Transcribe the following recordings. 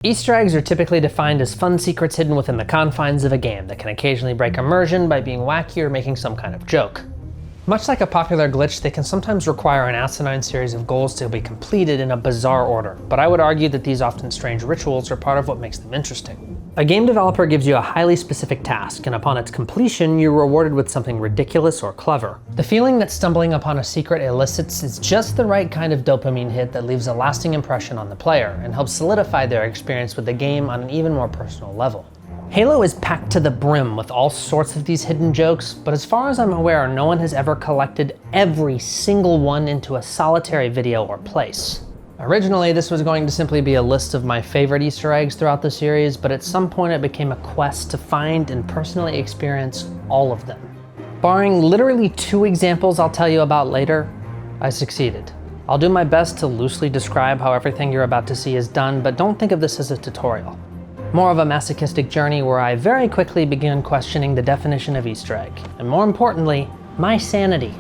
Easter eggs are typically defined as fun secrets hidden within the confines of a game that can occasionally break immersion by being wacky or making some kind of joke. Much like a popular glitch, they can sometimes require an asinine series of goals to be completed in a bizarre order, but I would argue that these often strange rituals are part of what makes them interesting. A game developer gives you a highly specific task, and upon its completion, you're rewarded with something ridiculous or clever. The feeling that stumbling upon a secret elicits is just the right kind of dopamine hit that leaves a lasting impression on the player and helps solidify their experience with the game on an even more personal level. Halo is packed to the brim with all sorts of these hidden jokes, but as far as I'm aware, no one has ever collected every single one into a solitary video or place. Originally, this was going to simply be a list of my favorite Easter eggs throughout the series, but at some point it became a quest to find and personally experience all of them. Barring literally 2 examples I'll tell you about later, I succeeded. I'll do my best to loosely describe how everything you're about to see is done, but don't think of this as a tutorial. More of a masochistic journey where I very quickly began questioning the definition of Easter egg, and more importantly, my sanity.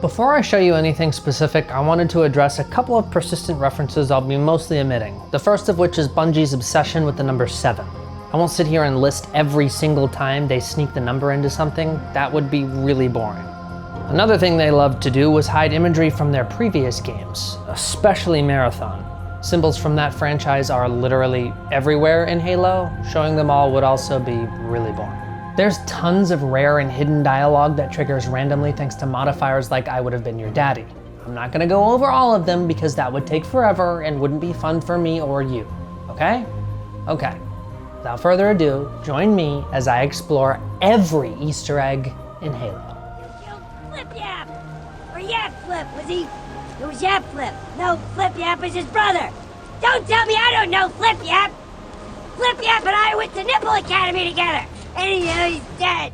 Before I show you anything specific, I wanted to address a couple of persistent references I'll be mostly omitting, the first of which is Bungie's obsession with the number 7. I won't sit here and list every single time they sneak the number into something, that would be really boring. Another thing they loved to do was hide imagery from their previous games, especially Marathon. Symbols from that franchise are literally everywhere in Halo. Showing them all would also be really boring. There's tons of rare and hidden dialogue that triggers randomly thanks to modifiers like I would have been your daddy. I'm not gonna go over all of them because that would take forever and wouldn't be fun for me or you, okay? Okay, without further ado, join me as I explore every Easter egg in Halo. You killed Flip Yap! Or Yap Flip, was he? It was Yap Flip. No, Flip Yap is his brother. Don't tell me I don't know Flip Yap. Flip Yap and I went to Nipple Academy together. And he's dead.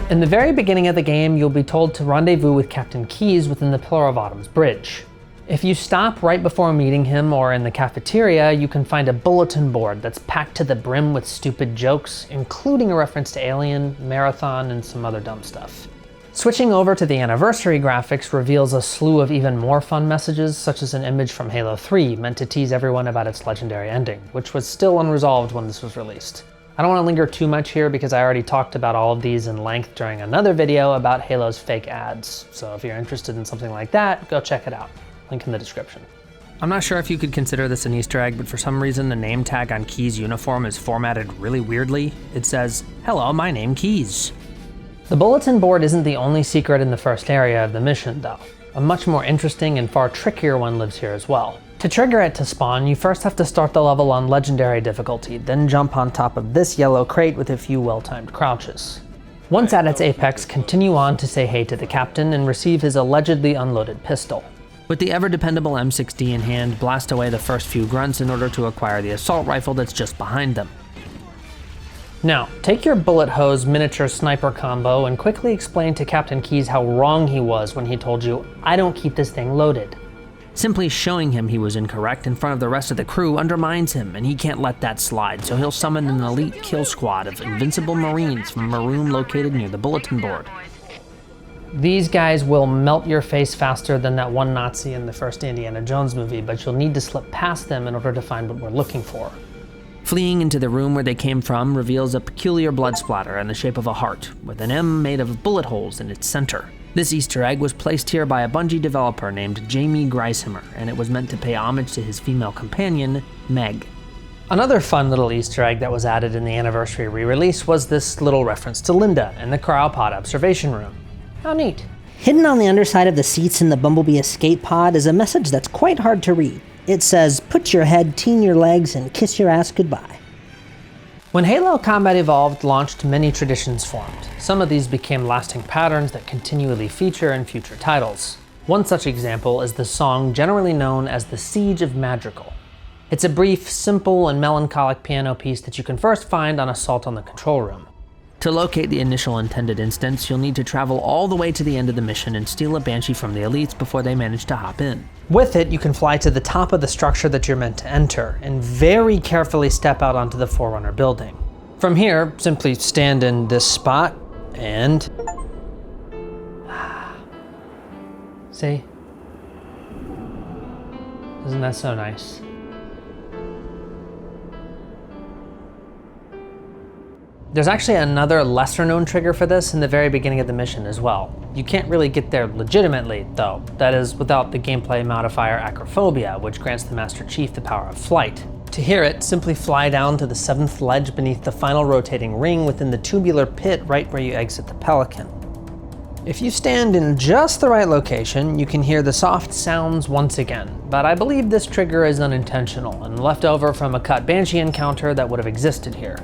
In the very beginning of the game, you'll be told to rendezvous with Captain Keyes within the Pillar of Vadam's bridge. If you stop right before meeting him or in the cafeteria, you can find a bulletin board that's packed to the brim with stupid jokes, including a reference to Alien, Marathon, and some other dumb stuff. Switching over to the anniversary graphics reveals a slew of even more fun messages, such as an image from Halo 3 meant to tease everyone about its legendary ending, which was still unresolved when this was released. I don't want to linger too much here because I already talked about all of these in length during another video about Halo's fake ads, so if you're interested in something like that, go check it out. Link in the description. I'm not sure if you could consider this an Easter egg, but for some reason the name tag on Keyes' uniform is formatted really weirdly. It says, "Hello, my name Keyes." The bulletin board isn't the only secret in the first area of the mission though. A much more interesting and far trickier one lives here as well. To trigger it to spawn, you first have to start the level on legendary difficulty, then jump on top of this yellow crate with a few well-timed crouches. Once at its apex, continue on to say hey to the captain and receive his allegedly unloaded pistol. With the ever-dependable M60 in hand, blast away the first few grunts in order to acquire the assault rifle that's just behind them. Now, take your bullet hose miniature sniper combo and quickly explain to Captain Keyes how wrong he was when he told you, "I don't keep this thing loaded." Simply showing him he was incorrect in front of the rest of the crew undermines him, and he can't let that slide, so he'll summon an elite kill squad of invincible Marines from a room located near the bulletin board. These guys will melt your face faster than that one Nazi in the first Indiana Jones movie, but you'll need to slip past them in order to find what we're looking for. Fleeing into the room where they came from reveals a peculiar blood splatter in the shape of a heart, with an M made of bullet holes in its center. This Easter egg was placed here by a Bungie developer named Jamie Greisheimer, and it was meant to pay homage to his female companion, Meg. Another fun little Easter egg that was added in the anniversary re-release was this little reference to Linda in the cryopod observation room. How neat. Hidden on the underside of the seats in the Bumblebee escape pod is a message that's quite hard to read. It says, "Put your head, teen your legs, and kiss your ass goodbye." When Halo Combat Evolved launched, many traditions formed. Some of these became lasting patterns that continually feature in future titles. One such example is the song generally known as the Siege of Madrigal. It's a brief, simple, and melancholic piano piece that you can first find on Assault on the Control Room. To locate the initial intended instance, you'll need to travel all the way to the end of the mission and steal a Banshee from the elites before they manage to hop in. With it, you can fly to the top of the structure that you're meant to enter, and very carefully step out onto the Forerunner building. From here, simply stand in this spot, And... see? Isn't that so nice? There's actually another lesser known trigger for this in the very beginning of the mission as well. You can't really get there legitimately though, that is without the gameplay modifier acrophobia, which grants the Master Chief the power of flight. To hear it, simply fly down to the 7th ledge beneath the final rotating ring within the tubular pit right where you exit the Pelican. If you stand in just the right location, you can hear the soft sounds once again, but I believe this trigger is unintentional and left over from a cut Banshee encounter that would have existed here.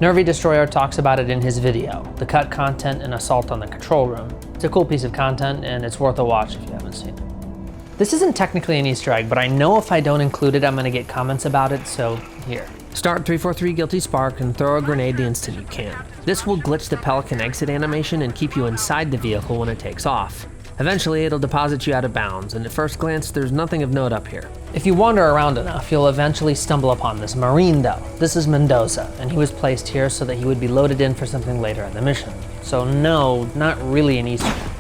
NervyDestroyer talks about it in his video, the cut content and assault on the control room. It's a cool piece of content and it's worth a watch if you haven't seen it. This isn't technically an Easter egg, but I know if I don't include it, I'm gonna get comments about it, so here. Start 343 Guilty Spark and throw a grenade the instant you can. This will glitch the Pelican exit animation and keep you inside the vehicle when it takes off. Eventually, it'll deposit you out of bounds, and at first glance, there's nothing of note up here. If you wander around enough, you'll eventually stumble upon this Marine though. This is Mendoza, and he was placed here so that he would be loaded in for something later in the mission. So no, not really an Easter egg.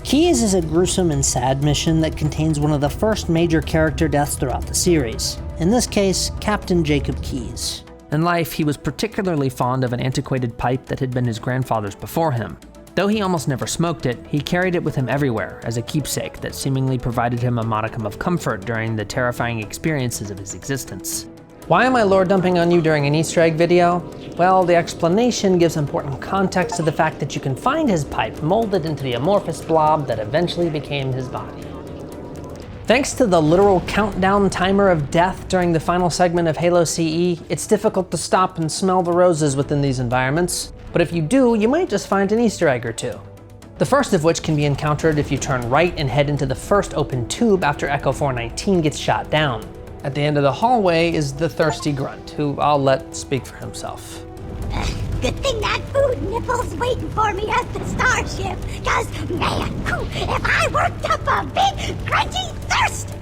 Keyes is a gruesome and sad mission that contains one of the first major character deaths throughout the series. In this case, Captain Jacob Keyes. In life, he was particularly fond of an antiquated pipe that had been his grandfather's before him. Though he almost never smoked it, he carried it with him everywhere as a keepsake that seemingly provided him a modicum of comfort during the terrifying experiences of his existence. Why am I lore dumping on you during an Easter egg video? Well, the explanation gives important context to the fact that you can find his pipe molded into the amorphous blob that eventually became his body. Thanks to the literal countdown timer of death during the final segment of Halo CE, it's difficult to stop and smell the roses within these environments, but if you do, you might just find an Easter egg or two. The first of which can be encountered if you turn right and head into the first open tube after Echo 419 gets shot down. At the end of the hallway is the thirsty grunt, who I'll let speak for himself. Good thing that food nipple's waiting for me at the starship, cause man, if I worked up a big, crunchy thirst!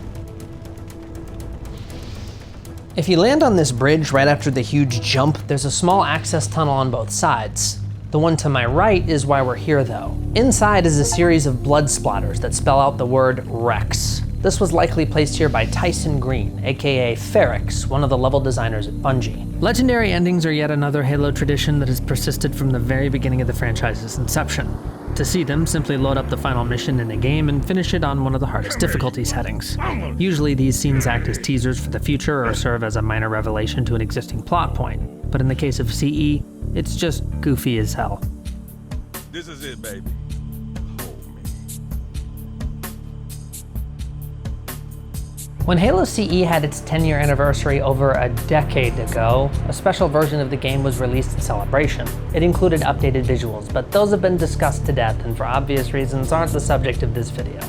If you land on this bridge right after the huge jump, there's a small access tunnel on both sides. The one to my right is why we're here though. Inside is a series of blood splatters that spell out the word Rex. This was likely placed here by Tyson Green, aka Ferrix, one of the level designers at Bungie. Legendary endings are yet another Halo tradition that has persisted from the very beginning of the franchise's inception. To see them, simply load up the final mission in a game and finish it on one of the hardest difficulty settings. Usually these scenes act as teasers for the future or serve as a minor revelation to an existing plot point, but in the case of CE, it's just goofy as hell. This is it, baby. When Halo CE had its 10-year anniversary over a decade ago, a special version of the game was released in celebration. It included updated visuals, but those have been discussed to death and for obvious reasons aren't the subject of this video.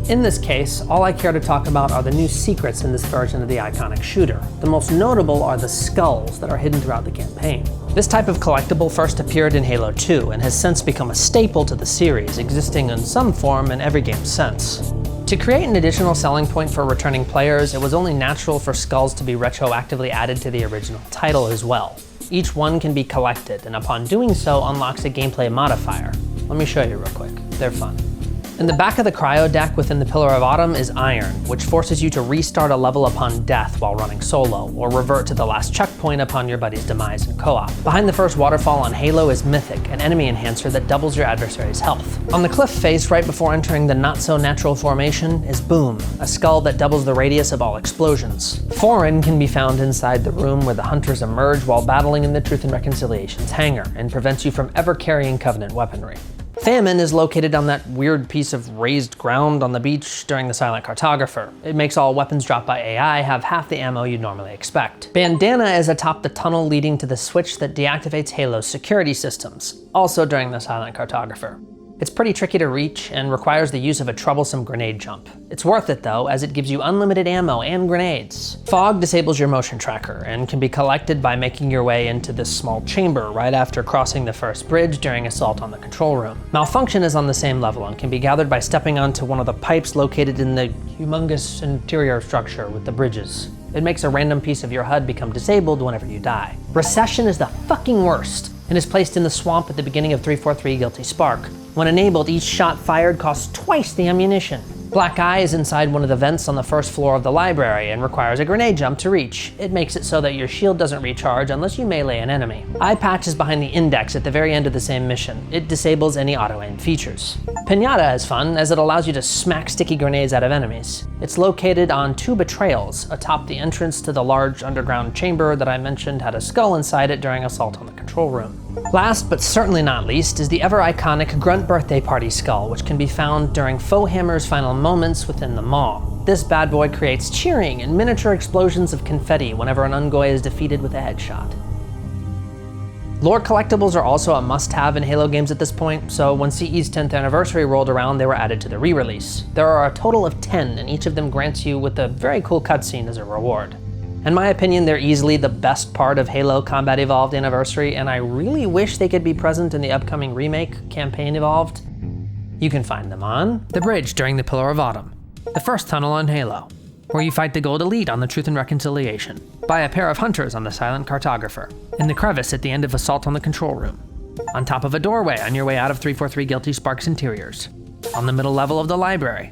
In this case, all I care to talk about are the new secrets in this version of the iconic shooter. The most notable are the skulls that are hidden throughout the campaign. This type of collectible first appeared in Halo 2 and has since become a staple to the series, existing in some form in every game since. To create an additional selling point for returning players, it was only natural for skulls to be retroactively added to the original title as well. Each one can be collected, and upon doing so, unlocks a gameplay modifier. Let me show you real quick, they're fun. In the back of the cryo deck within the Pillar of Autumn is iron, which forces you to restart a level upon death while running solo, or revert to the last checkpoint upon your buddy's demise in co-op. Behind the first waterfall on Halo is Mythic, an enemy enhancer that doubles your adversary's health. On the cliff face right before entering the not-so-natural formation is Boom, a skull that doubles the radius of all explosions. Foreign can be found inside the room where the hunters emerge while battling in the Truth and Reconciliation's hangar, and prevents you from ever carrying Covenant weaponry. Famine is located on that weird piece of raised ground on the beach during the Silent Cartographer. It makes all weapons dropped by AI have half the ammo you'd normally expect. Bandana is atop the tunnel leading to the switch that deactivates Halo's security systems, also during the Silent Cartographer. It's pretty tricky to reach and requires the use of a troublesome grenade jump. It's worth it though, as it gives you unlimited ammo and grenades. Fog disables your motion tracker and can be collected by making your way into this small chamber right after crossing the first bridge during assault on the control room. Malfunction is on the same level and can be gathered by stepping onto one of the pipes located in the humongous interior structure with the bridges. It makes a random piece of your HUD become disabled whenever you die. Recession is the fucking worst, and is placed in the swamp at the beginning of 343 Guilty Spark. When enabled, each shot fired costs twice the ammunition. Black Eye is inside one of the vents on the first floor of the library and requires a grenade jump to reach. It makes it so that your shield doesn't recharge unless you melee an enemy. Eye Patch is behind the index at the very end of the same mission. It disables any auto-aim features. Pinata is fun as it allows you to smack sticky grenades out of enemies. It's located on 2 betrayals atop the entrance to the large underground chamber that I mentioned had a skull inside it during assault on the control room. Last, but certainly not least, is the ever-iconic Grunt Birthday Party skull, which can be found during Foehammer's final moments within the mall. This bad boy creates cheering and miniature explosions of confetti whenever an Ungoy is defeated with a headshot. Lore collectibles are also a must-have in Halo games at this point, so when CE's 10th anniversary rolled around, they were added to the re-release. There are a total of 10, and each of them grants you with a very cool cutscene as a reward. In my opinion, they're easily the best part of Halo Combat Evolved Anniversary, and I really wish they could be present in the upcoming remake, Campaign Evolved. You can find them on the bridge during the Pillar of Autumn, the first tunnel on Halo, where you fight the Gold Elite on the Truth and Reconciliation, by a pair of hunters on the Silent Cartographer, in the crevice at the end of Assault on the Control Room, on top of a doorway on your way out of 343 Guilty Spark's interiors, on the middle level of the library,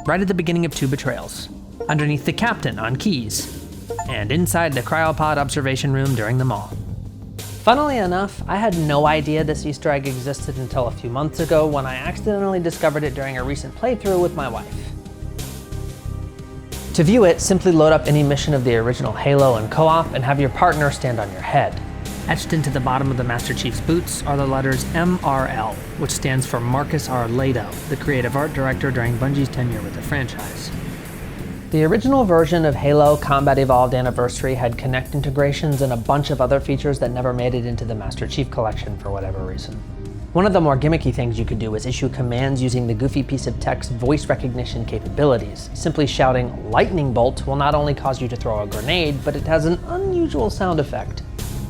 right at the beginning of 2 betrayals, underneath the Captain on Keys, and inside the cryopod observation room during the mall. Funnily enough, I had no idea this Easter egg existed until a few months ago when I accidentally discovered it during a recent playthrough with my wife. To view it, simply load up any mission of the original Halo in co-op and have your partner stand on your head. Etched into the bottom of the Master Chief's boots are the letters MRL, which stands for Marcus R. Lado, the creative art director during Bungie's tenure with the franchise. The original version of Halo Combat Evolved Anniversary had Kinect integrations and a bunch of other features that never made it into the Master Chief Collection for whatever reason. One of the more gimmicky things you could do was issue commands using the goofy piece of text voice recognition capabilities. Simply shouting "Lightning Bolt" will not only cause you to throw a grenade, but it has an unusual sound effect.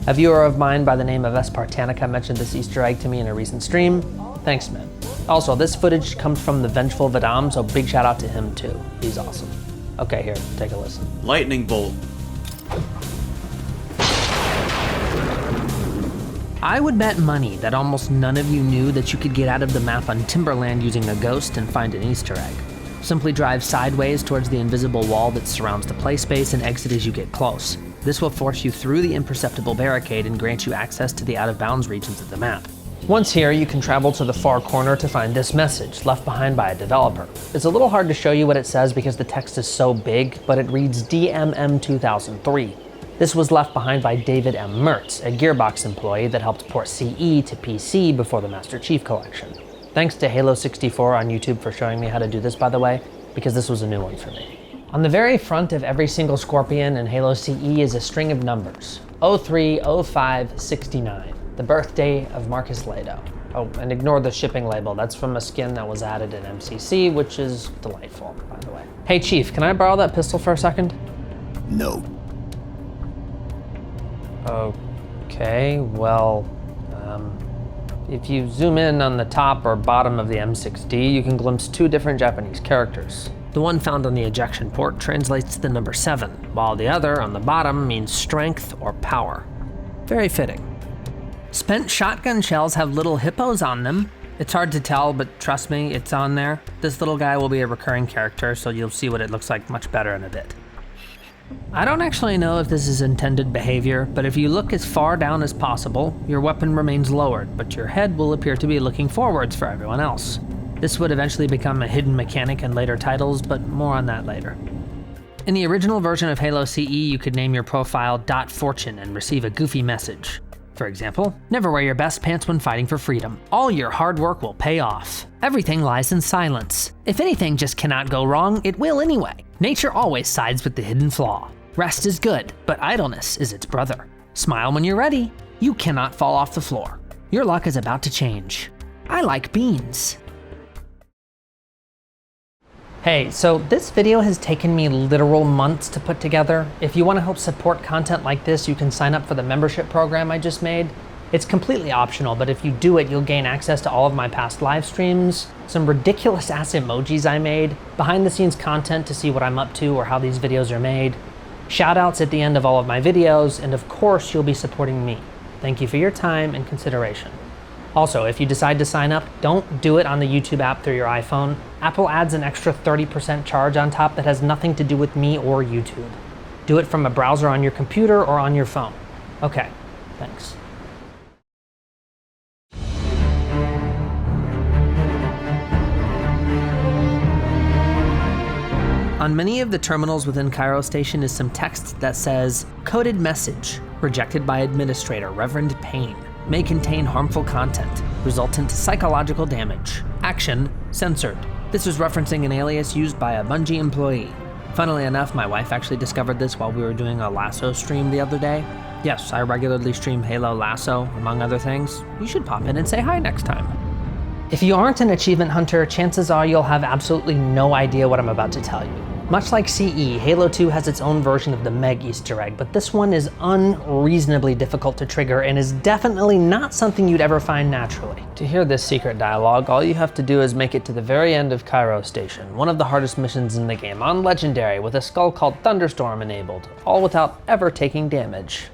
A viewer of mine by the name of Espartanica mentioned this Easter egg to me in a recent stream. Thanks, man. Also, this footage comes from the Vengeful Vadam, so big shout out to him too. He's awesome. Okay, here, take a listen. Lightning bolt. I would bet money that almost none of you knew that you could get out of the map on Timberland using a ghost and find an Easter egg. Simply drive sideways towards the invisible wall that surrounds the play space and exit as you get close. This will force you through the imperceptible barricade and grant you access to the out-of-bounds regions of the map. Once here, you can travel to the far corner to find this message, left behind by a developer. It's a little hard to show you what it says because the text is so big, but it reads DMM 2003. This was left behind by David M. Mertz, a Gearbox employee that helped port CE to PC before the Master Chief Collection. Thanks to Halo64 on YouTube for showing me how to do this, by the way, because this was a new one for me. On the very front of every single Scorpion in Halo CE is a string of numbers, 03, 05, 69. The birthday of Marcus Lado. Oh, and ignore the shipping label. That's from a skin that was added in MCC, which is delightful, by the way. Hey, Chief, can I borrow that pistol for a second? No. Okay, well, if you zoom in on the top or bottom of the M6D, you can glimpse 2 different Japanese characters. The one found on the ejection port translates to the number 7, while the other on the bottom means strength or power. Very fitting. Spent shotgun shells have little hippos on them. It's hard to tell, but trust me, it's on there. This little guy will be a recurring character, so you'll see what it looks like much better in a bit. I don't actually know if this is intended behavior, but if you look as far down as possible, your weapon remains lowered, but your head will appear to be looking forwards for everyone else. This would eventually become a hidden mechanic in later titles, but more on that later. In the original version of Halo CE, you could name your profile .fortune and receive a goofy message. For example, never wear your best pants when fighting for freedom. All your hard work will pay off. Everything lies in silence. If anything just cannot go wrong, it will anyway. Nature always sides with the hidden flaw. Rest is good, but idleness is its brother. Smile when you're ready. You cannot fall off the floor. Your luck is about to change. I like beans. Hey, so this video has taken me literal months to put together. If you want to help support content like this, you can sign up for the membership program I just made. It's completely optional, but if you do it, you'll gain access to all of my past live streams, some ridiculous ass emojis I made, behind the scenes content to see what I'm up to or how these videos are made, Shoutouts at the end of all of my videos, and of course you'll be supporting me. Thank you for your time and consideration. Also, if you decide to sign up, don't do it on the YouTube app through your iPhone. Apple adds an extra 30% charge on top that has nothing to do with me or YouTube. Do it from a browser on your computer or on your phone. Okay, thanks. On many of the terminals within Cairo Station is some text that says, "Coded message, rejected by administrator Reverend Payne. May contain harmful content, resultant to psychological damage. Action, censored." This is referencing an alias used by a Bungie employee. Funnily enough, my wife actually discovered this while we were doing a Lasso stream the other day. Yes, I regularly stream Halo Lasso, among other things. You should pop in and say hi next time. If you aren't an achievement hunter, chances are you'll have absolutely no idea what I'm about to tell you. Much like CE, Halo 2 has its own version of the Meg Easter egg, but this one is unreasonably difficult to trigger and is definitely not something you'd ever find naturally. To hear this secret dialogue, all you have to do is make it to the very end of Cairo Station, one of the hardest missions in the game, on Legendary, with a skull called Thunderstorm enabled, all without ever taking damage.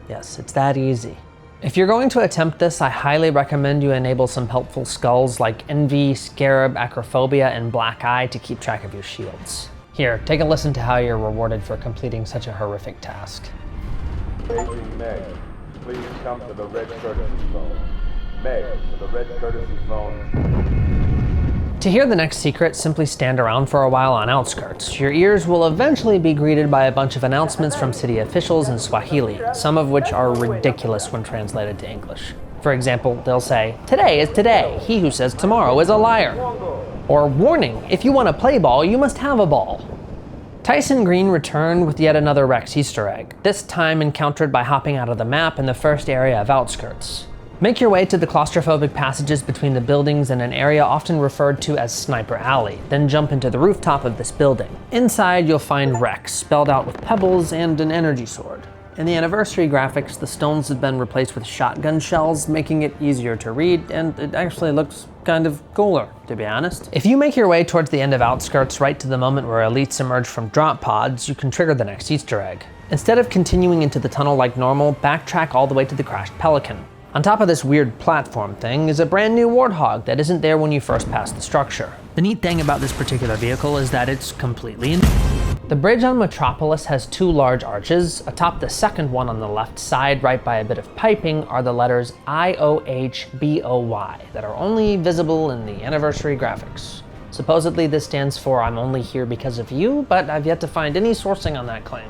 Yes, it's that easy. If you're going to attempt this, I highly recommend you enable some helpful skulls like Envy, Scarab, Acrophobia, and Black Eye to keep track of your shields. Here, take a listen to how you're rewarded for completing such a horrific task. Paging Meg, please come to the red courtesy phone. Meg, to the red courtesy phone. To hear the next secret, simply stand around for a while on Outskirts. Your ears will eventually be greeted by a bunch of announcements from city officials in Swahili, some of which are ridiculous when translated to English. For example, they'll say, "Today is today. He who says tomorrow is a liar." Or, "Warning, if you want to play ball, you must have a ball." Tyson Green returned with yet another Rex Easter egg, this time encountered by hopping out of the map in the first area of Outskirts. Make your way to the claustrophobic passages between the buildings in an area often referred to as Sniper Alley, then jump into the rooftop of this building. Inside, you'll find Rex, spelled out with pebbles and an energy sword. In the anniversary graphics, the stones have been replaced with shotgun shells, making it easier to read, and it actually looks kind of cooler, to be honest. If you make your way towards the end of Outskirts, right to the moment where elites emerge from drop pods, you can trigger the next Easter egg. Instead of continuing into the tunnel like normal, backtrack all the way to the crashed Pelican. On top of this weird platform thing is a brand new Warthog that isn't there when you first pass the structure. The neat thing about this particular vehicle is that it's completely The bridge on Metropolis has two large arches. Atop the second one on the left side, right by a bit of piping, are the letters IOHBOY that are only visible in the anniversary graphics. Supposedly this stands for "I'm only here because of you," but I've yet to find any sourcing on that claim.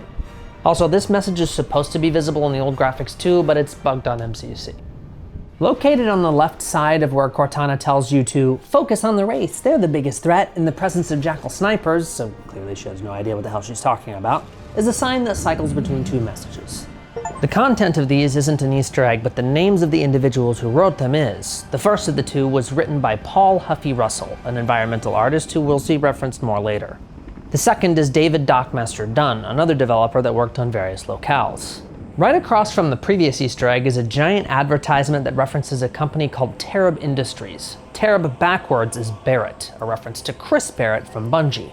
Also, this message is supposed to be visible in the old graphics too, but it's bugged on MCC. Located on the left side of where Cortana tells you to focus on the Wraiths, they're the biggest threat in the presence of Jackal snipers, so clearly she has no idea what the hell she's talking about, is a sign that cycles between two messages. The content of these isn't an Easter egg, but the names of the individuals who wrote them is. The first of the two was written by Paul Huffy Russell, an environmental artist who we'll see referenced more later. The second is David Dockmaster Dunn, another developer that worked on various locales. Right across from the previous Easter egg is a giant advertisement that references a company called Terab Industries. Terab backwards is Barrett, a reference to Chris Barrett from Bungie.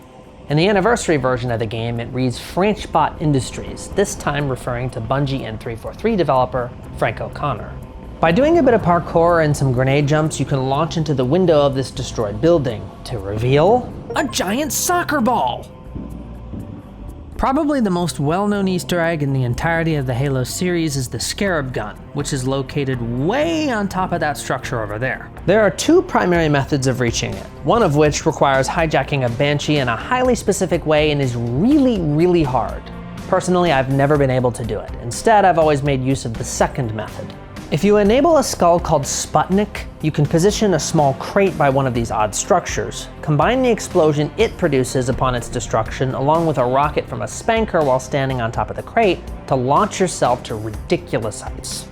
In the anniversary version of the game, it reads Franchbot Industries, this time referring to Bungie N343 developer Frank O'Connor. By doing a bit of parkour and some grenade jumps, you can launch into the window of this destroyed building to reveal a giant soccer ball! Probably the most well-known Easter egg in the entirety of the Halo series is the Scarab gun, which is located way on top of that structure over there. There are two primary methods of reaching it, one of which requires hijacking a Banshee in a highly specific way and is really hard. Personally, I've never been able to do it. Instead, I've always made use of the second method. If you enable a skull called Sputnik, you can position a small crate by one of these odd structures, combine the explosion it produces upon its destruction along with a rocket from a spanker while standing on top of the crate to launch yourself to ridiculous heights.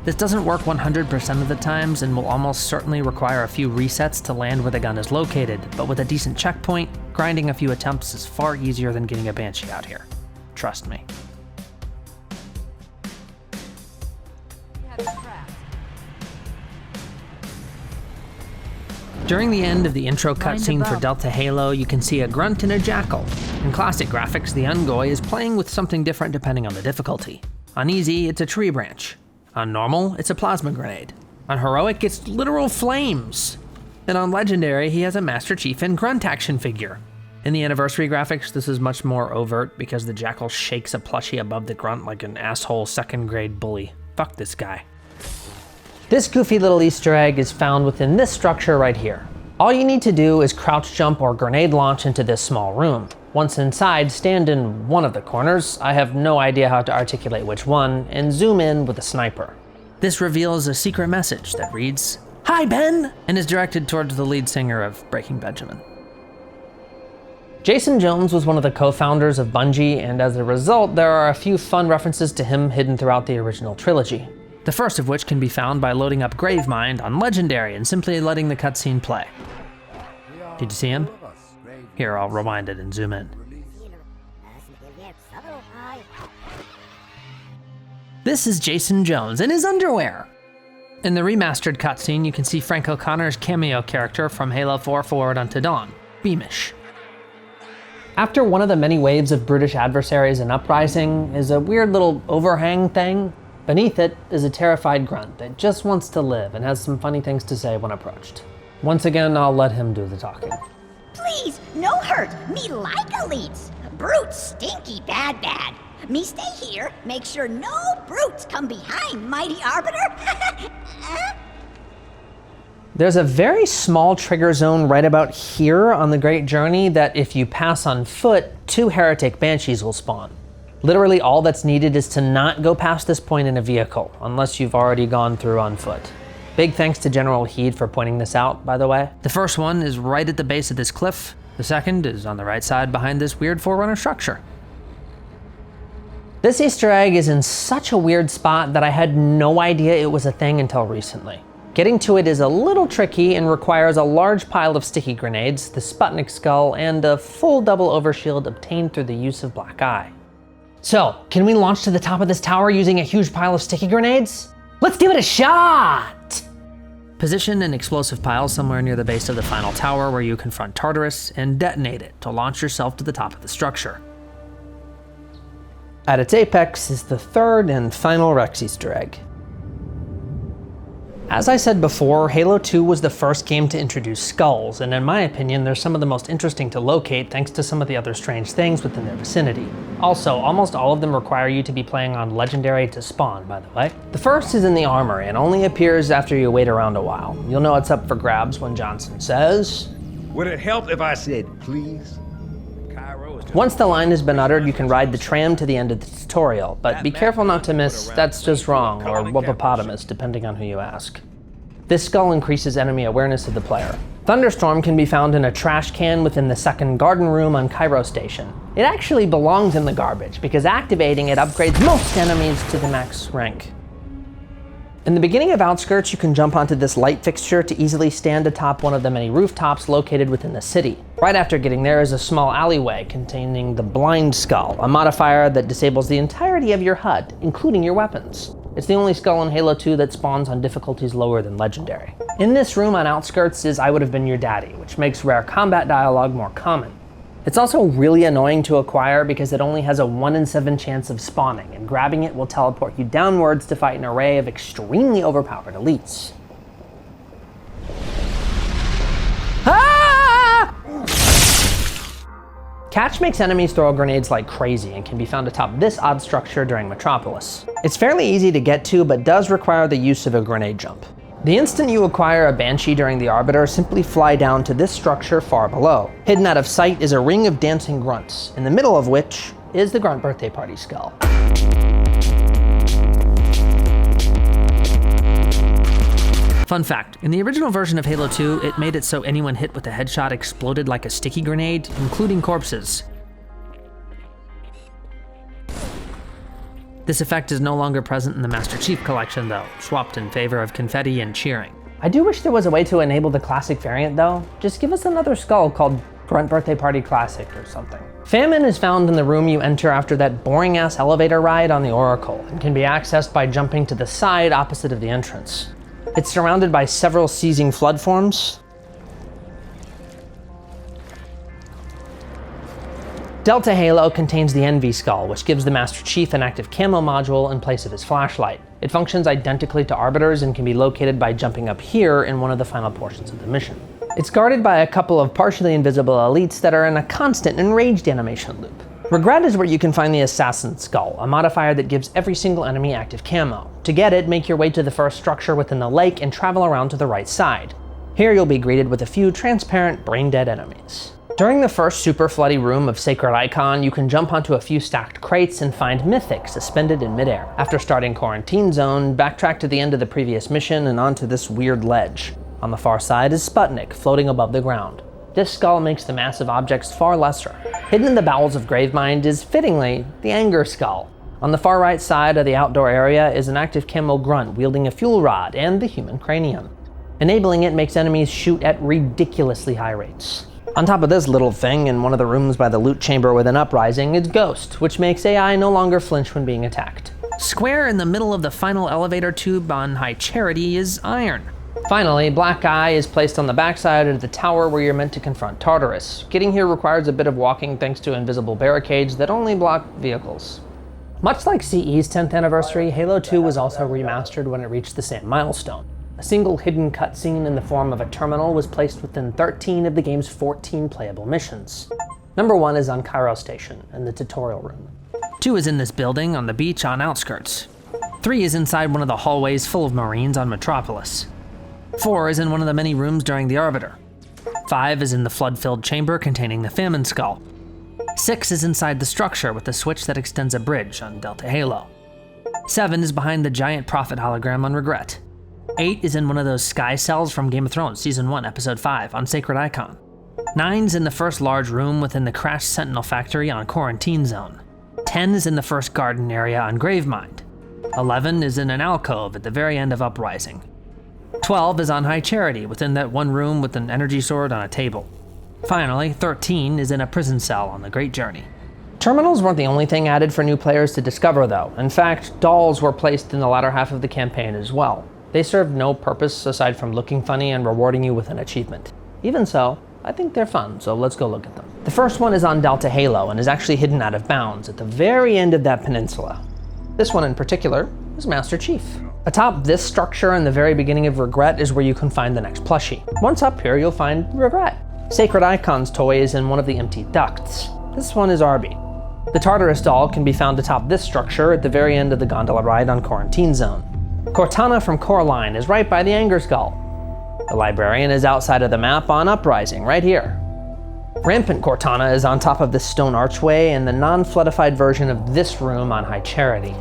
This doesn't work 100% of the times and will almost certainly require a few resets to land where the gun is located, but with a decent checkpoint, grinding a few attempts is far easier than getting a Banshee out here. Trust me. During the end of the intro cutscene for Delta Halo, you can see a grunt and a jackal. In classic graphics, the Ungoy is playing with something different depending on the difficulty. On easy, it's a tree branch. On normal, it's a plasma grenade. On heroic, it's literal flames. And on legendary, he has a Master Chief and grunt action figure. In the anniversary graphics, this is much more overt because the jackal shakes a plushie above the grunt like an asshole second grade bully. Fuck this guy. This goofy little Easter egg is found within this structure right here. All you need to do is crouch jump or grenade launch into this small room. Once inside, stand in one of the corners, I have no idea how to articulate which one, and zoom in with a sniper. This reveals a secret message that reads, "Hi, Ben!" and is directed towards the lead singer of Breaking Benjamin. Jason Jones was one of the co-founders of Bungie, and as a result, there are a few fun references to him hidden throughout the original trilogy. The first of which can be found by loading up Gravemind on Legendary and simply letting the cutscene play. Did you see him? Here, I'll rewind it and zoom in. This is Jason Jones in his underwear. In the remastered cutscene, you can see Frank O'Connor's cameo character from Halo 4 Forward Unto Dawn, Beamish. After one of the many waves of brutish adversaries in Uprising is a weird little overhang thing. Beneath it is a terrified grunt that just wants to live and has some funny things to say when approached. Once again, I'll let him do the talking. Please, no hurt. Me like elites. Brutes stinky bad. Me stay here, make sure no brutes come behind Mighty Arbiter. There's a very small trigger zone right about here on the Great Journey that if you pass on foot, 2 heretic banshees will spawn. Literally all that's needed is to not go past this point in a vehicle, unless you've already gone through on foot. Big thanks to General Heed for pointing this out, by the way. The first one is right at the base of this cliff. The second is on the right side behind this weird Forerunner structure. This Easter egg is in such a weird spot that I had no idea it was a thing until recently. Getting to it is a little tricky and requires a large pile of sticky grenades, the Sputnik skull, and a full double overshield obtained through the use of Black Eye. So, can we launch to the top of this tower using a huge pile of sticky grenades? Let's give it a shot! Position an explosive pile somewhere near the base of the final tower where you confront Tartarus and detonate it to launch yourself to the top of the structure. At its apex is the third and final Rex Easter egg. As I said before, Halo 2 was the first game to introduce skulls, and in my opinion, they're some of the most interesting to locate thanks to some of the other strange things within their vicinity. Also, almost all of them require you to be playing on Legendary to spawn, by the way. The first is in the armory and only appears after you wait around a while. You'll know it's up for grabs when Johnson says, "Would it help if I said please?" Once the line has been uttered, you can ride the tram to the end of the tutorial, but be careful not to miss That's Just Wrong or Whoopopotamus, depending on who you ask. This skull increases enemy awareness of the player. Thunderstorm can be found in a trash can within the second garden room on Cairo Station. It actually belongs in the garbage because activating it upgrades most enemies to the max rank. In the beginning of Outskirts, you can jump onto this light fixture to easily stand atop one of the many rooftops located within the city. Right after getting there is a small alleyway containing the Blind Skull, a modifier that disables the entirety of your HUD, including your weapons. It's the only skull in Halo 2 that spawns on difficulties lower than Legendary. In this room on Outskirts is I Would Have Been Your Daddy, which makes rare combat dialogue more common. It's also really annoying to acquire because it only has a 1 in 7 chance of spawning, and grabbing it will teleport you downwards to fight an array of extremely overpowered elites. Ah! Catch makes enemies throw grenades like crazy and can be found atop this odd structure during Metropolis. It's fairly easy to get to, but does require the use of a grenade jump. The instant you acquire a Banshee during the Arbiter, simply fly down to this structure far below. Hidden out of sight is a ring of dancing grunts, in the middle of which is the Grunt Birthday Party skull. Fun fact, in the original version of Halo 2, it made it so anyone hit with a headshot exploded like a sticky grenade, including corpses. This effect is no longer present in the Master Chief Collection though, swapped in favor of confetti and cheering. I do wish there was a way to enable the classic variant though. Just give us another skull called Grunt Birthday Party Classic or something. Famine is found in the room you enter after that boring ass elevator ride on the Oracle and can be accessed by jumping to the side opposite of the entrance. It's surrounded by several seizing flood forms. Delta Halo contains the Envy Skull, which gives the Master Chief an active camo module in place of his flashlight. It functions identically to Arbiter's and can be located by jumping up here in one of the final portions of the mission. It's guarded by a couple of partially invisible elites that are in a constant enraged animation loop. Regret is where you can find the Assassin Skull, a modifier that gives every single enemy active camo. To get it, make your way to the first structure within the lake and travel around to the right side. Here you'll be greeted with a few transparent, brain-dead enemies. During the first super floody room of Sacred Icon, you can jump onto a few stacked crates and find Mythic suspended in midair. After starting Quarantine Zone, backtrack to the end of the previous mission and onto this weird ledge. On the far side is Sputnik, floating above the ground. This skull makes the massive objects far lesser. Hidden in the bowels of Gravemind is, fittingly, the Anger Skull. On the far right side of the outdoor area is an active camo grunt wielding a fuel rod and the human cranium. Enabling it makes enemies shoot at ridiculously high rates. On top of this little thing, in one of the rooms by the loot chamber with an uprising, is Ghost, which makes AI no longer flinch when being attacked. Square in the middle of the final elevator tube on High Charity is Iron. Finally, Black Eye is placed on the backside of the tower where you're meant to confront Tartarus. Getting here requires a bit of walking thanks to invisible barricades that only block vehicles. Much like CE's 10th anniversary, Halo 2 was also remastered when it reached the same milestone. A single hidden cutscene in the form of a terminal was placed within 13 of the game's 14 playable missions. Number 1 is on Cairo Station, in the tutorial room. 2 is in this building on the beach on Outskirts. 3 is inside one of the hallways full of Marines on Metropolis. 4 is in one of the many rooms during the Arbiter. 5 is in the flood-filled chamber containing the Famine Skull. 6 is inside the structure with the switch that extends a bridge on Delta Halo. 7 is behind the giant Prophet hologram on Regret. 8 is in one of those sky cells from Game of Thrones Season 1, Episode 5 on Sacred Icon. 9's in the first large room within the crashed Sentinel factory on Quarantine Zone. 10 is in the first garden area on Gravemind. 11 is in an alcove at the very end of Uprising. 12 is on High Charity within that one room with an energy sword on a table. Finally, 13 is in a prison cell on the Great Journey. Terminals weren't the only thing added for new players to discover though. In fact, dolls were placed in the latter half of the campaign as well. They served no purpose aside from looking funny and rewarding you with an achievement. Even so, I think they're fun, so let's go look at them. The first one is on Delta Halo and is actually hidden out of bounds at the very end of that peninsula. This one in particular is Master Chief. Atop this structure in the very beginning of Regret is where you can find the next plushie. Once up here, you'll find Regret. Sacred Icon's toy is in one of the empty ducts. This one is Arby. The Tartarus doll can be found atop this structure at the very end of the gondola ride on Quarantine Zone. Cortana from Coraline is right by the Anger Skull. The Librarian is outside of the map on Uprising, right here. Rampant Cortana is on top of this stone archway in the non-floodified version of this room on High Charity.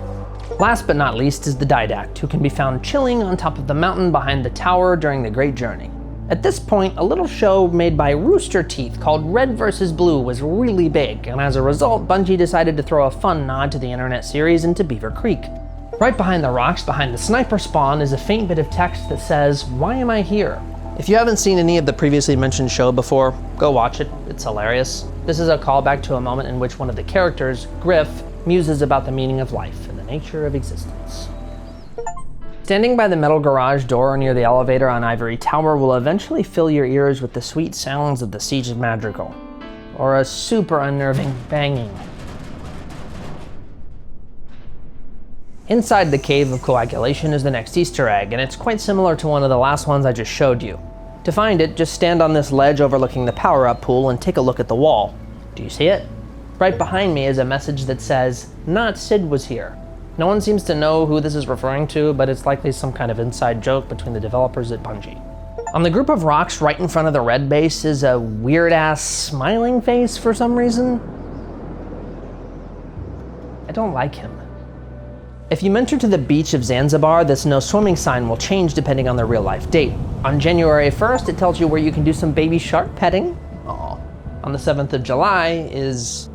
Last but not least is the Didact, who can be found chilling on top of the mountain behind the tower during the Great Journey. At this point, a little show made by Rooster Teeth called Red vs. Blue was really big, and as a result, Bungie decided to throw a fun nod to the internet series into Beaver Creek. Right behind the rocks, behind the sniper spawn, is a faint bit of text that says, "Why am I here?" If you haven't seen any of the previously mentioned show before, go watch it, it's hilarious. This is a callback to a moment in which one of the characters, Griff, muses about the meaning of life and the nature of existence. Standing by the metal garage door near the elevator on Ivory Tower will eventually fill your ears with the sweet sounds of the Siege of Madrigal, or a super unnerving banging. Inside the Cave of Coagulation is the next Easter egg, and it's quite similar to one of the last ones I just showed you. To find it, just stand on this ledge overlooking the power-up pool and take a look at the wall. Do you see it? Right behind me is a message that says, "Not Sid was here." No one seems to know who this is referring to, but it's likely some kind of inside joke between the developers at Bungie. On the group of rocks right in front of the red base is a weird-ass smiling face for some reason. I don't like him. If you mention to the beach of Zanzibar, this no swimming sign will change depending on the real-life date. On January 1st, it tells you where you can do some baby shark petting. Aww. On the 7th of July is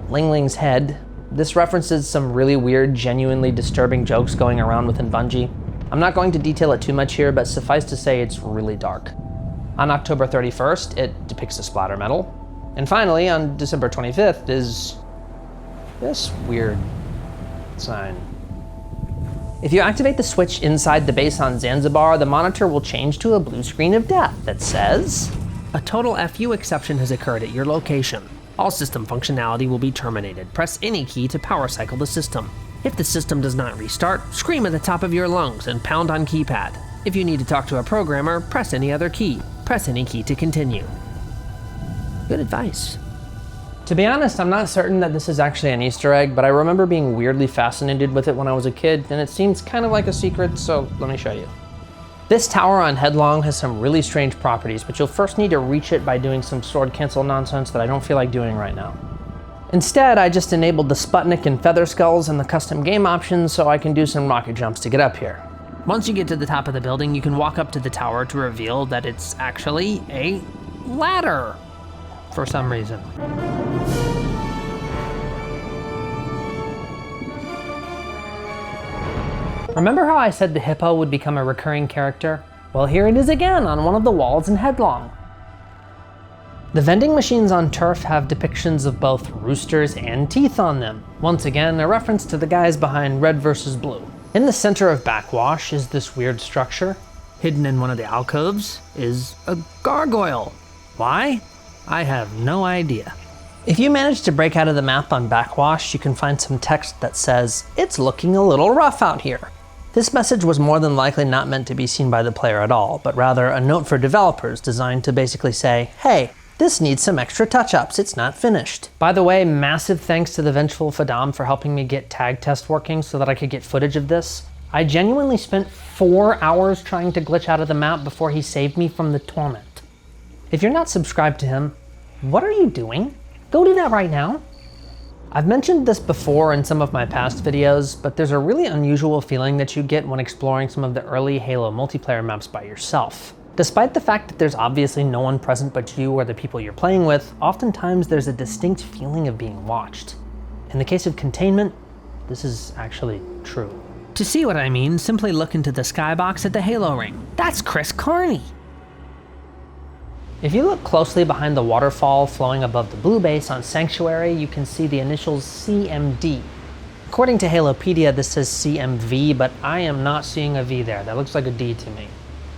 Ling Ling's head. This references some really weird, genuinely disturbing jokes going around within Bungie. I'm not going to detail it too much here, but suffice to say it's really dark. On October 31st, it depicts a splatter metal. And finally, on December 25th is this weird sign. If you activate the switch inside the base on Zanzibar, the monitor will change to a blue screen of death that says, "A total FU exception has occurred at your location. All system functionality will be terminated. Press any key to power cycle the system. If the system does not restart, scream at the top of your lungs and pound on keypad. If you need to talk to a programmer, press any other key. Press any key to continue. Good advice. To be honest, I'm not certain that this is actually an Easter egg, but I remember being weirdly fascinated with it when I was a kid, and it seems kind of like a secret, so let me show you. This tower on Headlong has some really strange properties, but you'll first need to reach it by doing some sword cancel nonsense that I don't feel like doing right now. Instead, I just enabled the Sputnik and Feather Skulls in the custom game options so I can do some rocket jumps to get up here. Once you get to the top of the building, you can walk up to the tower to reveal that it's actually a ladder, for some reason. Remember how I said the hippo would become a recurring character? Well, here it is again on one of the walls in Headlong. The vending machines on Turf have depictions of both roosters and teeth on them. Once again, a reference to the guys behind Red vs. Blue. In the center of Backwash is this weird structure. Hidden in one of the alcoves is a gargoyle. Why? I have no idea. If you manage to break out of the map on Backwash, you can find some text that says, "It's looking a little rough out here." This message was more than likely not meant to be seen by the player at all, but rather a note for developers designed to basically say, hey, this needs some extra touch-ups, it's not finished. By the way, massive thanks to the Vengeful Vadam for helping me get tag test working so that I could get footage of this. I genuinely spent 4 hours trying to glitch out of the map before he saved me from the torment. If you're not subscribed to him, what are you doing? Go do that right now. I've mentioned this before in some of my past videos, but there's a really unusual feeling that you get when exploring some of the early Halo multiplayer maps by yourself. Despite the fact that there's obviously no one present but you or the people you're playing with, oftentimes there's a distinct feeling of being watched. In the case of Containment, this is actually true. To see what I mean, simply look into the skybox at the Halo ring. That's Chris Carney! If you look closely behind the waterfall flowing above the blue base on Sanctuary, you can see the initials CMD. According to Halopedia, this says CMV, but I am not seeing a V there. That looks like a D to me.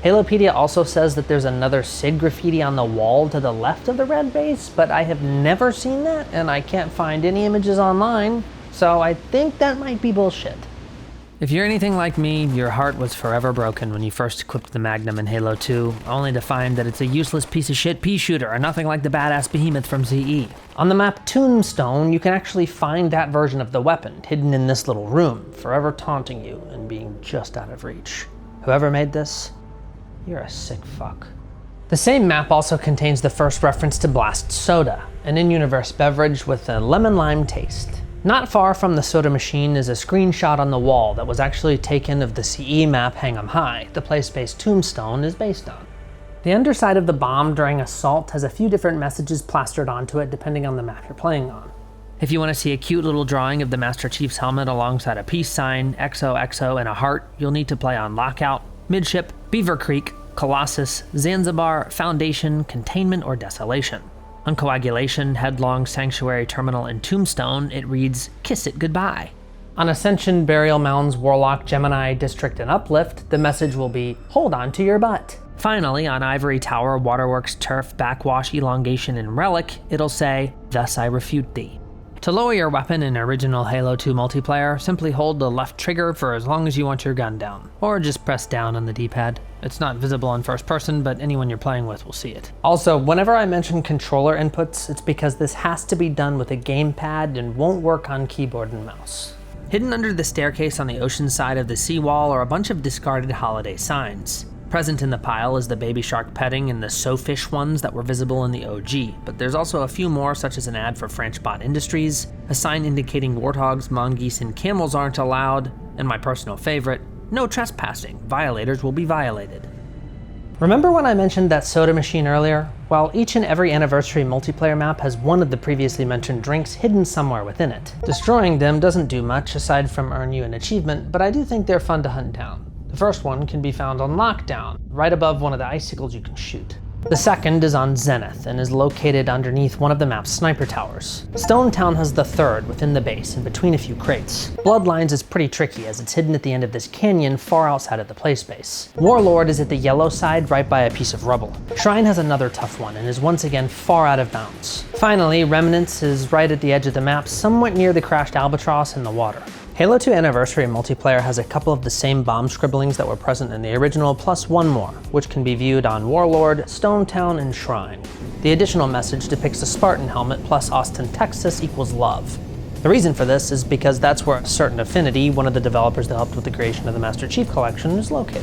Halopedia also says that there's another SIG graffiti on the wall to the left of the red base, but I have never seen that, and I can't find any images online, so I think that might be bullshit. If you're anything like me, your heart was forever broken when you first equipped the Magnum in Halo 2, only to find that it's a useless piece of shit pea shooter and nothing like the badass behemoth from CE. On the map Tombstone, you can actually find that version of the weapon, hidden in this little room, forever taunting you and being just out of reach. Whoever made this, you're a sick fuck. The same map also contains the first reference to Blast Soda, an in-universe beverage with a lemon-lime taste. Not far from the soda machine is a screenshot on the wall that was actually taken of the CE map Hang 'em High, the place-based Tombstone is based on. The underside of the bomb during assault has a few different messages plastered onto it depending on the map you're playing on. If you want to see a cute little drawing of the Master Chief's helmet alongside a peace sign, XOXO, and a heart, you'll need to play on Lockout, Midship, Beaver Creek, Colossus, Zanzibar, Foundation, Containment, or Desolation. On Coagulation, Headlong, Sanctuary, Terminal, and Tombstone, it reads, Kiss it goodbye. On Ascension, Burial Mounds, Warlock, Gemini, District, and Uplift, the message will be, hold on to your butt. Finally, on Ivory Tower, Waterworks, Turf, Backwash, Elongation, and Relic, it'll say, Thus I refute thee. To lower your weapon in original Halo 2 multiplayer, simply hold the left trigger for as long as you want your gun down, or just press down on the D-pad. It's not visible in first person, but anyone you're playing with will see it. Also, whenever I mention controller inputs, it's because this has to be done with a gamepad and won't work on keyboard and mouse. Hidden under the staircase on the ocean side of the seawall are a bunch of discarded holiday signs. Present in the pile is the baby shark petting and the sowfish ones that were visible in the OG, but there's also a few more, such as an ad for Franchbot Industries, a sign indicating warthogs, mongoose, and camels aren't allowed, and my personal favorite, no trespassing, violators will be violated. Remember when I mentioned that soda machine earlier? Well, each and every anniversary multiplayer map has one of the previously mentioned drinks hidden somewhere within it. Destroying them doesn't do much aside from earn you an achievement, but I do think they're fun to hunt down. The first one can be found on Lockdown, right above one of the icicles you can shoot. The second is on Zenith and is located underneath one of the map's sniper towers. Stone Town has the third within the base in between a few crates. Bloodlines is pretty tricky as it's hidden at the end of this canyon far outside of the play space. Warlord is at the yellow side right by a piece of rubble. Shrine has another tough one and is once again far out of bounds. Finally, Remnants is right at the edge of the map, somewhat near the crashed Albatross in the water. Halo 2 Anniversary multiplayer has a couple of the same bomb scribblings that were present in the original, plus one more, which can be viewed on Warlord, Stone Town, and Shrine. The additional message depicts a Spartan helmet plus Austin, Texas equals love. The reason for this is because that's where Certain Affinity, one of the developers that helped with the creation of the Master Chief Collection, is located.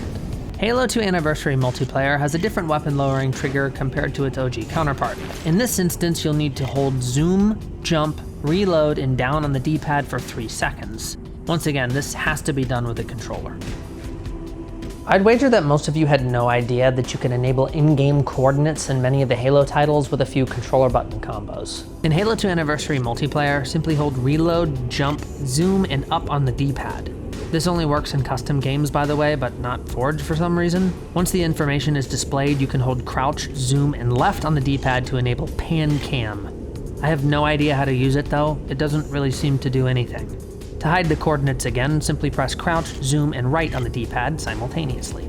Halo 2 Anniversary multiplayer has a different weapon lowering trigger compared to its OG counterpart. In this instance, you'll need to hold zoom, jump, reload, and down on the D-pad for 3 seconds. Once again, this has to be done with a controller. I'd wager that most of you had no idea that you can enable in-game coordinates in many of the Halo titles with a few controller button combos. In Halo 2 Anniversary multiplayer, simply hold reload, jump, zoom, and up on the D-pad. This only works in custom games, by the way, but not Forge for some reason. Once the information is displayed, you can hold crouch, zoom, and left on the D-pad to enable pan cam. I have no idea how to use it though. It doesn't really seem to do anything. To hide the coordinates again, simply press crouch, zoom, and right on the D-pad simultaneously.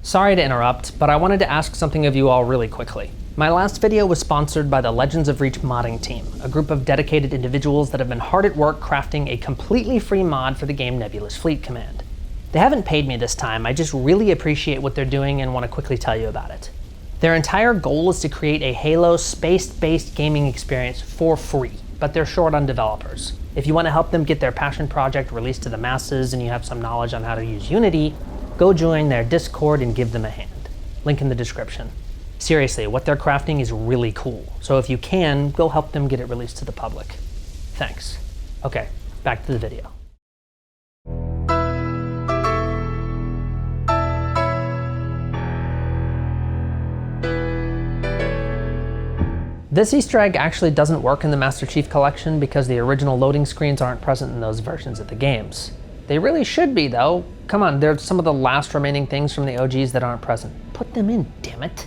Sorry to interrupt, but I wanted to ask something of you all really quickly. My last video was sponsored by the Legends of Reach modding team, a group of dedicated individuals that have been hard at work crafting a completely free mod for the game Nebulous Fleet Command. They haven't paid me this time, I just really appreciate what they're doing and want to quickly tell you about it. Their entire goal is to create a Halo space-based gaming experience for free, but they're short on developers. If you want to help them get their passion project released to the masses and you have some knowledge on how to use Unity, go join their Discord and give them a hand. Link in the description. Seriously, what they're crafting is really cool, so if you can, go help them get it released to the public. Thanks. Okay, back to the video. This Easter egg actually doesn't work in the Master Chief Collection because the original loading screens aren't present in those versions of the games. They really should be though. Come on, they're some of the last remaining things from the OGs that aren't present. Put them in, damn it.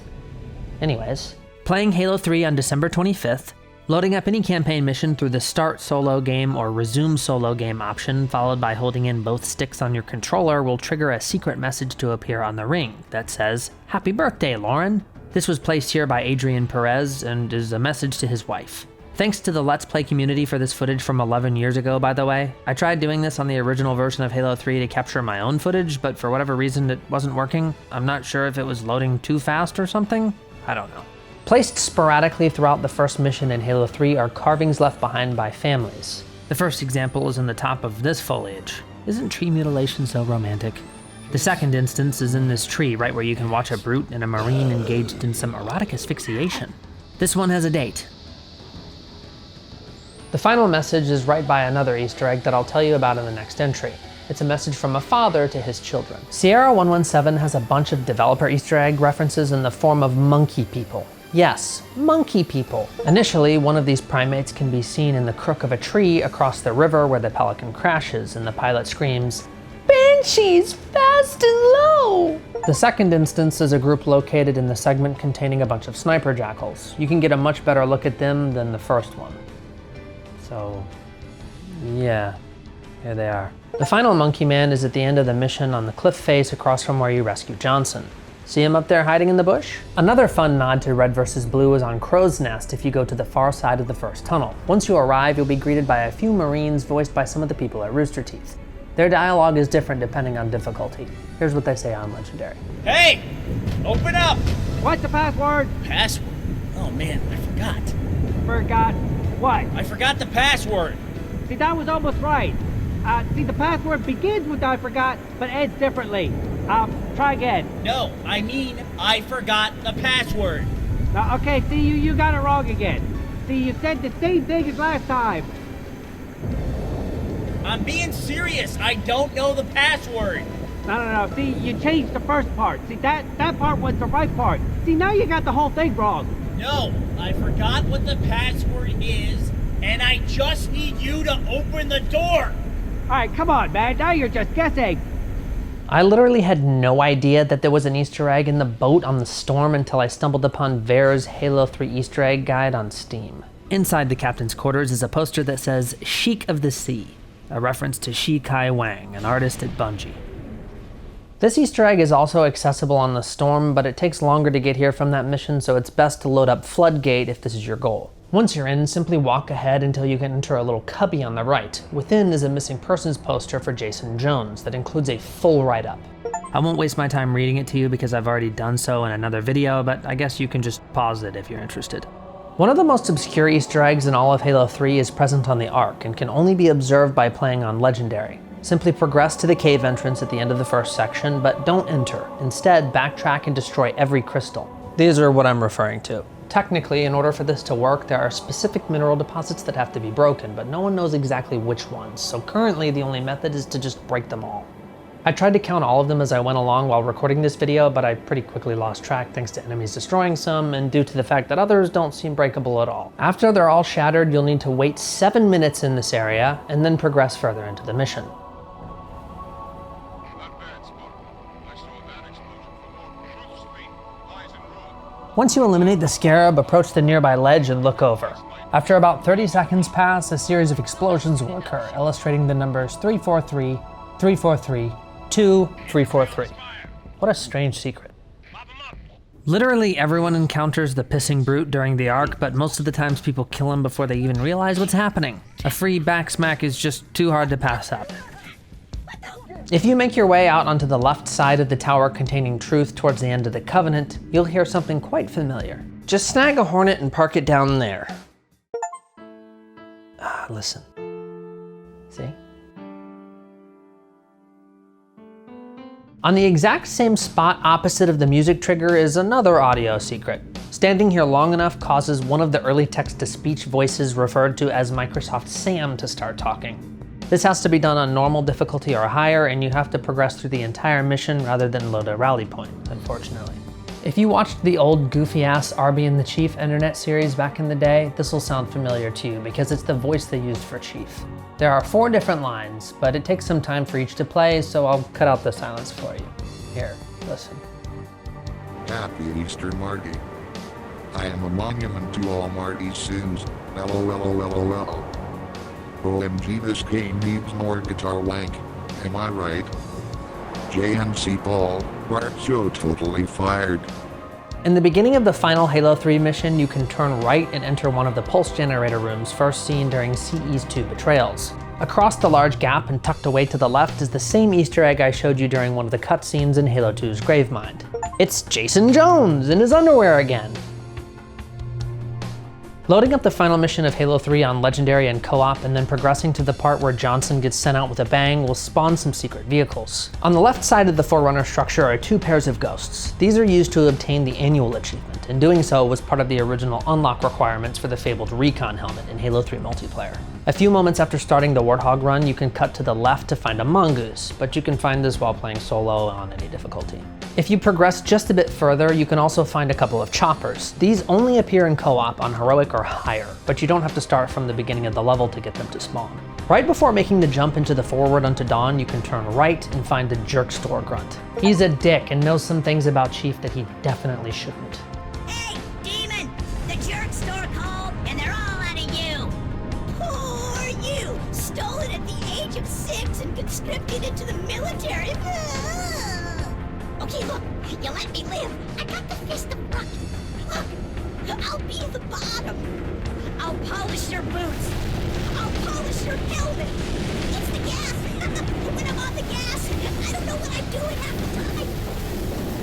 Anyways, playing Halo 3 on December 25th, loading up any campaign mission through the Start Solo Game or Resume Solo Game option, followed by holding in both sticks on your controller, will trigger a secret message to appear on the ring that says, "Happy birthday, Lauren." This was placed here by Adrian Perez and is a message to his wife. Thanks to the Let's Play community for this footage from 11 years ago, by the way. I tried doing this on the original version of Halo 3 to capture my own footage, but for whatever reason it wasn't working. I'm not sure if it was loading too fast or something. I don't know. Placed sporadically throughout the first mission in Halo 3 are carvings left behind by families. The first example is in the top of this foliage. Isn't tree mutilation so romantic? The second instance is in this tree right where you can watch a brute and a marine engaged in some erotic asphyxiation. This one has a date. The final message is right by another Easter egg that I'll tell you about in the next entry. It's a message from a father to his children. Sierra 117 has a bunch of developer Easter egg references in the form of monkey people. Yes, monkey people. Initially, one of these primates can be seen in the crook of a tree across the river where the Pelican crashes and the pilot screams, "Banshees, fast and low!" The second instance is a group located in the segment containing a bunch of sniper jackals. You can get a much better look at them than the first one. So, yeah, here they are. The final monkey man is at the end of the mission on the cliff face across from where you rescue Johnson. See him up there hiding in the bush? Another fun nod to Red vs. Blue is on Crow's Nest if you go to the far side of the first tunnel. Once you arrive, you'll be greeted by a few Marines voiced by some of the people at Rooster Teeth. Their dialogue is different depending on difficulty. Here's what they say on Legendary. Hey! Open up! What's the password? Password? Oh man, I forgot. Forgot what? I forgot the password. See, that was almost right. See, the password begins with I forgot, but ends differently. Try again. No, I mean, I forgot the password. Okay, see, you got it wrong again. See, you said the same thing as last time. I'm being serious. I don't know the password. No. See, you changed the first part. See, that part was the right part. See, now you got the whole thing wrong. No, I forgot what the password is, and I just need you to open the door. All right, come on, man. Now you're just guessing. I literally had no idea that there was an Easter egg in the boat on the Storm until I stumbled upon Verr's Halo 3 Easter egg guide on Steam. Inside the captain's quarters is a poster that says Sheik of the Sea, a reference to Shi Kai Wang, an artist at Bungie. This Easter egg is also accessible on the Storm, but it takes longer to get here from that mission, so it's best to load up Floodgate if this is your goal. Once you're in, simply walk ahead until you can enter a little cubby on the right. Within is a missing persons poster for Jason Jones that includes a full write-up. I won't waste my time reading it to you because I've already done so in another video, but I guess you can just pause it if you're interested. One of the most obscure Easter eggs in all of Halo 3 is present on the Ark and can only be observed by playing on Legendary. Simply progress to the cave entrance at the end of the first section, but don't enter. Instead, backtrack and destroy every crystal. These are what I'm referring to. Technically, in order for this to work, there are specific mineral deposits that have to be broken, but no one knows exactly which ones, so currently the only method is to just break them all. I tried to count all of them as I went along while recording this video, but I pretty quickly lost track thanks to enemies destroying some and due to the fact that others don't seem breakable at all. After they're all shattered, you'll need to wait 7 minutes in this area and then progress further into the mission. Once you eliminate the scarab, approach the nearby ledge and look over. After about 30 seconds pass, a series of explosions will occur, illustrating the numbers 343, 343, 2, 343. What a strange secret. Literally everyone encounters the pissing brute during the arc, but most of the times people kill him before they even realize what's happening. A free backsmack is just too hard to pass up. If you make your way out onto the left side of the tower containing Truth towards the end of the Covenant, you'll hear something quite familiar. Just snag a Hornet and park it down there. Listen. See? On the exact same spot opposite of the music trigger is another audio secret. Standing here long enough causes one of the early text-to-speech voices referred to as Microsoft Sam to start talking. This has to be done on normal difficulty or higher, and you have to progress through the entire mission rather than load a rally point, unfortunately. If you watched the old goofy-ass Arby and the Chief internet series back in the day, this will sound familiar to you because it's the voice they used for Chief. There are 4 different lines, but it takes some time for each to play, so I'll cut out the silence for you. Here, listen. Happy Easter, Marty. I am a monument to all Marty's sins. LOLOLOL. OMG, this game needs more guitar wank. Am I right? JNC Paul, Bart Joe totally fired. In the beginning of the final Halo 3 mission, you can turn right and enter one of the pulse generator rooms first seen during CE's 2 betrayals. Across the large gap and tucked away to the left is the same Easter egg I showed you during one of the cutscenes in Halo 2's Gravemind. It's Jason Jones in his underwear again. Loading up the final mission of Halo 3 on Legendary and Co-op and then progressing to the part where Johnson gets sent out with a bang will spawn some secret vehicles. On the left side of the Forerunner structure are 2 pairs of ghosts. These are used to obtain the annual achievement, and doing so was part of the original unlock requirements for the fabled Recon helmet in Halo 3 multiplayer. A few moments after starting the Warthog run, you can cut to the left to find a mongoose, but you can find this while playing solo on any difficulty. If you progress just a bit further, you can also find a couple of choppers. These only appear in co-op on heroic or higher, but you don't have to start from the beginning of the level to get them to spawn. Right before making the jump into the Forward Unto Dawn, you can turn right and find the Jerkstore grunt. He's a dick and knows some things about Chief that he definitely shouldn't. Hey, Demon! The Jerkstore called, and they're all out of you! Poor you! Stolen at the age of 6 and conscripted into the military! Okay, look, you let me live. I got the fist of rock. Look, I'll be the bottom. I'll polish your boots. I'll polish your helmet. It's the gas. When I'm on the gas, I don't know what I'm doing half the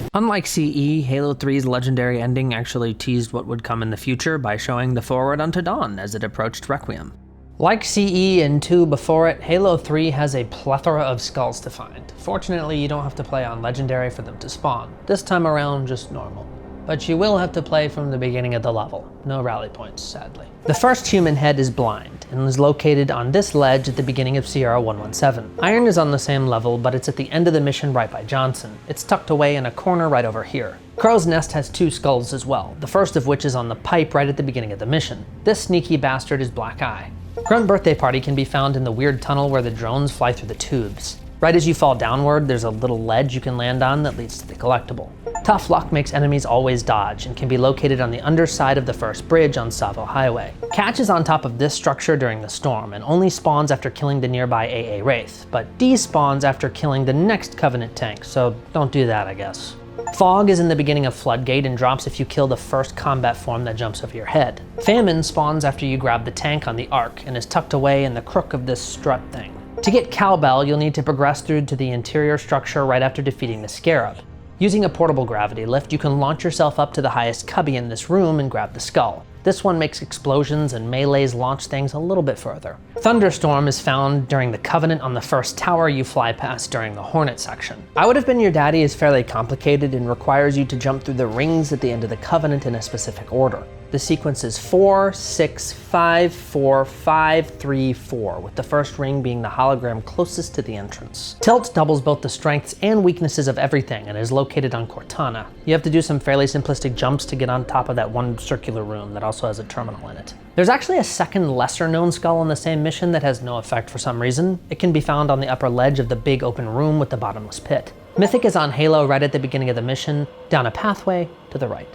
time. Unlike CE, Halo 3's legendary ending actually teased what would come in the future by showing the Forward Unto Dawn as it approached Requiem. Like CE and 2 before it, Halo 3 has a plethora of skulls to find. Fortunately, you don't have to play on Legendary for them to spawn. This time around, just normal. But you will have to play from the beginning of the level. No rally points, sadly. The first human head is blind, and is located on this ledge at the beginning of Sierra 117. Iron is on the same level, but it's at the end of the mission right by Johnson. It's tucked away in a corner right over here. Crow's Nest has 2 skulls as well, the first of which is on the pipe right at the beginning of the mission. This sneaky bastard is Black Eye. Grunt Birthday Party can be found in the weird tunnel where the drones fly through the tubes. Right as you fall downward, there's a little ledge you can land on that leads to the collectible. Tough luck makes enemies always dodge and can be located on the underside of the first bridge on Savo Highway. Catch is on top of this structure during the storm and only spawns after killing the nearby AA Wraith, but despawns after killing the next Covenant tank, so don't do that, I guess. Fog is in the beginning of Floodgate and drops if you kill the first combat form that jumps over your head. Famine spawns after you grab the tank on the Ark and is tucked away in the crook of this strut thing. To get Cowbell, you'll need to progress through to the interior structure right after defeating the Scarab. Using a portable gravity lift, you can launch yourself up to the highest cubby in this room and grab the skull. This one makes explosions and melees launch things a little bit further. Thunderstorm is found during the Covenant on the first tower you fly past during the Hornet section. I Would Have Been Your Daddy is fairly complicated and requires you to jump through the rings at the end of the Covenant in a specific order. The sequence is 4, 6, 5, 4, 5, 3, 4, with the first ring being the hologram closest to the entrance. Tilt doubles both the strengths and weaknesses of everything and is located on Cortana. You have to do some fairly simplistic jumps to get on top of that one circular room that also has a terminal in it. There's actually a second lesser known skull in the same mission that has no effect for some reason. It can be found on the upper ledge of the big open room with the bottomless pit. Mythic is on Halo right at the beginning of the mission, down a pathway to the right.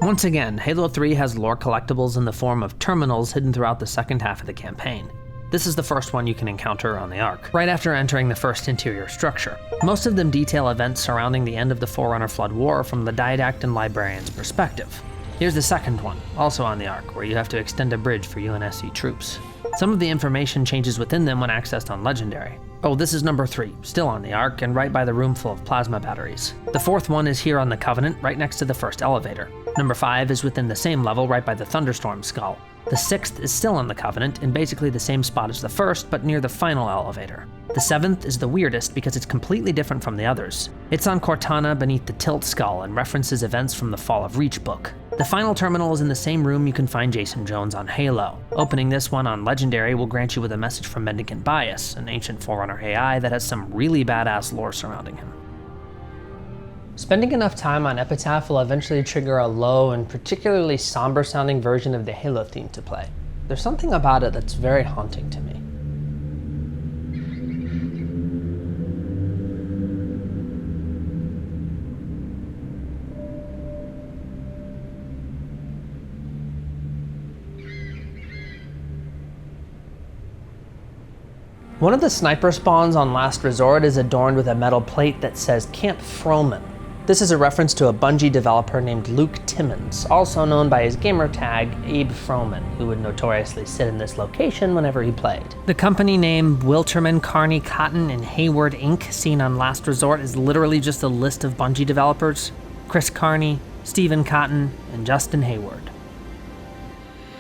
Once again, Halo 3 has lore collectibles in the form of terminals hidden throughout the second half of the campaign. This is the first one you can encounter on the Ark, right after entering the first interior structure. Most of them detail events surrounding the end of the Forerunner Flood War from the Didact and Librarian's perspective. Here's the second one, also on the Ark, where you have to extend a bridge for UNSC troops. Some of the information changes within them when accessed on Legendary. Oh, this is number 3, still on the Ark and right by the room full of plasma batteries. The fourth one is here on the Covenant, right next to the first elevator. Number 5 is within the same level, right by the Thunderstorm skull. The 6th is still on the Covenant, in basically the same spot as the first, but near the final elevator. The 7th is the weirdest because it's completely different from the others. It's on Cortana beneath the Tilt skull and references events from the Fall of Reach book. The final terminal is in the same room you can find Jason Jones on Halo. Opening this one on Legendary will grant you with a message from Mendicant Bias, an ancient Forerunner AI that has some really badass lore surrounding him. Spending enough time on Epitaph will eventually trigger a low and particularly somber sounding version of the Halo theme to play. There's something about it that's very haunting to me. One of the sniper spawns on Last Resort is adorned with a metal plate that says Camp Froman. This is a reference to a Bungie developer named Luke Timmons, also known by his gamer tag Abe Froman, who would notoriously sit in this location whenever he played. The company name Wilterman, Carney, Cotton, and Hayward Inc. seen on Last Resort is literally just a list of Bungie developers: Chris Carney, Stephen Cotton, and Justin Hayward.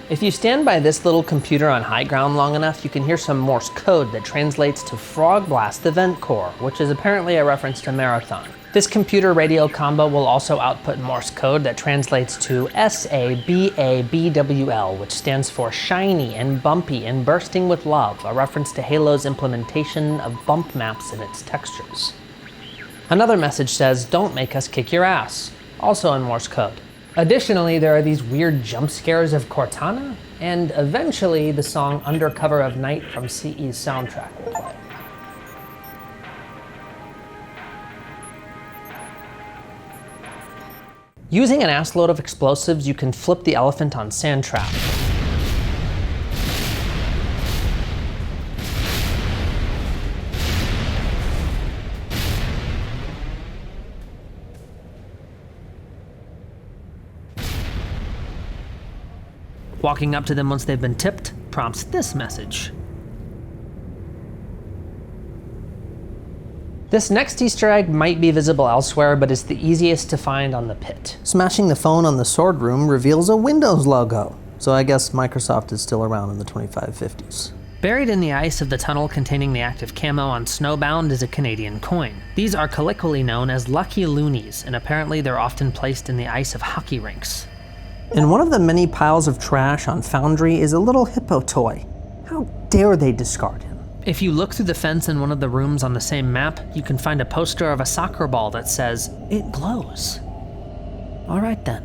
If you stand by this little computer on high ground long enough, you can hear some Morse code that translates to Frog Blast the Vent Core, which is apparently a reference to Marathon. This computer radio combo will also output Morse code that translates to SABABWL, which stands for Shiny and Bumpy and Bursting with Love, a reference to Halo's implementation of bump maps in its textures. Another message says, "Don't make us kick your ass," also in Morse code. Additionally, there are these weird jump scares of Cortana, and eventually the song Under Cover of Night from CE's soundtrack will play. Using an assload of explosives, you can flip the elephant on Sandtrap. Walking up to them once they've been tipped prompts this message. This next Easter egg might be visible elsewhere, but it's the easiest to find on the pit. Smashing the phone on the sword room reveals a Windows logo, so I guess Microsoft is still around in the 2550s. Buried in the ice of the tunnel containing the active camo on Snowbound is a Canadian coin. These are colloquially known as lucky loonies, and apparently they're often placed in the ice of hockey rinks. In one of the many piles of trash on Foundry is a little hippo toy. How dare they discard him? If you look through the fence in one of the rooms on the same map, you can find a poster of a soccer ball that says, "It glows." All right then.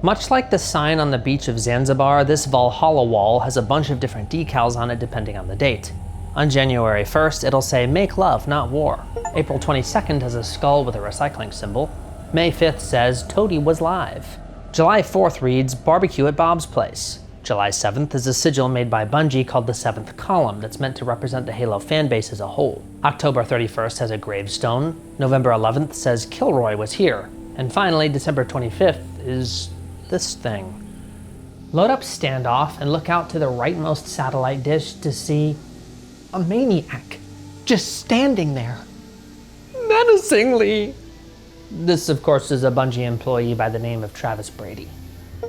Much like the sign on the beach of Zanzibar, this Valhalla wall has a bunch of different decals on it depending on the date. On January 1st, it'll say make love, not war. April 22nd has a skull with a recycling symbol. May 5th says Toady was live. July 4th reads barbecue at Bob's place. July 7th is a sigil made by Bungie called the 7th Column that's meant to represent the Halo fanbase as a whole. October 31st has a gravestone. November 11th says Kilroy was here. And finally, December 25th is this thing. Load up Standoff and look out to the rightmost satellite dish to see a maniac just standing there, menacingly. This, of course, is a Bungie employee by the name of Travis Brady.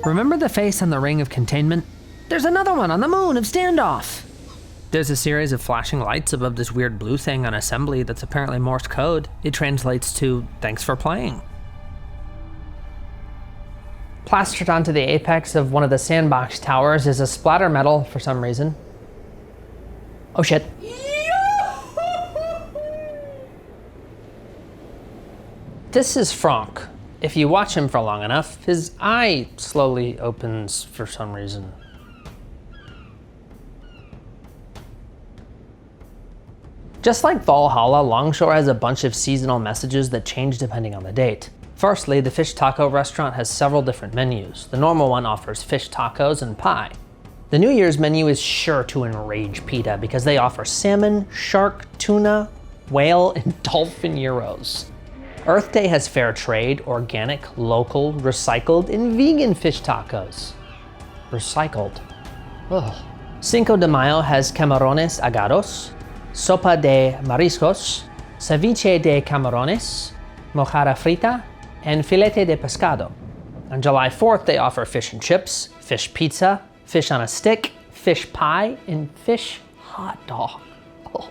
Remember the face on the Ring of Containment? There's another one on the moon of Standoff. There's a series of flashing lights above this weird blue thing on assembly that's apparently Morse code. It translates to, thanks for playing. Plastered onto the apex of one of the sandbox towers is a splatter medal for some reason. Oh shit. This is Franck. If you watch him for long enough, his eye slowly opens for some reason. Just like Valhalla, Longshore has a bunch of seasonal messages that change depending on the date. Firstly, the fish taco restaurant has several different menus. The normal one offers fish tacos and pie. The New Year's menu is sure to enrage PETA because they offer salmon, shark, tuna, whale, and dolphin gyros. Earth Day has fair trade, organic, local, recycled, and vegan fish tacos. Recycled. Ugh. Cinco de Mayo has camarones agados, sopa de mariscos, ceviche de camarones, mojarra frita, and filete de pescado. On July 4th, they offer fish and chips, fish pizza, fish on a stick, fish pie, and fish hot dog. Oh.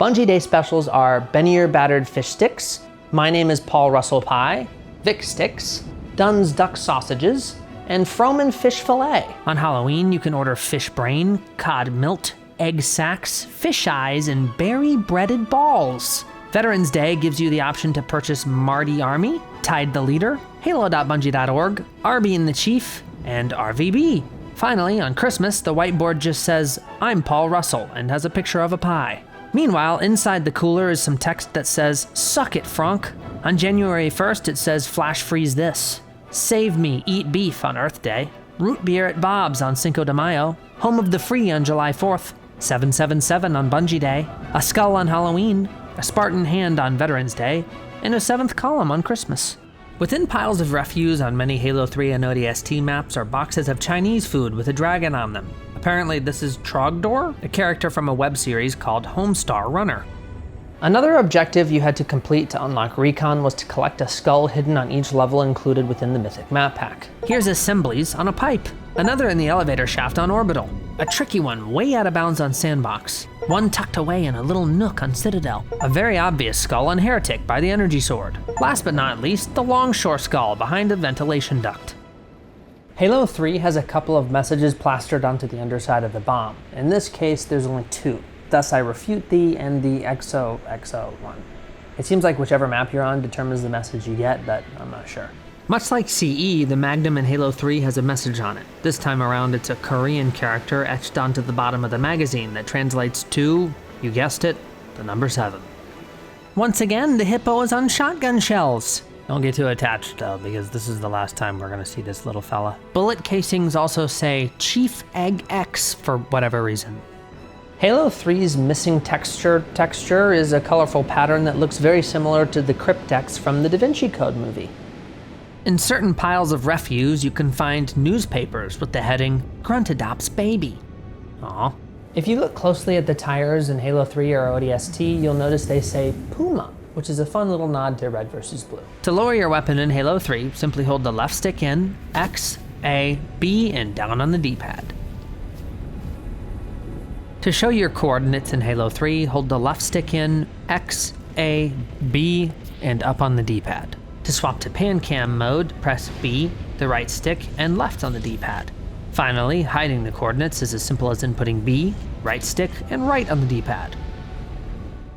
Bungie Day specials are Benier battered fish sticks, My Name is Paul Russell pie, Vic sticks, Dunn's duck sausages, and Froman fish fillet. On Halloween, you can order fish brain, cod milt, egg sacks, fish eyes, and berry breaded balls. Veterans Day gives you the option to purchase Marty Army, Tide the Leader, Halo.bungie.org, Arby and the Chief, and RVB. Finally, on Christmas, the whiteboard just says, I'm Paul Russell, and has a picture of a pie. Meanwhile, inside the cooler is some text that says, suck it, Franck. On January 1st, it says, flash freeze this. Save me, eat beef on Earth Day. Root beer at Bob's on Cinco de Mayo. Home of the Free on July 4th. 777 on Bungie Day. A skull on Halloween. A Spartan hand on Veterans Day. And a 7th column on Christmas. Within piles of refuse on many Halo 3 and ODST maps are boxes of Chinese food with a dragon on them. Apparently this is Trogdor, a character from a web series called Homestar Runner. Another objective you had to complete to unlock Recon was to collect a skull hidden on each level included within the Mythic map pack. Here's assemblies on a pipe, another in the elevator shaft on Orbital, a tricky one way out of bounds on Sandbox, one tucked away in a little nook on Citadel, a very obvious skull on Heretic by the Energy Sword. Last but not least, the Longshore skull behind a ventilation duct. Halo 3 has a couple of messages plastered onto the underside of the bomb. In this case, there's only two. Thus I refute thee and the XOXO one. It seems like whichever map you're on determines the message you get, but I'm not sure. Much like CE, the Magnum in Halo 3 has a message on it. This time around, it's a Korean character etched onto the bottom of the magazine that translates to, you guessed it, the number 7. Once again, the hippo is on shotgun shells. Don't get too attached though, because this is the last time we're gonna see this little fella. Bullet casings also say Chief Egg X for whatever reason. Halo 3's missing texture is a colorful pattern that looks very similar to the cryptex from the Da Vinci Code movie. In certain piles of refuse, you can find newspapers with the heading, Grunt Adopts Baby. Aw. If you look closely at the tires in Halo 3 or ODST, you'll notice they say Puma, which is a fun little nod to Red vs. Blue. To lower your weapon in Halo 3, simply hold the left stick in, X, A, B, and down on the D-pad. To show your coordinates in Halo 3, hold the left stick in, X, A, B, and up on the D-pad. To swap to pan-cam mode, press B, the right stick, and left on the D-pad. Finally, hiding the coordinates is as simple as inputting B, right stick, and right on the D-pad.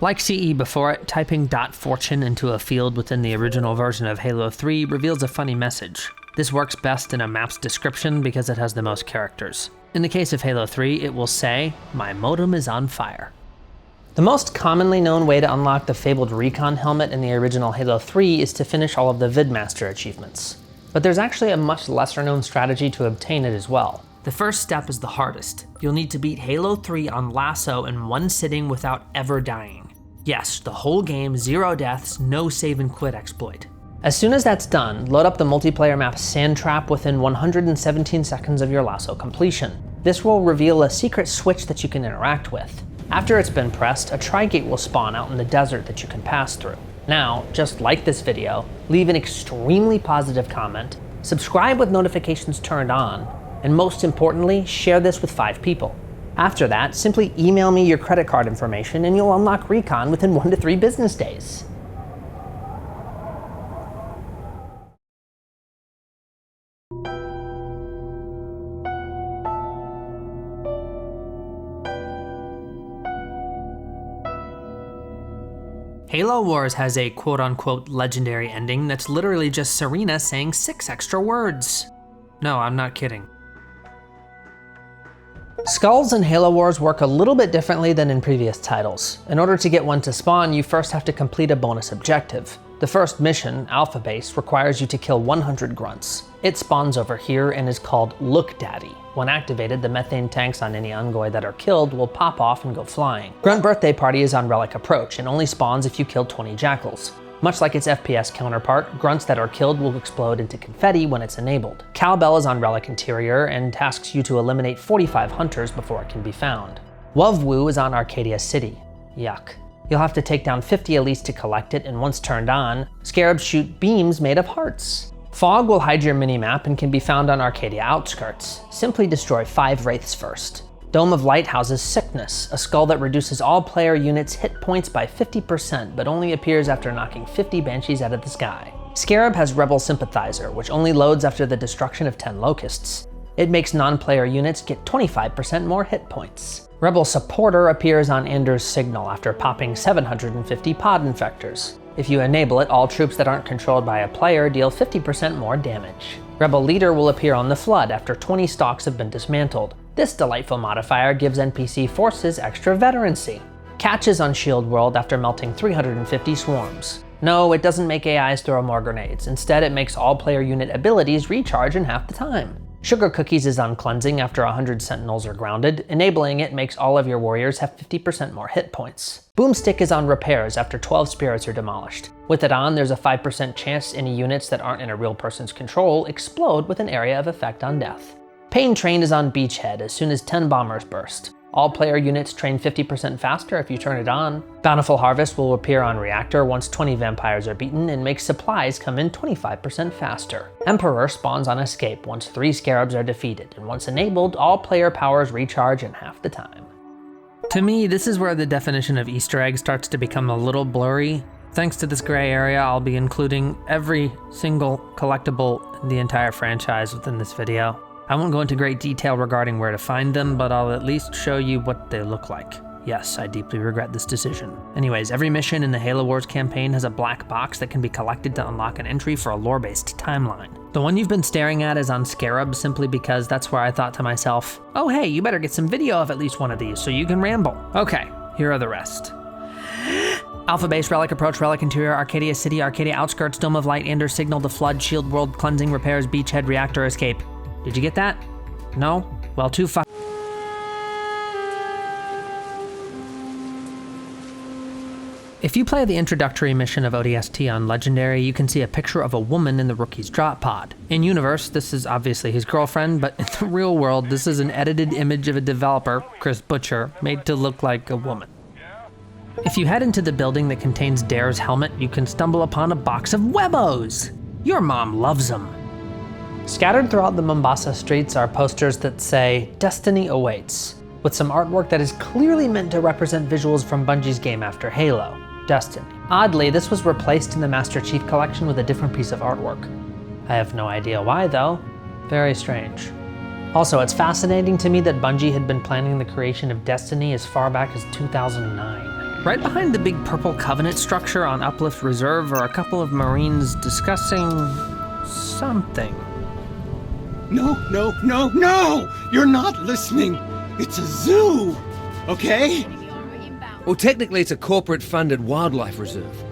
Like CE before it, typing .fortune into a field within the original version of Halo 3 reveals a funny message. This works best in a map's description because it has the most characters. In the case of Halo 3, it will say, "My modem is on fire." The most commonly known way to unlock the fabled Recon helmet in the original Halo 3 is to finish all of the Vidmaster achievements. But there's actually a much lesser known strategy to obtain it as well. The first step is the hardest. You'll need to beat Halo 3 on Lasso in one sitting without ever dying. Yes, the whole game, 0 deaths, no save and quit exploit. As soon as that's done, load up the multiplayer map Sand Trap within 117 seconds of your Lasso completion. This will reveal a secret switch that you can interact with. After it's been pressed, a tri-gate will spawn out in the desert that you can pass through. Now, just like this video, leave an extremely positive comment, subscribe with notifications turned on, and most importantly, share this with 5 people. After that, simply email me your credit card information and you'll unlock Recon within 1 to 3 business days. Halo Wars has a quote-unquote legendary ending that's literally just Serena saying 6 extra words. No, I'm not kidding. Skulls in Halo Wars work a little bit differently than in previous titles. In order to get one to spawn, you first have to complete a bonus objective. The first mission, Alpha Base, requires you to kill 100 grunts. It spawns over here and is called Look Daddy. When activated, the methane tanks on any Ungoi that are killed will pop off and go flying. Grunt Birthday Party is on Relic Approach and only spawns if you kill 20 jackals. Much like its FPS counterpart, grunts that are killed will explode into confetti when it's enabled. Cowbell is on Relic Interior and tasks you to eliminate 45 hunters before it can be found. Wovwoo is on Arcadia City. Yuck. You'll have to take down 50 elites to collect it, and once turned on, scarabs shoot beams made of hearts. Fog will hide your minimap and can be found on Arcadia Outskirts. Simply destroy 5 wraiths first. Dome of Light houses Sickness, a skull that reduces all player units' hit points by 50%, but only appears after knocking 50 banshees out of the sky. Scarab has Rebel Sympathizer, which only loads after the destruction of 10 locusts. It makes non-player units get 25% more hit points. Rebel Supporter appears on Anders' Signal after popping 750 pod infectors. If you enable it, all troops that aren't controlled by a player deal 50% more damage. Rebel Leader will appear on the Flood after 20 stalks have been dismantled. This delightful modifier gives NPC forces extra veterancy. Catch is on Shield World after melting 350 swarms. No, it doesn't make AIs throw more grenades. Instead, it makes all player unit abilities recharge in half the time. Sugar Cookies is on Cleansing after 100 sentinels are grounded. Enabling it makes all of your warriors have 50% more hit points. Boomstick is on Repairs after 12 spirits are demolished. With it on, there's a 5% chance any units that aren't in a real person's control explode with an area of effect on death. Pain Train is on Beachhead as soon as 10 bombers burst. All player units train 50% faster if you turn it on. Bountiful Harvest will appear on Reactor once 20 vampires are beaten and makes supplies come in 25% faster. Emperor spawns on Escape once 3 scarabs are defeated, and once enabled, all player powers recharge in half the time. To me, this is where the definition of Easter egg starts to become a little blurry. Thanks to this gray area, I'll be including every single collectible in the entire franchise within this video. I won't go into great detail regarding where to find them, but I'll at least show you what they look like. Yes, I deeply regret this decision. Anyways, every mission in the Halo Wars campaign has a black box that can be collected to unlock an entry for a lore-based timeline. The one you've been staring at is on Scarab simply because that's where I thought to myself, oh hey, you better get some video of at least one of these so you can ramble. Okay, here are the rest. Alpha Base, Relic Approach, Relic Interior, Arcadia City, Arcadia Outskirts, Dome of Light, Anders Signal, The Flood, Shield World, Cleansing, Repairs, Beachhead, Reactor, Escape. Did you get that? No? Well, too fuck. If you play the introductory mission of ODST on Legendary, you can see a picture of a woman in the rookie's drop pod. In universe, this is obviously his girlfriend, but in the real world, this is an edited image of a developer, Chris Butcher, made to look like a woman. If you head into the building that contains Dare's helmet, you can stumble upon a box of Webos! Your mom loves them. Scattered throughout the Mombasa streets are posters that say, Destiny Awaits, with some artwork that is clearly meant to represent visuals from Bungie's game after Halo, Destiny. Oddly, this was replaced in the Master Chief Collection with a different piece of artwork. I have no idea why though. Very strange. Also, it's fascinating to me that Bungie had been planning the creation of Destiny as far back as 2009. Right behind the big purple Covenant structure on Uplift Reserve are a couple of Marines discussing something. No! You're not listening! It's a zoo! Okay? Well, technically it's a corporate-funded wildlife reserve.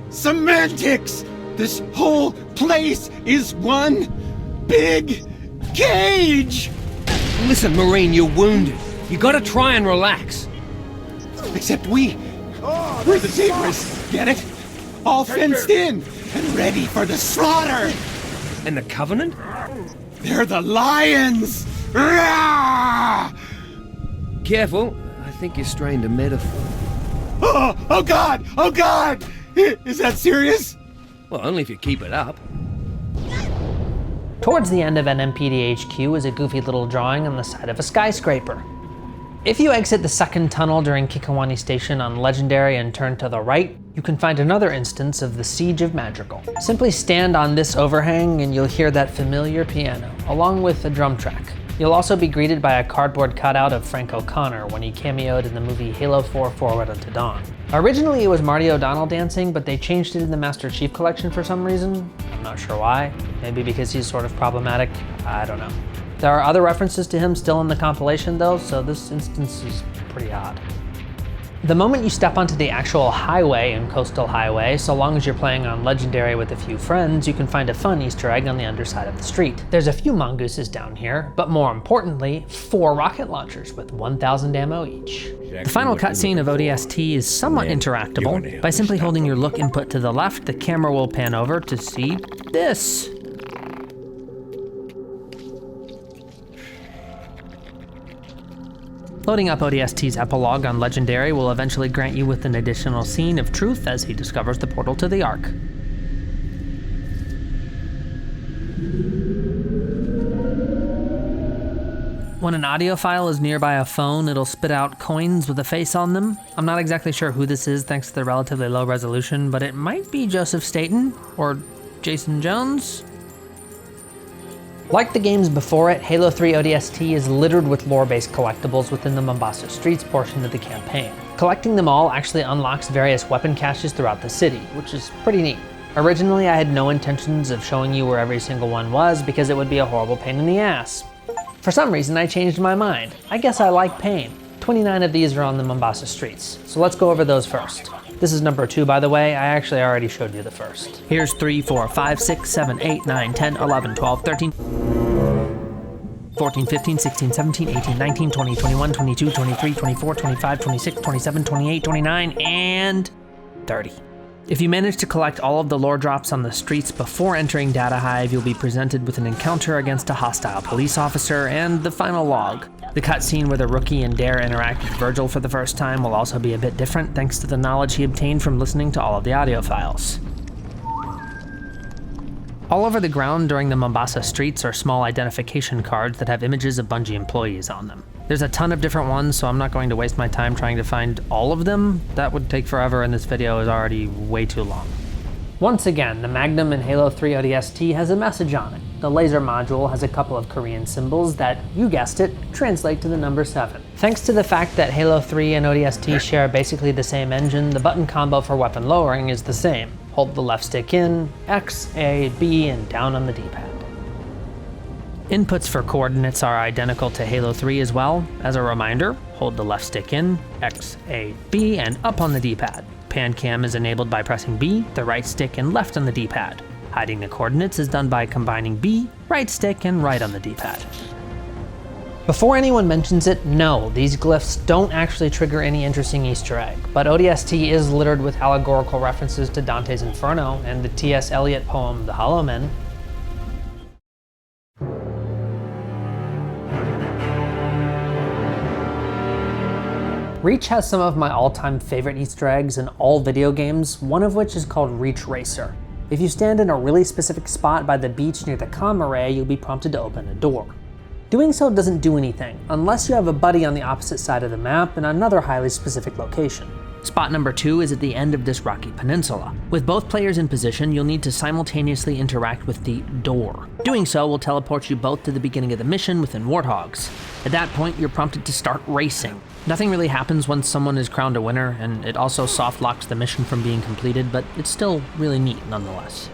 Semantics! This whole place is one big cage! Listen, Marine, you're wounded. You gotta try and relax. Except we're the zebras, get it? All fenced in and ready for the slaughter! And the Covenant? They're the lions! Rah! Careful, I think you're strained a metaphor. Oh God! Is that serious? Well, only if you keep it up. Towards the end of NMPD HQ is a goofy little drawing on the side of a skyscraper. If you exit the second tunnel during Kikawani Station on Legendary and turn to the right, you can find another instance of the Siege of Madrigal. Simply stand on this overhang and you'll hear that familiar piano, along with a drum track. You'll also be greeted by a cardboard cutout of Frank O'Connor when he cameoed in the movie Halo 4 Forward Unto Dawn. Originally it was Marty O'Donnell dancing, but they changed it in the Master Chief Collection for some reason. I'm not sure why. Maybe because he's sort of problematic. I don't know. There are other references to him still in the compilation though, so this instance is pretty odd. The moment you step onto the actual highway in Coastal Highway, so long as you're playing on Legendary with a few friends, you can find a fun Easter egg on the underside of the street. There's a few mongooses down here, but more importantly, 4 rocket launchers with 1,000 ammo each. The final cutscene of ODST is somewhat interactable. By simply holding your look input to the left, the camera will pan over to see this. Loading up ODST's epilogue on Legendary will eventually grant you with an additional scene of truth as he discovers the portal to the Ark. When an audio file is nearby a phone, it'll spit out coins with a face on them. I'm not exactly sure who this is thanks to the relatively low resolution, but it might be Joseph Staten or Jason Jones. Like the games before it, Halo 3 ODST is littered with lore-based collectibles within the Mombasa Streets portion of the campaign. Collecting them all actually unlocks various weapon caches throughout the city, which is pretty neat. Originally, I had no intentions of showing you where every single one was because it would be a horrible pain in the ass. For some reason, I changed my mind. I guess I like pain. 29 of these are on the Mombasa Streets, so let's go over those first. This is number 2, by the way. I actually already showed you the first. Here's 3, 4, 5, 6, 7, 8, 9, 10, 11, 12, 13, 14, 15, 16, 17, 18, 19, 20, 21, 22, 23, 24, 25, 26, 27, 28, 29, and 30. If you manage to collect all of the lore drops on the streets before entering Data Hive, you'll be presented with an encounter against a hostile police officer and the final log. The cutscene where the rookie and Dare interact with Virgil for the first time will also be a bit different thanks to the knowledge he obtained from listening to all of the audio files. All over the ground during the Mombasa streets are small identification cards that have images of Bungie employees on them. There's a ton of different ones, so I'm not going to waste my time trying to find all of them. That would take forever and this video is already way too long. Once again, the Magnum in Halo 3 ODST has a message on it. The laser module has a couple of Korean symbols that, you guessed it, translate to the number 7. Thanks to the fact that Halo 3 and ODST share basically the same engine, the button combo for weapon lowering is the same. Hold the left stick in, X, A, B, and down on the D-pad. Inputs for coordinates are identical to Halo 3 as well. As a reminder, hold the left stick in, X, A, B, and up on the D-pad. Pan cam is enabled by pressing B, the right stick, and left on the D-pad. Hiding the coordinates is done by combining B, right stick, and right on the D-pad. Before anyone mentions it, no, these glyphs don't actually trigger any interesting Easter egg, but ODST is littered with allegorical references to Dante's Inferno and the T.S. Eliot poem The Hollow Men. Reach has some of my all-time favorite Easter eggs in all video games, one of which is called Reach Racer. If you stand in a really specific spot by the beach near the comm array, you'll be prompted to open a door. Doing so doesn't do anything, unless you have a buddy on the opposite side of the map in another highly specific location. Spot number 2 is at the end of this rocky peninsula. With both players in position, you'll need to simultaneously interact with the door. Doing so will teleport you both to the beginning of the mission within Warthogs. At that point, you're prompted to start racing. Nothing really happens once someone is crowned a winner, and it also soft locks the mission from being completed, but it's still really neat nonetheless.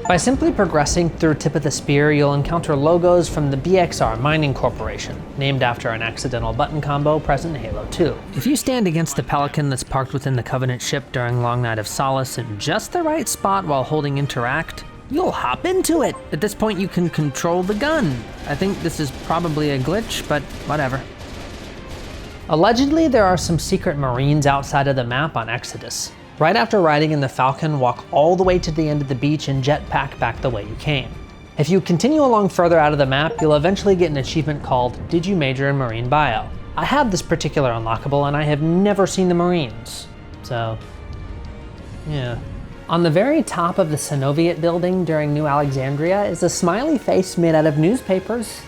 By simply progressing through Tip of the Spear, you'll encounter logos from the BXR Mining Corporation, named after an accidental button combo present in Halo 2. If you stand against the Pelican that's parked within the Covenant ship during Long Night of Solace in just the right spot while holding Interact, you'll hop into it. At this point, you can control the gun. I think this is probably a glitch, but whatever. Allegedly, there are some secret Marines outside of the map on Exodus. Right after riding in the Falcon, walk all the way to the end of the beach and jetpack back the way you came. If you continue along further out of the map, you'll eventually get an achievement called Did You Major in Marine Bio? I have this particular unlockable and I have never seen the Marines. So, yeah. On the very top of the Synoviate building during New Alexandria is a smiley face made out of newspapers.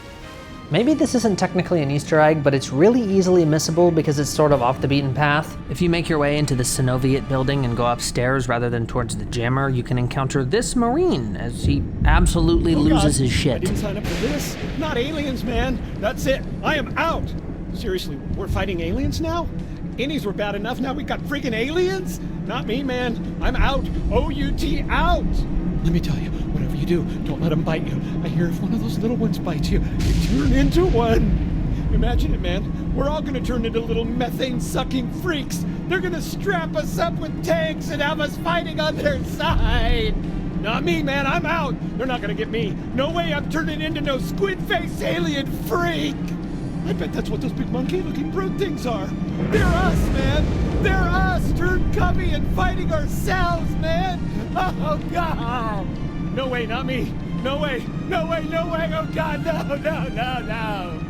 Maybe this isn't technically an Easter egg, but it's really easily missable because it's sort of off the beaten path. If you make your way into the Synoviate building and go upstairs rather than towards the jammer, you can encounter this Marine as he absolutely loses his shit. I didn't sign up for this. Not aliens, man. That's it. I am out. Seriously, we're fighting aliens now? Innies were bad enough, now we got freaking aliens? Not me, man. I'm out. O-U-T, out. Let me tell you, whatever you do, don't let them bite you. I hear if one of those little ones bites you, you turn into one. Imagine it, man. We're all gonna turn into little methane-sucking freaks. They're gonna strap us up with tanks and have us fighting on their side. Not me, man. I'm out. They're not gonna get me. No way I'm turning into no squid-faced alien freak. I bet that's what those big monkey-looking brute things are. They're us, man. They're us turned cubby and fighting ourselves, man. Oh, God. No way, not me. No way, no way, no way. Oh, God, no.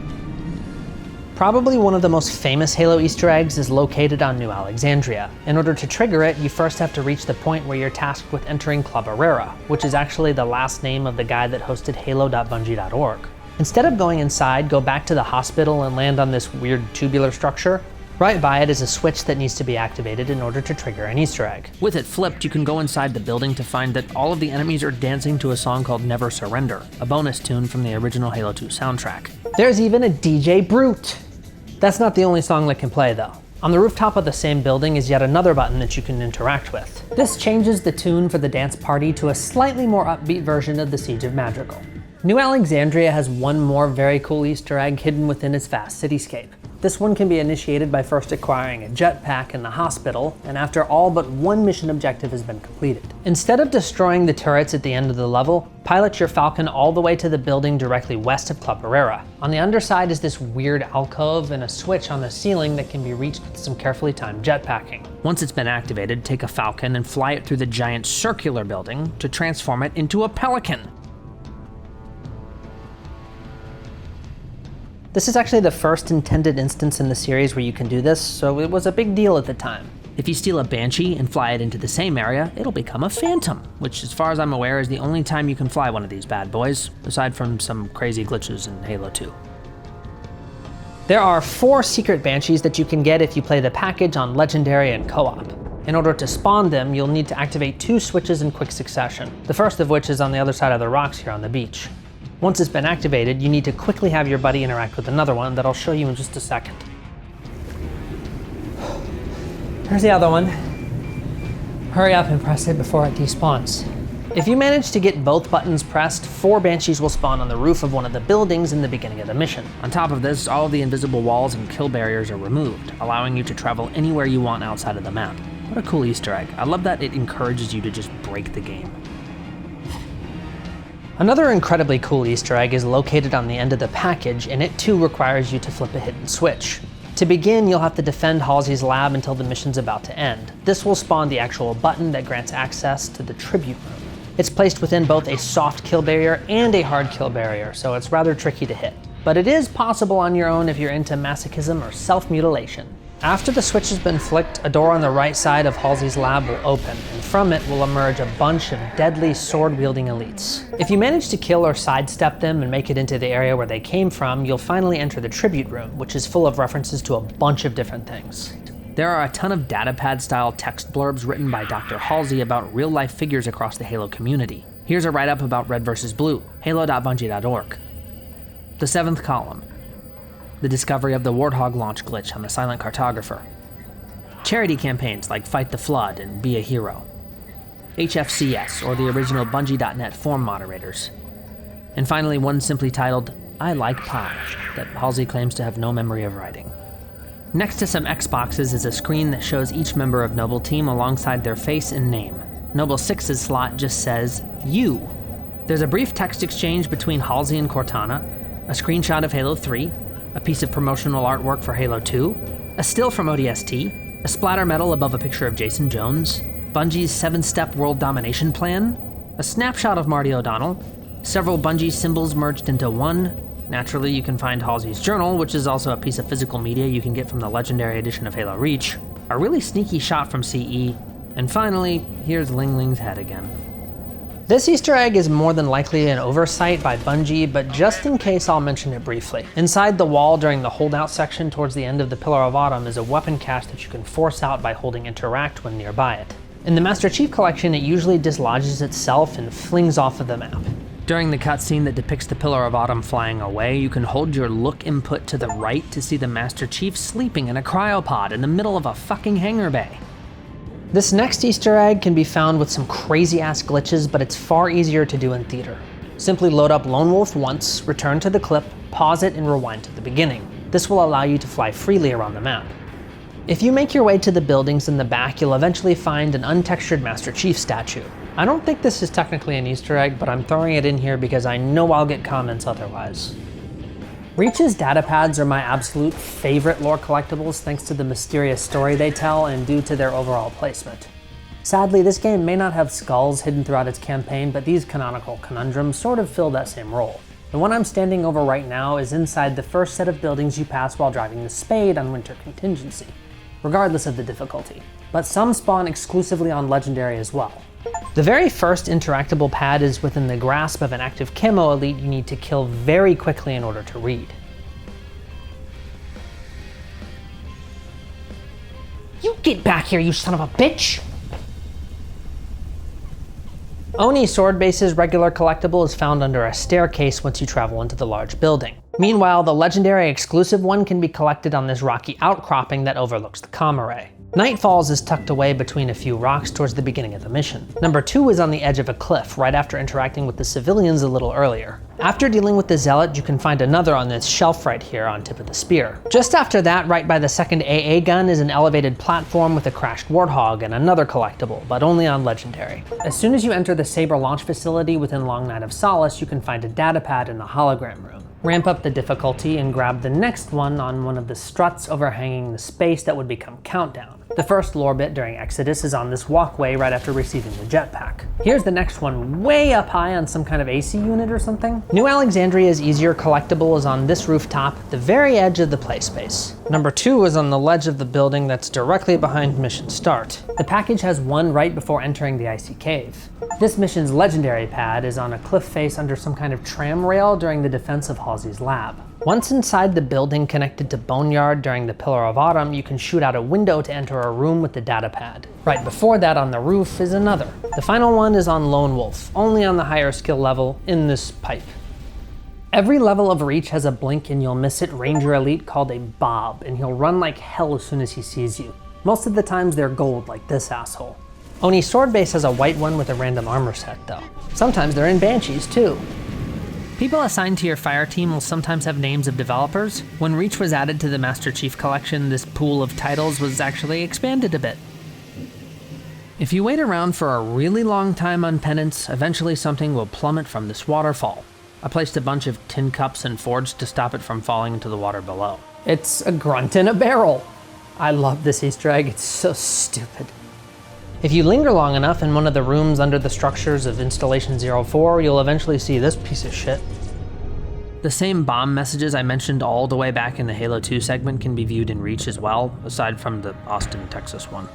Probably one of the most famous Halo Easter eggs is located on New Alexandria. In order to trigger it, you first have to reach the point where you're tasked with entering Club Herrera, which is actually the last name of the guy that hosted Halo.Bungie.org. Instead of going inside, go back to the hospital and land on this weird tubular structure. Right by it is a switch that needs to be activated in order to trigger an Easter egg. With it flipped, you can go inside the building to find that all of the enemies are dancing to a song called Never Surrender, a bonus tune from the original Halo 2 soundtrack. There's even a DJ Brute. That's not the only song that can play though. On the rooftop of the same building is yet another button that you can interact with. This changes the tune for the dance party to a slightly more upbeat version of the Siege of Madrigal. New Alexandria has one more very cool Easter egg hidden within its vast cityscape. This one can be initiated by first acquiring a jetpack in the hospital, and after all but one mission objective has been completed. Instead of destroying the turrets at the end of the level, pilot your Falcon all the way to the building directly west of Club Herrera. On the underside is this weird alcove and a switch on the ceiling that can be reached with some carefully timed jetpacking. Once it's been activated, take a Falcon and fly it through the giant circular building to transform it into a Pelican. This is actually the first intended instance in the series where you can do this, so it was a big deal at the time. If you steal a Banshee and fly it into the same area, it'll become a Phantom, which as far as I'm aware is the only time you can fly one of these bad boys, aside from some crazy glitches in Halo 2. There are 4 secret Banshees that you can get if you play the package on Legendary and Co-op. In order to spawn them, you'll need to activate 2 switches in quick succession, the first of which is on the other side of the rocks here on the beach. Once it's been activated, you need to quickly have your buddy interact with another one that I'll show you in just a second. Here's the other one. Hurry up and press it before it despawns. If you manage to get both buttons pressed, 4 Banshees will spawn on the roof of one of the buildings in the beginning of the mission. On top of this, all of the invisible walls and kill barriers are removed, allowing you to travel anywhere you want outside of the map. What a cool Easter egg. I love that it encourages you to just break the game. Another incredibly cool Easter egg is located on the end of the package, and it too requires you to flip a hidden switch. To begin, you'll have to defend Halsey's lab until the mission's about to end. This will spawn the actual button that grants access to the tribute room. It's placed within both a soft kill barrier and a hard kill barrier, so it's rather tricky to hit. But it is possible on your own if you're into masochism or self-mutilation. After the switch has been flicked, a door on the right side of Halsey's lab will open, and from it will emerge a bunch of deadly sword-wielding elites. If you manage to kill or sidestep them and make it into the area where they came from, you'll finally enter the tribute room, which is full of references to a bunch of different things. There are a ton of datapad-style text blurbs written by Dr. Halsey about real-life figures across the Halo community. Here's a write-up about Red vs. Blue, Halo.Bungie.org. The 7th column. The discovery of the Warthog launch glitch on the Silent Cartographer. Charity campaigns like Fight the Flood and Be a Hero. HFCS, or the original Bungie.net forum moderators. And finally, one simply titled, I Like Pie, that Halsey claims to have no memory of writing. Next to some Xboxes is a screen that shows each member of Noble Team alongside their face and name. Noble 6's slot just says, You. There's a brief text exchange between Halsey and Cortana, a screenshot of Halo 3, a piece of promotional artwork for Halo 2, a still from ODST, a splatter medal above a picture of Jason Jones, Bungie's 7-step world domination plan, a snapshot of Marty O'Donnell, several Bungie symbols merged into one. Naturally, you can find Halsey's journal, which is also a piece of physical media you can get from the Legendary Edition of Halo Reach, a really sneaky shot from CE, and finally, here's Ling Ling's head again. This Easter egg is more than likely an oversight by Bungie, but just in case I'll mention it briefly. Inside the wall during the holdout section towards the end of the Pillar of Autumn is a weapon cache that you can force out by holding Interact when nearby it. In the Master Chief Collection, it usually dislodges itself and flings off of the map. During the cutscene that depicts the Pillar of Autumn flying away, you can hold your look input to the right to see the Master Chief sleeping in a cryopod in the middle of a fucking hangar bay. This next Easter egg can be found with some crazy ass glitches, but it's far easier to do in theater. Simply load up Lone Wolf once, return to the clip, pause it, and rewind to the beginning. This will allow you to fly freely around the map. If you make your way to the buildings in the back, you'll eventually find an untextured Master Chief statue. I don't think this is technically an Easter egg, but I'm throwing it in here because I know I'll get comments otherwise. Reach's datapads are my absolute favorite lore collectibles thanks to the mysterious story they tell and due to their overall placement. Sadly, this game may not have skulls hidden throughout its campaign, but these canonical conundrums sort of fill that same role. The one I'm standing over right now is inside the first set of buildings you pass while driving the Spade on Winter Contingency, regardless of the difficulty. But some spawn exclusively on Legendary as well. The very first interactable pad is within the grasp of an active camo elite you need to kill very quickly in order to read. You get back here, you son of a bitch! Oni Sword Base's regular collectible is found under a staircase once you travel into the large building. Meanwhile, the legendary exclusive one can be collected on this rocky outcropping that overlooks the comm array. Nightfalls is tucked away between a few rocks towards the beginning of the mission. Number 2 is on the edge of a cliff, right after interacting with the civilians a little earlier. After dealing with the Zealot, you can find another on this shelf right here on tip of the spear. Just after that, right by the second AA gun, is an elevated platform with a crashed Warthog and another collectible, but only on Legendary. As soon as you enter the Saber launch facility within Long Night of Solace, you can find a datapad in the hologram room. Ramp up the difficulty and grab the next one on one of the struts overhanging the space that would become Countdown. The first lore bit during Exodus is on this walkway right after receiving the jetpack. Here's the next one way up high on some kind of AC unit or something. New Alexandria's easier collectible is on this rooftop at the very edge of the play space. Number 2 is on the ledge of the building that's directly behind mission start. The package has one right before entering the icy cave. This mission's legendary pad is on a cliff face under some kind of tram rail during the defense of Halsey's lab. Once inside the building connected to Boneyard during the Pillar of Autumn, you can shoot out a window to enter a room with the datapad. Right before that on the roof is another. The final one is on Lone Wolf, only on the higher skill level in this pipe. Every level of Reach has a blink and you'll miss it Ranger Elite called a Bob, and he'll run like hell as soon as he sees you. Most of the times they're gold like this asshole. Oni Sword Base has a white one with a random armor set though. Sometimes they're in Banshees too. People assigned to your fire team will sometimes have names of developers. When Reach was added to the Master Chief Collection, this pool of titles was actually expanded a bit. If you wait around for a really long time on penance, eventually something will plummet from this waterfall. I placed a bunch of tin cups and forged to stop it from falling into the water below. It's a grunt in a barrel. I love this Easter egg, it's so stupid. If you linger long enough in one of the rooms under the structures of Installation 04, you'll eventually see this piece of shit. The same bomb messages I mentioned all the way back in the Halo 2 segment can be viewed in Reach as well, aside from the Austin, Texas one.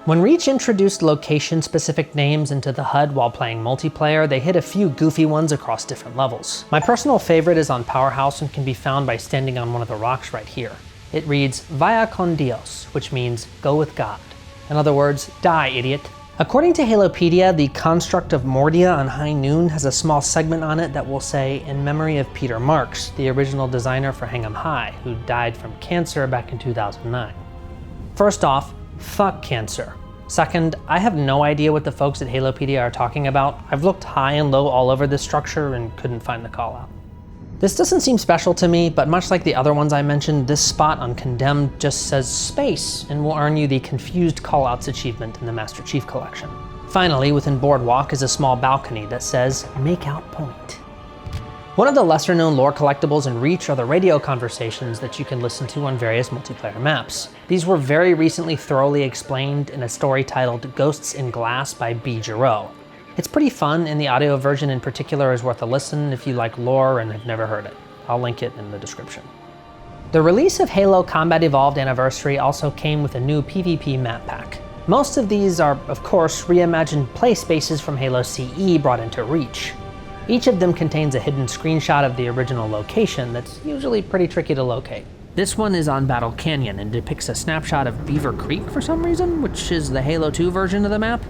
When Reach introduced location-specific names into the HUD while playing multiplayer, they hit a few goofy ones across different levels. My personal favorite is on Powerhouse and can be found by standing on one of the rocks right here. It reads, Vaya con Dios, which means, go with God. In other words, die, idiot. According to Halopedia, the construct of Mordia on High Noon has a small segment on it that will say, in memory of Peter Marks, the original designer for Hang 'em High, who died from cancer back in 2009. First off, fuck cancer. Second, I have no idea what the folks at Halopedia are talking about. I've looked high and low all over this structure and couldn't find the call out. This doesn't seem special to me, but much like the other ones I mentioned, this spot on Condemned just says space and will earn you the Confused Callouts achievement in the Master Chief Collection. Finally, within Boardwalk is a small balcony that says Make Out Point. One of the lesser known lore collectibles in Reach are the radio conversations that you can listen to on various multiplayer maps. These were very recently thoroughly explained in a story titled Ghosts in Glass by B. Giraud. It's pretty fun, and the audio version in particular is worth a listen if you like lore and have never heard it. I'll link it in the description. The release of Halo Combat Evolved Anniversary also came with a new PvP map pack. Most of these are, of course, reimagined play spaces from Halo CE brought into Reach. Each of them contains a hidden screenshot of the original location that's usually pretty tricky to locate. This one is on Battle Canyon and depicts a snapshot of Beaver Creek for some reason, which is the Halo 2 version of the map.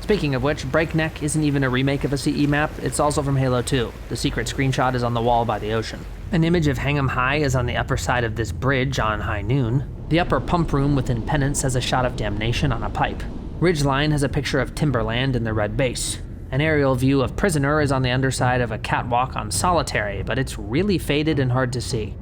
Speaking of which, Breakneck isn't even a remake of a CE map, it's also from Halo 2. The secret screenshot is on the wall by the ocean. An image of Hang'em High is on the upper side of this bridge on High Noon. The upper pump room within Penance has a shot of Damnation on a pipe. Ridgeline has a picture of Timberland in the red base. An aerial view of Prisoner is on the underside of a catwalk on Solitary, but it's really faded and hard to see.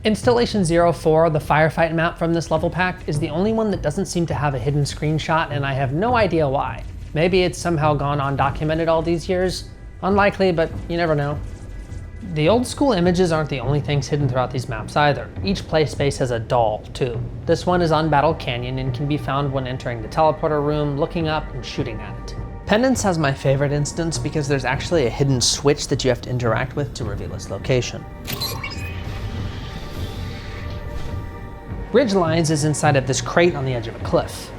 Installation 04, the firefight map from this level pack, is the only one that doesn't seem to have a hidden screenshot, and I have no idea why. Maybe it's somehow gone undocumented all these years. Unlikely, but you never know. The old school images aren't the only things hidden throughout these maps either. Each play space has a doll, too. This one is on Battle Canyon and can be found when entering the teleporter room, looking up, and shooting at it. Penance has my favorite instance because there's actually a hidden switch that you have to interact with to reveal its location. Ridgelines is inside of this crate on the edge of a cliff.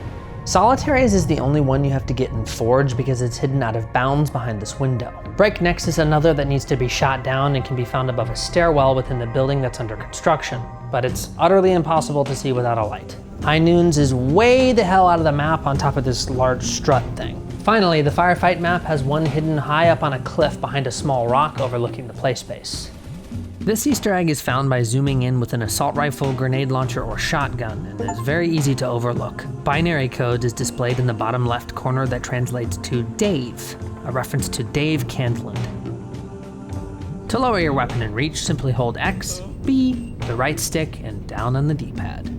Solitaries is the only one you have to get in Forge because it's hidden out of bounds behind this window. Breaknecks is another that needs to be shot down and can be found above a stairwell within the building that's under construction, but it's utterly impossible to see without a light. High Noons is way the hell out of the map on top of this large strut thing. Finally, the firefight map has one hidden high up on a cliff behind a small rock overlooking the play space. This Easter egg is found by zooming in with an assault rifle, grenade launcher, or shotgun, and is very easy to overlook. Binary code is displayed in the bottom left corner that translates to Dave, a reference to Dave Candland. To lower your weapon in Reach, simply hold X, B, the right stick, and down on the D-pad.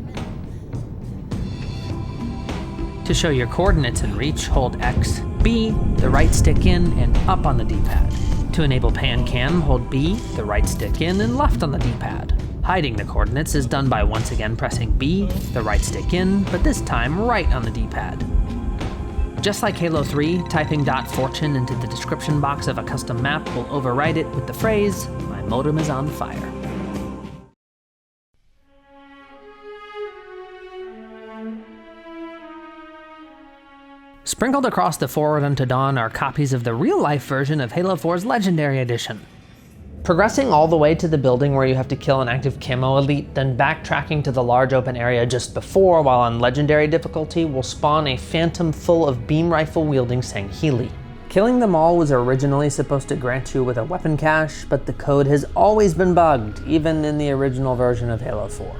To show your coordinates in Reach, hold X, B, the right stick in, and up on the D-pad. To enable pan cam, hold B, the right stick in, and left on the D-pad. Hiding the coordinates is done by once again pressing B, the right stick in, but this time right on the D-pad. Just like Halo 3, typing .fortune into the description box of a custom map will overwrite it with the phrase, "My modem is on fire." Sprinkled across the Forward Unto Dawn are copies of the real-life version of Halo 4's Legendary Edition. Progressing all the way to the building where you have to kill an active camo elite, then backtracking to the large open area just before while on Legendary difficulty will spawn a phantom full of beam rifle-wielding Sangheili. Killing them all was originally supposed to grant you with a weapon cache, but the code has always been bugged, even in the original version of Halo 4.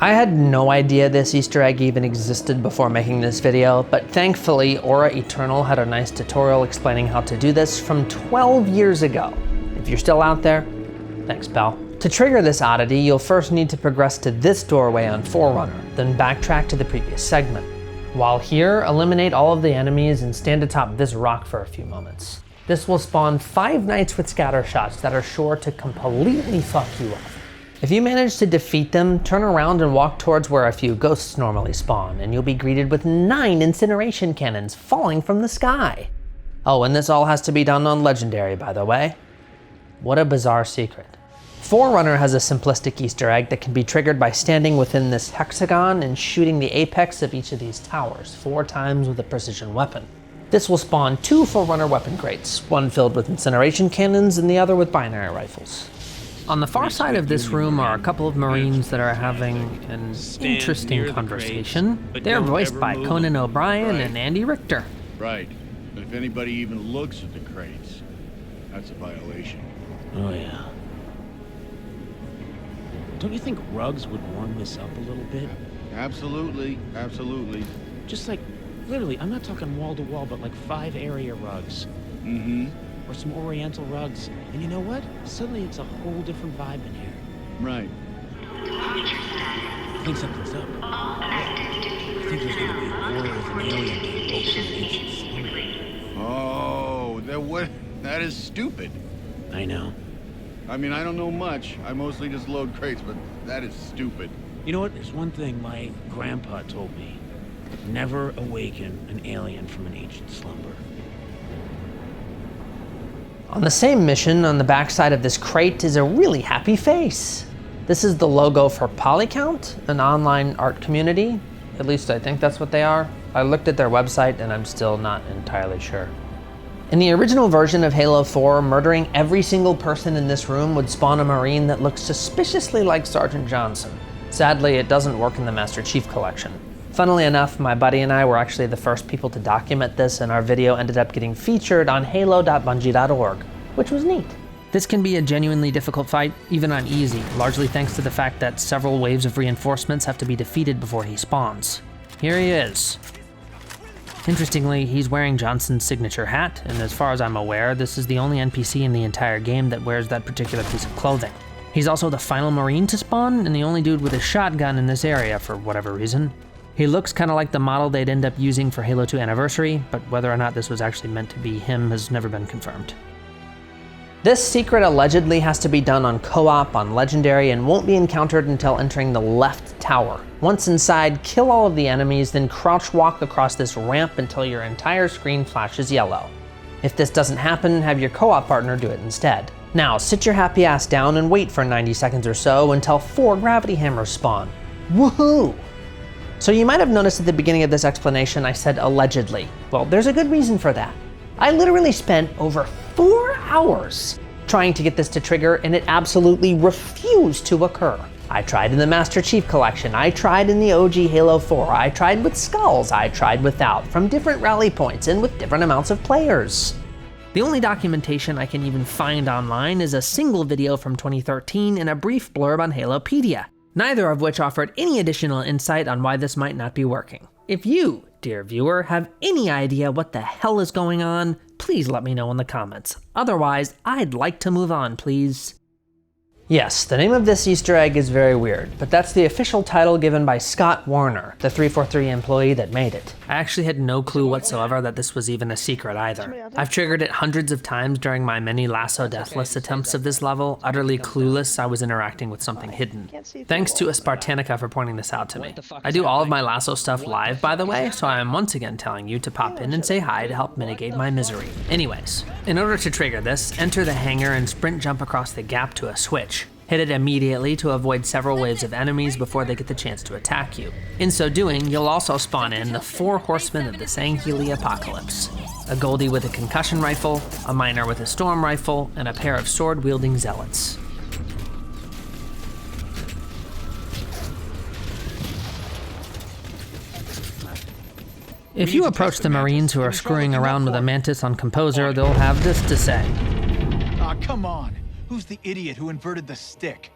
I had no idea this Easter egg even existed before making this video, but thankfully Aura Eternal had a nice tutorial explaining how to do this from 12 years ago. If you're still out there, thanks pal. To trigger this oddity, you'll first need to progress to this doorway on Forerunner, then backtrack to the previous segment. While here, eliminate all of the enemies and stand atop this rock for a few moments. This will spawn 5 knights with scatter shots that are sure to completely fuck you up. If you manage to defeat them, turn around and walk towards where a few ghosts normally spawn, and you'll be greeted with 9 incineration cannons falling from the sky. Oh, and this all has to be done on Legendary, by the way. What a bizarre secret. Forerunner has a simplistic Easter egg that can be triggered by standing within this hexagon and shooting the apex of each of these towers 4 times with a precision weapon. This will spawn 2 Forerunner weapon crates, one filled with incineration cannons and the other with binary rifles. On the far side of this room are a couple of Marines that are having an interesting conversation. They're voiced by Conan O'Brien and Andy Richter. Right, but if anybody even looks at the crates, that's a violation. Oh yeah. Don't you think rugs would warm this up a little bit? Absolutely, absolutely. Just like Literally, I'm not talking wall to wall, but like 5 area rugs. Mm-hmm. Or some oriental rugs. And you know what? Suddenly it's a whole different vibe in here. Right. I think something's up. I think there's gonna be a war with an alien being woke from an ancient slumber. Oh, that is stupid. I know. I mean, I don't know much. I mostly just load crates, but that is stupid. You know what? There's one thing my grandpa told me. Never awaken an alien from an ancient slumber. On the same mission, on the backside of this crate is a really happy face. This is the logo for Polycount, an online art community. At least I think that's what they are. I looked at their website and I'm still not entirely sure. In the original version of Halo 4, murdering every single person in this room would spawn a Marine that looks suspiciously like Sergeant Johnson. Sadly, it doesn't work in the Master Chief Collection. Funnily enough, my buddy and I were actually the first people to document this, and our video ended up getting featured on halo.bungie.org, which was neat. This can be a genuinely difficult fight, even on easy, largely thanks to the fact that several waves of reinforcements have to be defeated before he spawns. Here he is. Interestingly, he's wearing Johnson's signature hat, and as far as I'm aware, this is the only NPC in the entire game that wears that particular piece of clothing. He's also the final Marine to spawn, and the only dude with a shotgun in this area for whatever reason. He looks kind of like the model they'd end up using for Halo 2 Anniversary, but whether or not this was actually meant to be him has never been confirmed. This secret allegedly has to be done on co-op on Legendary and won't be encountered until entering the left tower. Once inside, kill all of the enemies, then crouch walk across this ramp until your entire screen flashes yellow. If this doesn't happen, have your co-op partner do it instead. Now, sit your happy ass down and wait for 90 seconds or so until 4 gravity hammers spawn. Woohoo! So you might have noticed at the beginning of this explanation I said allegedly. Well, there's a good reason for that. I literally spent over 4 hours trying to get this to trigger, and it absolutely refused to occur. I tried in the Master Chief Collection, I tried in the OG Halo 4, I tried with skulls, I tried without, from different rally points and with different amounts of players. The only documentation I can even find online is a single video from 2013 and a brief blurb on Halopedia, neither of which offered any additional insight on why this might not be working. If you, dear viewer, have any idea what the hell is going on, please let me know in the comments. Otherwise, I'd like to move on, please. Yes, the name of this Easter egg is very weird, but that's the official title given by Scott Warner, the 343 employee that made it. I actually had no clue whatsoever that this was even a secret either. I've triggered it hundreds of times during my many lasso deathless attempts of this level, utterly clueless I was interacting with something hidden. Thanks to Spartanica for pointing this out to me. I do all of my lasso stuff live, by the way, so I am once again telling you to pop in and say hi to help mitigate my misery. Anyways, in order to trigger this, enter the hangar and sprint jump across the gap to a switch. Hit it immediately to avoid several waves of enemies before they get the chance to attack you. In so doing, you'll also spawn in the 4 horsemen of the Sangheili Apocalypse. A Goldie with a concussion rifle, a miner with a storm rifle, and a pair of sword-wielding zealots. If you approach the Marines who are screwing around with a Mantis on Composer, they'll have this to say. Aw, come on. Who's the idiot who inverted the stick?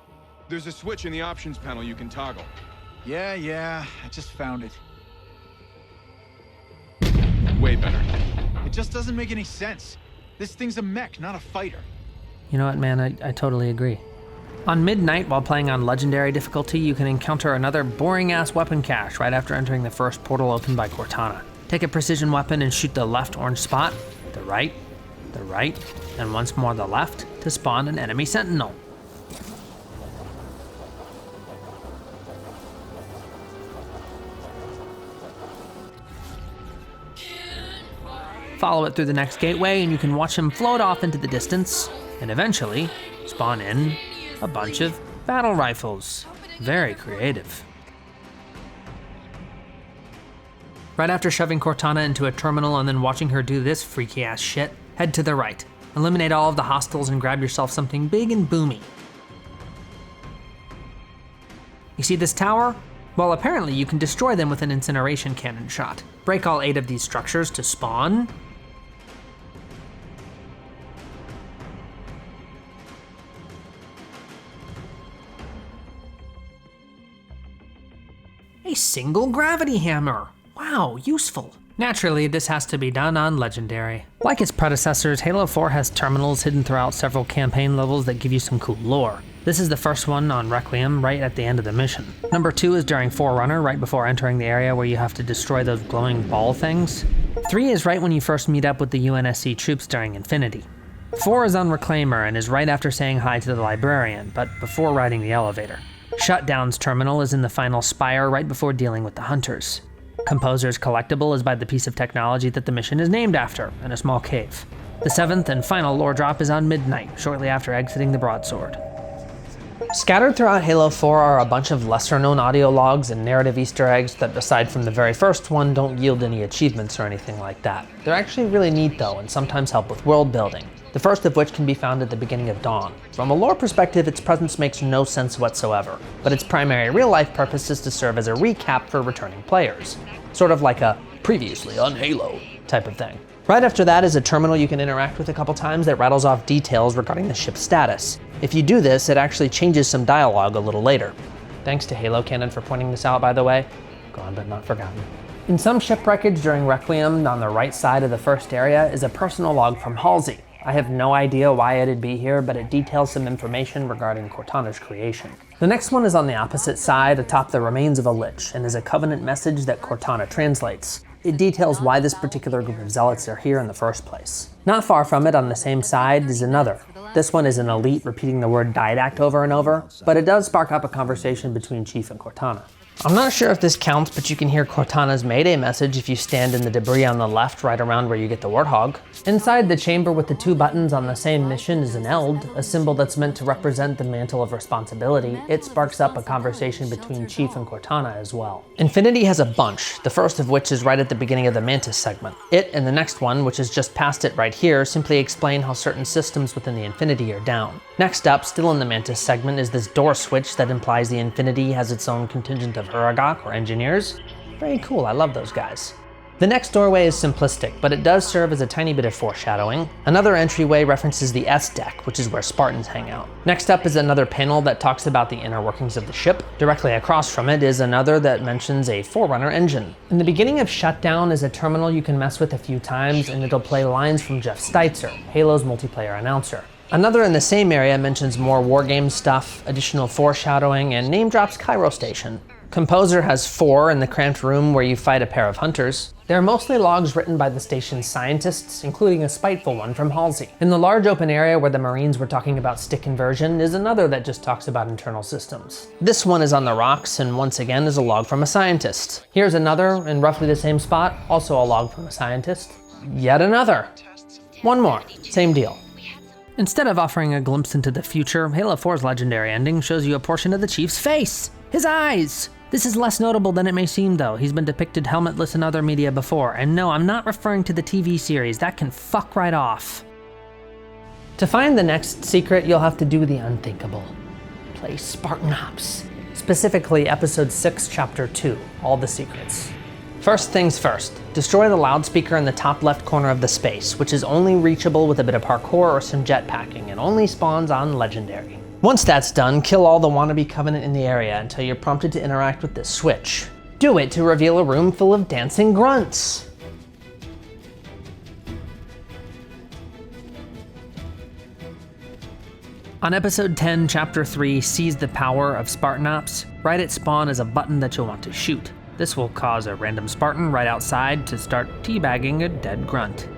There's a switch in the options panel you can toggle. Yeah, I just found it. Way better. It just doesn't make any sense. This thing's a mech, not a fighter. You know what, man, I totally agree. On midnight, while playing on Legendary difficulty, you can encounter another boring-ass weapon cache right after entering the first portal opened by Cortana. Take a precision weapon and shoot the left orange spot, the right, and once more the left to spawn an enemy sentinel. Follow it through the next gateway and you can watch him float off into the distance and eventually spawn in a bunch of battle rifles. Very creative. Right after shoving Cortana into a terminal and then watching her do this freaky ass shit, head to the right. Eliminate all of the hostiles and grab yourself something big and boomy. You see this tower? Well, apparently you can destroy them with an incineration cannon shot. Break all 8 of these structures to spawn a single gravity hammer. Wow, useful. Naturally, this has to be done on Legendary. Like its predecessors, Halo 4 has terminals hidden throughout several campaign levels that give you some cool lore. This is the first one on Requiem, right at the end of the mission. Number 2 is during Forerunner, right before entering the area where you have to destroy those glowing ball things. 3 is right when you first meet up with the UNSC troops during Infinity. 4 is on Reclaimer and is right after saying hi to the librarian, but before riding the elevator. Shutdown's terminal is in the final spire right before dealing with the hunters. Composer's collectible is by the piece of technology that the mission is named after, in a small cave. The 7th and final lore drop is on Midnight, shortly after exiting the broadsword. Scattered throughout Halo 4 are a bunch of lesser-known audio logs and narrative Easter eggs that, aside from the very first one, don't yield any achievements or anything like that. They're actually really neat though, and sometimes help with world building. The first of which can be found at the beginning of Dawn. From a lore perspective, its presence makes no sense whatsoever, but its primary real-life purpose is to serve as a recap for returning players. Sort of like a previously on Halo type of thing. Right after that is a terminal you can interact with a couple times that rattles off details regarding the ship's status. If you do this, it actually changes some dialogue a little later. Thanks to Halo Canon for pointing this out, by the way. Gone but not forgotten. In some ship wreckage during Requiem, on the right side of the first area is a personal log from Halsey. I have no idea why it'd be here, but it details some information regarding Cortana's creation. The next one is on the opposite side atop the remains of a lich, and is a Covenant message that Cortana translates. It details why this particular group of zealots are here in the first place. Not far from it on the same side is another. This one is an elite repeating the word didact over and over, but it does spark up a conversation between Chief and Cortana. I'm not sure if this counts, but you can hear Cortana's Mayday message if you stand in the debris on the left right around where you get the Warthog. Inside the chamber with the 2 buttons on the same mission is an eld, a symbol that's meant to represent the mantle of responsibility. It sparks up a conversation between Chief and Cortana as well. Infinity has a bunch, the first of which is right at the beginning of the Mantis segment. It and the next one, which is just past it right here, simply explain how certain systems within the Infinity are down. Next up, still in the Mantis segment, is this door switch that implies the Infinity has its own contingent of Huragok, or engineers. Very cool, I love those guys. The next doorway is simplistic, but it does serve as a tiny bit of foreshadowing. Another entryway references the S-Deck, which is where Spartans hang out. Next up is another panel that talks about the inner workings of the ship. Directly across from it is another that mentions a Forerunner engine. In the beginning of Shutdown is a terminal you can mess with a few times, and it'll play lines from Jeff Steitzer, Halo's multiplayer announcer. Another in the same area mentions more wargame stuff, additional foreshadowing, and name drops Cairo Station. Composer has 4 in the cramped room where you fight a pair of hunters. They're mostly logs written by the station's scientists, including a spiteful one from Halsey. In the large open area where the Marines were talking about stick inversion is another that just talks about internal systems. This one is on the rocks, and once again is a log from a scientist. Here's another in roughly the same spot, also a log from a scientist. Yet another. One more, same deal. Instead of offering a glimpse into the future, Halo 4's legendary ending shows you a portion of the Chief's face. His eyes! This is less notable than it may seem though. He's been depicted helmetless in other media before, and no, I'm not referring to the TV series. That can fuck right off. To find the next secret, you'll have to do the unthinkable. Play Spartan Ops. Specifically, Episode 6, Chapter 2, All the Secrets. First things first, destroy the loudspeaker in the top left corner of the space, which is only reachable with a bit of parkour or some jetpacking, and only spawns on Legendary. Once that's done, kill all the wannabe Covenant in the area until you're prompted to interact with this switch. Do it to reveal a room full of dancing grunts. On Episode 10, Chapter 3, Seize the Power of Spartan Ops, right at spawn is a button that you'll want to shoot. This will cause a random Spartan right outside to start teabagging a dead grunt.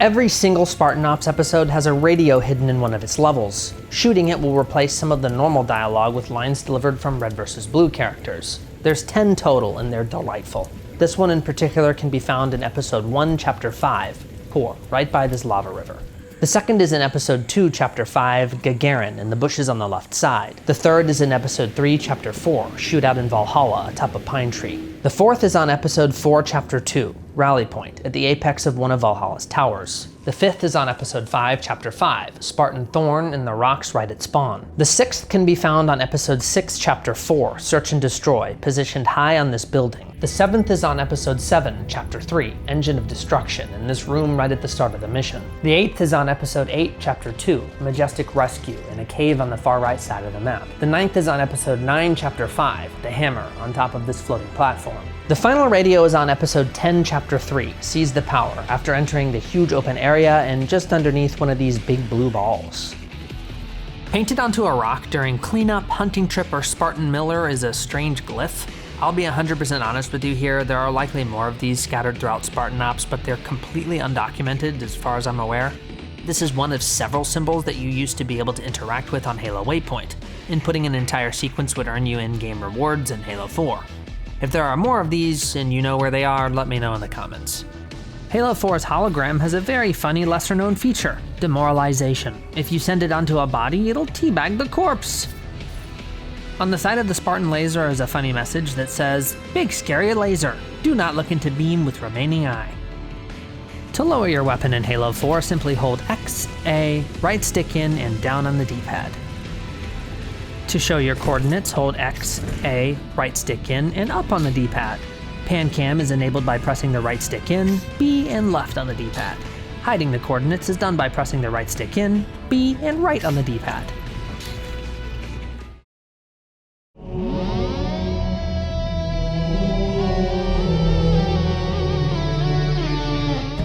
Every single Spartan Ops episode has a radio hidden in one of its levels. Shooting it will replace some of the normal dialogue with lines delivered from Red vs. Blue characters. There's 10 total, and they're delightful. This one in particular can be found in Episode 1, Chapter 5, Poor, right by this lava river. The second is in Episode 2, Chapter 5, Gagarin, in the bushes on the left side. The third is in Episode 3, Chapter 4, Shootout in Valhalla, atop a pine tree. The fourth is on Episode 4, Chapter 2, Rally Point, at the apex of one of Valhalla's towers. The fifth is on Episode 5, Chapter 5, Spartan Thorn in the rocks right at spawn. The sixth can be found on Episode 6, Chapter 4, Search and Destroy, positioned high on this building. The 7th is on episode 7, chapter 3, Engine of Destruction, in this room right at the start of the mission. The 8th is on episode 8, chapter 2, Majestic Rescue, in a cave on the far right side of the map. The 9th is on episode 9, chapter 5, The Hammer, on top of this floating platform. The final radio is on episode 10, chapter 3, Seize the Power, after entering the huge open area and just underneath one of these big blue balls. Painted onto a rock during cleanup, hunting trip, or Spartan Miller is a strange glyph. I'll be 100% honest with you here, there are likely more of these scattered throughout Spartan ops, but they're completely undocumented as far as I'm aware. This is one of several symbols that you used to be able to interact with on Halo Waypoint. Inputting an entire sequence would earn you in-game rewards in Halo 4. If there are more of these and you know where they are, let me know in the comments. Halo 4's hologram has a very funny lesser-known feature, demoralization. If you send it onto a body, it'll teabag the corpse. On the side of the Spartan laser is a funny message that says, "Big scary laser, do not look into beam with remaining eye." To lower your weapon in Halo 4, simply hold X, A, right stick in and down on the D-pad. To show your coordinates, hold X, A, right stick in and up on the D-pad. Pan cam is enabled by pressing the right stick in, B and left on the D-pad. Hiding the coordinates is done by pressing the right stick in, B and right on the D-pad.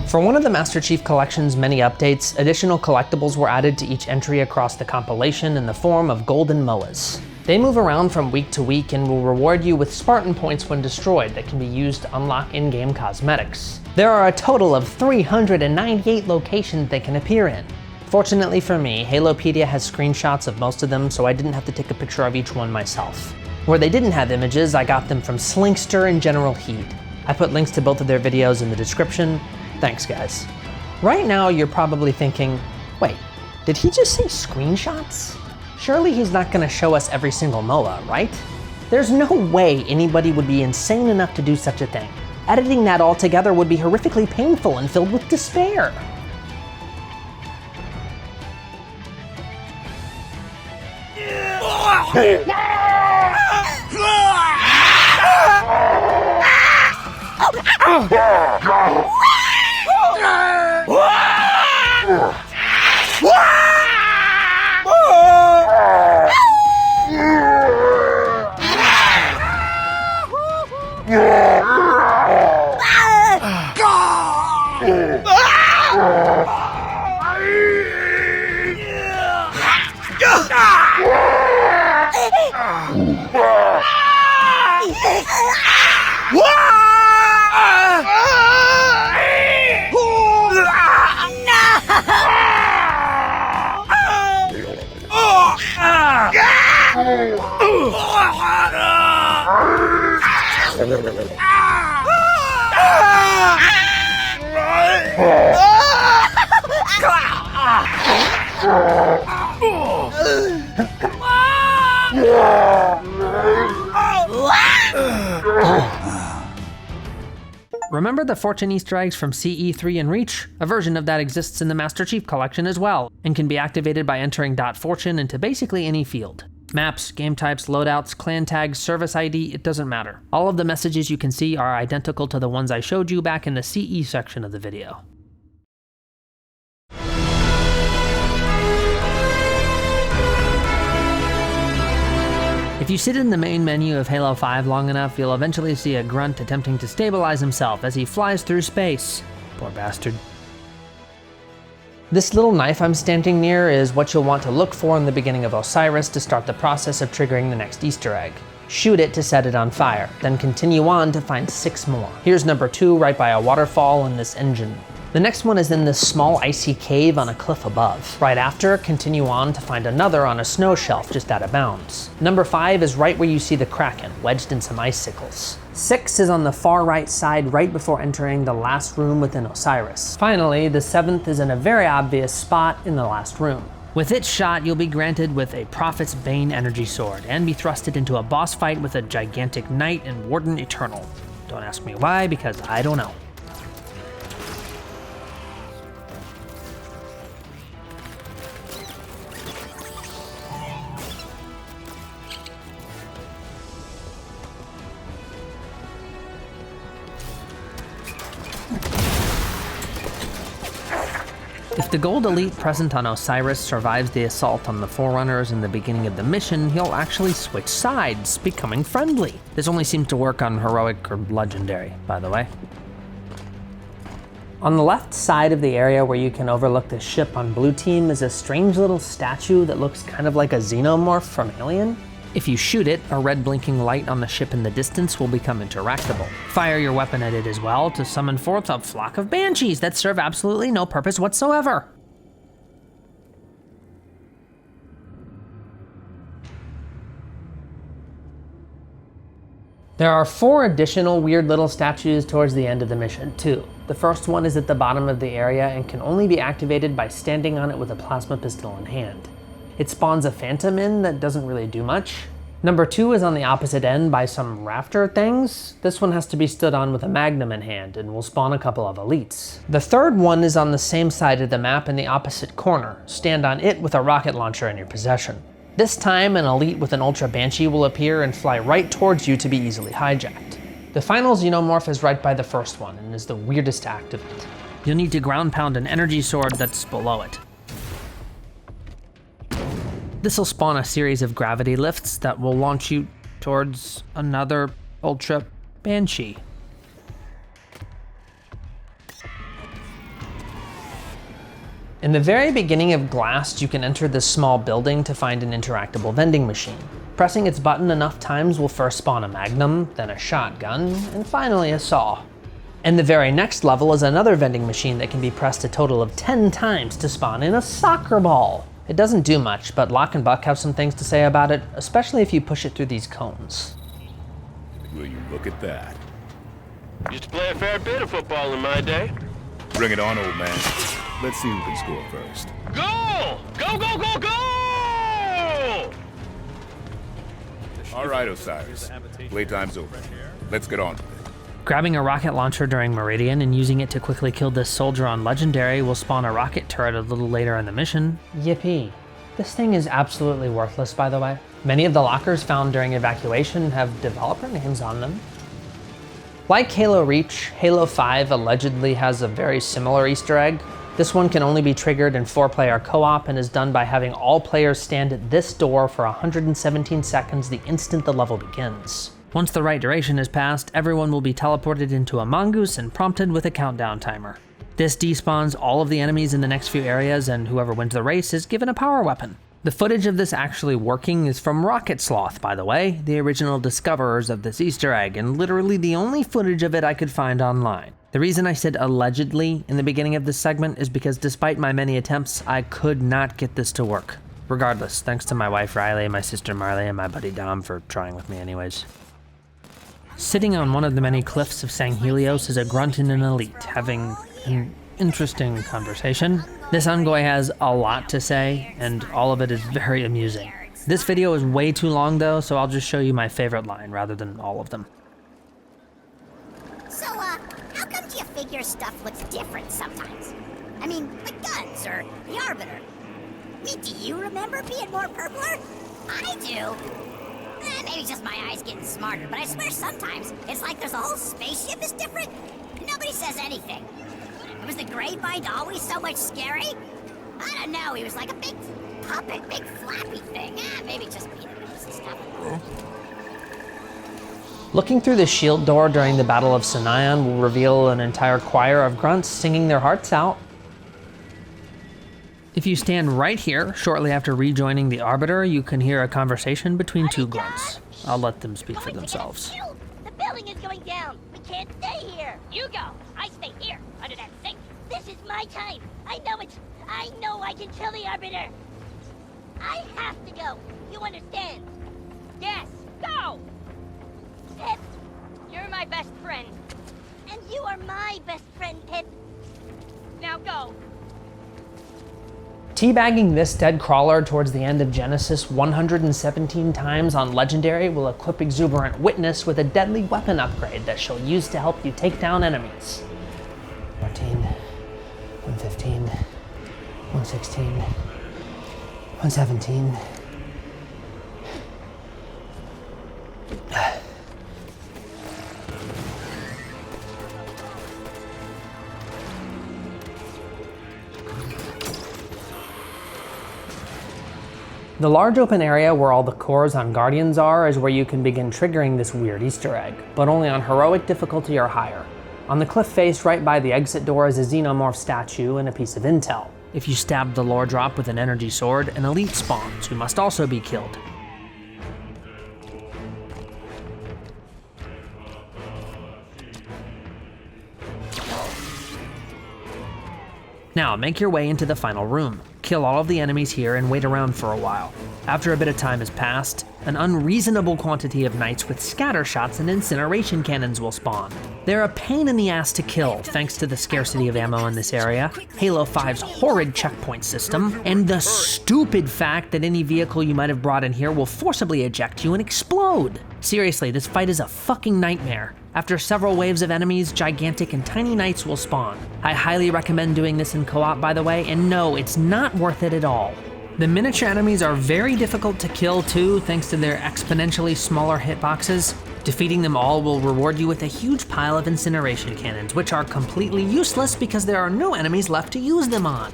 For one of the Master Chief Collection's many updates, additional collectibles were added to each entry across the compilation in the form of golden MOAs. They move around from week to week and will reward you with Spartan points when destroyed that can be used to unlock in-game cosmetics. There are a total of 398 locations they can appear in. Fortunately for me, Halopedia has screenshots of most of them, so I didn't have to take a picture of each one myself. Where they didn't have images, I got them from Slinkster and General Heed. I put links to both of their videos in the description. Thanks, guys. Right now, you're probably thinking, wait, did he just say screenshots? Surely he's not gonna show us every single MOA, right? There's no way anybody would be insane enough to do such a thing. Editing that all together would be horrifically painful and filled with despair. Remember the fortune Easter eggs from CE3 and Reach? A version of that exists in the Master Chief Collection as well, and can be activated by entering .fortune into basically any field. Maps, game types, loadouts, clan tags, service ID, it doesn't matter. All of the messages you can see are identical to the ones I showed you back in the CE section of the video. If you sit in the main menu of Halo 5 long enough, you'll eventually see a grunt attempting to stabilize himself as he flies through space. Poor bastard. This little knife I'm standing near is what you'll want to look for in the beginning of Osiris to start the process of triggering the next Easter egg. Shoot it to set it on fire, then continue on to find 6 more. Here's number 2 right by a waterfall in this engine. The next one is in this small icy cave on a cliff above. Right after, continue on to find another on a snow shelf just out of bounds. Number 5 is right where you see the Kraken, wedged in some icicles. 6 is on the far right side right before entering the last room within Osiris. Finally, the 7th is in a very obvious spot in the last room. With its shot, you'll be granted with a Prophet's Bane energy sword and be thrusted into a boss fight with a gigantic Knight and Warden Eternal. Don't ask me why, because I don't know. If the gold elite present on Osiris survives the assault on the Forerunners in the beginning of the mission, he'll actually switch sides, becoming friendly. This only seems to work on heroic or legendary, by the way. On the left side of the area where you can overlook the ship on blue team is a strange little statue that looks kind of like a xenomorph from Alien. If you shoot it, a red blinking light on the ship in the distance will become interactable. Fire your weapon at it as well to summon forth a flock of banshees that serve absolutely no purpose whatsoever. There are 4 additional weird little statues towards the end of the mission, too. The first one is at the bottom of the area and can only be activated by standing on it with a plasma pistol in hand. It spawns a phantom in that doesn't really do much. Number 2 is on the opposite end by some rafter things. This one has to be stood on with a magnum in hand and will spawn a couple of elites. The third one is on the same side of the map in the opposite corner. Stand on it with a rocket launcher in your possession. This time, an elite with an Ultra Banshee will appear and fly right towards you to be easily hijacked. The final xenomorph is right by the first one and is the weirdest to activate. You'll need to ground pound an energy sword that's below it. This'll spawn a series of gravity lifts that will launch you towards another Ultra Banshee. In the very beginning of Glass, you can enter this small building to find an interactable vending machine. Pressing its button enough times will first spawn a magnum, then a shotgun, and finally a saw. And the very next level is another vending machine that can be pressed a total of 10 times to spawn in a soccer ball. It doesn't do much, but Locke and Buck have some things to say about it, especially if you push it through these cones. Will you look at that? Used to play a fair bit of football in my day. Bring it on, old man. Let's see who can score first. Goal! Go, go, go, go! All right, Osiris. Playtime's over. Let's get on with it. Grabbing a rocket launcher during Meridian and using it to quickly kill this soldier on Legendary will spawn a rocket turret a little later in the mission. Yippee. This thing is absolutely worthless, by the way. Many of the lockers found during evacuation have developer names on them. Like Halo Reach, Halo 5 allegedly has a very similar Easter egg. This one can only be triggered in 4-player co-op and is done by having all players stand at this door for 117 seconds the instant the level begins. Once the right duration is passed, everyone will be teleported into a mongoose and prompted with a countdown timer. This despawns all of the enemies in the next few areas, and whoever wins the race is given a power weapon. The footage of this actually working is from Rocket Sloth, by the way, the original discoverers of this Easter egg, and literally the only footage of it I could find online. The reason I said allegedly in the beginning of this segment is because despite my many attempts, I could not get this to work. Regardless, thanks to my wife Riley, my sister Marley, and my buddy Dom for trying with me anyways. Sitting on one of the many cliffs of Sanghelios is a grunt and an elite, having an interesting conversation. This Ungoy has a lot to say, and all of it is very amusing. This video is way too long though, so I'll just show you my favorite line rather than all of them. So, how come you figure stuff looks different sometimes? I mean, the guns or the Arbiter. I mean, do you remember being more purpler? I do. Maybe just my eyes getting smarter, but I swear sometimes it's like there's a whole spaceship is different, and nobody says anything. Was the Grey Bind always so much scary? I don't know, he was like a big puppet, big flappy thing. Maybe just being and stuff. Looking through the shield door during the Battle of Sinayan will reveal an entire choir of grunts singing their hearts out. If you stand right here, shortly after rejoining the Arbiter, you can hear a conversation between two grunts. I'll let them speak for themselves. The building is going down. We can't stay here. You go. I stay here, under that thing. This is my time. I know I can kill the Arbiter. I have to go. You understand? Yes, go! Pip, you're my best friend. And you are my best friend, Pip. Now go. Teabagging this dead crawler towards the end of Genesis 117 times on Legendary will equip Exuberant Witness with a deadly weapon upgrade that she'll use to help you take down enemies. 14, 115, 116, 117. The large open area where all the cores on Guardians are is where you can begin triggering this weird Easter egg, but only on heroic difficulty or higher. On the cliff face right by the exit door is a xenomorph statue and a piece of intel. If you stab the lore drop with an energy sword, an elite spawns, who must also be killed. Now, make your way into the final room. Kill all of the enemies here and wait around for a while. After a bit of time has passed, an unreasonable quantity of knights with scatter shots and incineration cannons will spawn. They're a pain in the ass to kill, thanks to the scarcity of ammo in this area, Halo 5's horrid checkpoint system, and the stupid fact that any vehicle you might have brought in here will forcibly eject you and explode. Seriously, this fight is a fucking nightmare. After several waves of enemies, gigantic and tiny knights will spawn. I highly recommend doing this in co-op, by the way, and no, it's not worth it at all. The miniature enemies are very difficult to kill too, thanks to their exponentially smaller hitboxes. Defeating them all will reward you with a huge pile of incineration cannons, which are completely useless because there are no enemies left to use them on.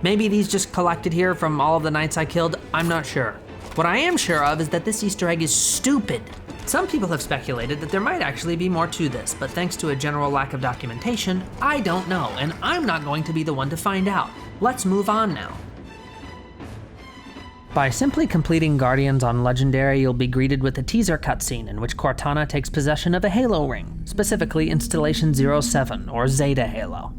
Maybe these just collected here from all of the knights I killed, I'm not sure. What I am sure of is that this Easter egg is stupid. Some people have speculated that there might actually be more to this, but thanks to a general lack of documentation, I don't know, and I'm not going to be the one to find out. Let's move on now. By simply completing Guardians on Legendary, you'll be greeted with a teaser cutscene in which Cortana takes possession of a Halo ring, specifically Installation 07, or Zeta Halo.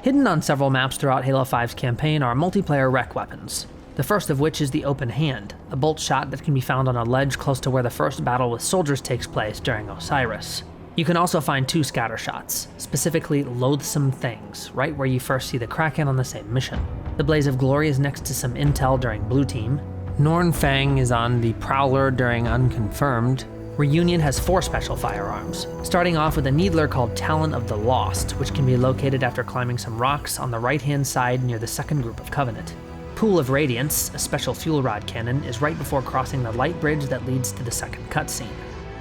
Hidden on several maps throughout Halo 5's campaign are multiplayer rec weapons. The first of which is the Open Hand, a bolt shot that can be found on a ledge close to where the first battle with soldiers takes place during Osiris. You can also find 2 scatter shots, specifically Loathsome Things, right where you first see the Kraken on the same mission. The Blaze of Glory is next to some intel during Blue Team. Norn Fang is on the Prowler during Unconfirmed. Reunion has 4 special firearms, starting off with a needler called Talon of the Lost, which can be located after climbing some rocks on the right-hand side near the second group of Covenant. Pool of Radiance, a special fuel rod cannon, is right before crossing the light bridge that leads to the second cutscene.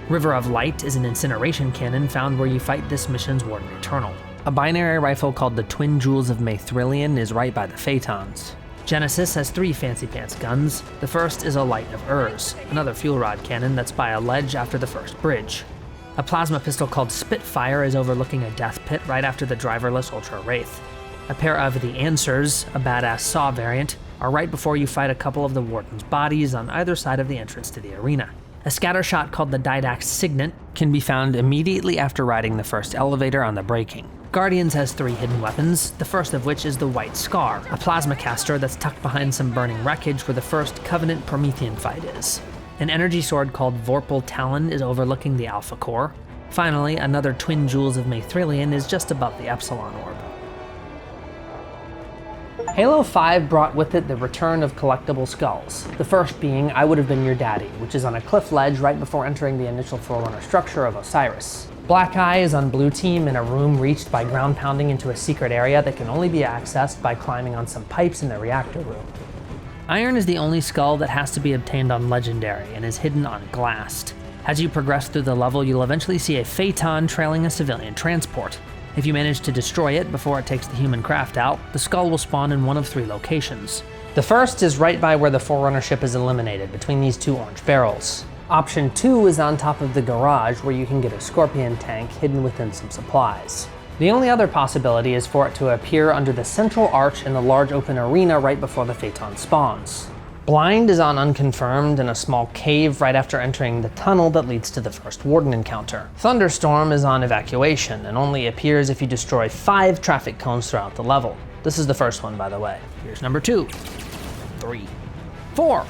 River of Light is an incineration cannon found where you fight this mission's Warden Eternal. A binary rifle called the Twin Jewels of Maithrillion is right by the Phaetons. Genesis has 3 fancy pants guns. The first is a Light of Urs, another fuel rod cannon that's by a ledge after the first bridge. A plasma pistol called Spitfire is overlooking a death pit right after the driverless Ultra Wraith. A pair of the Answers, a badass Saw variant, are right before you fight a couple of the Warden's bodies on either side of the entrance to the arena. A scatter shot called the Didax Signet can be found immediately after riding the first elevator on the braking. Guardians has 3 hidden weapons, the first of which is the White Scar, a plasma caster that's tucked behind some burning wreckage where the first Covenant Promethean fight is. An energy sword called Vorpal Talon is overlooking the Alpha Core. Finally, another Twin Jewels of Maithrillion is just above the Epsilon Orb. Halo 5 brought with it the return of collectible skulls, the first being I Would Have Been Your Daddy, which is on a cliff ledge right before entering the initial Forerunner structure of Osiris. Black Eye is on Blue Team in a room reached by ground pounding into a secret area that can only be accessed by climbing on some pipes in the reactor room. Iron is the only skull that has to be obtained on Legendary and is hidden on Glassed. As you progress through the level, you'll eventually see a Phaeton trailing a civilian transport. If you manage to destroy it before it takes the human craft out, the skull will spawn in one of 3 locations. The first is right by where the Forerunner ship is eliminated, between these 2 orange barrels. Option 2 is on top of the garage where you can get a Scorpion tank hidden within some supplies. The only other possibility is for it to appear under the central arch in the large open arena right before the Phaeton spawns. Blind is on Unconfirmed in a small cave right after entering the tunnel that leads to the first Warden encounter. Thunderstorm is on Evacuation and only appears if you destroy 5 traffic cones throughout the level. This is the first one, by the way. Here's number 2, 3, 4,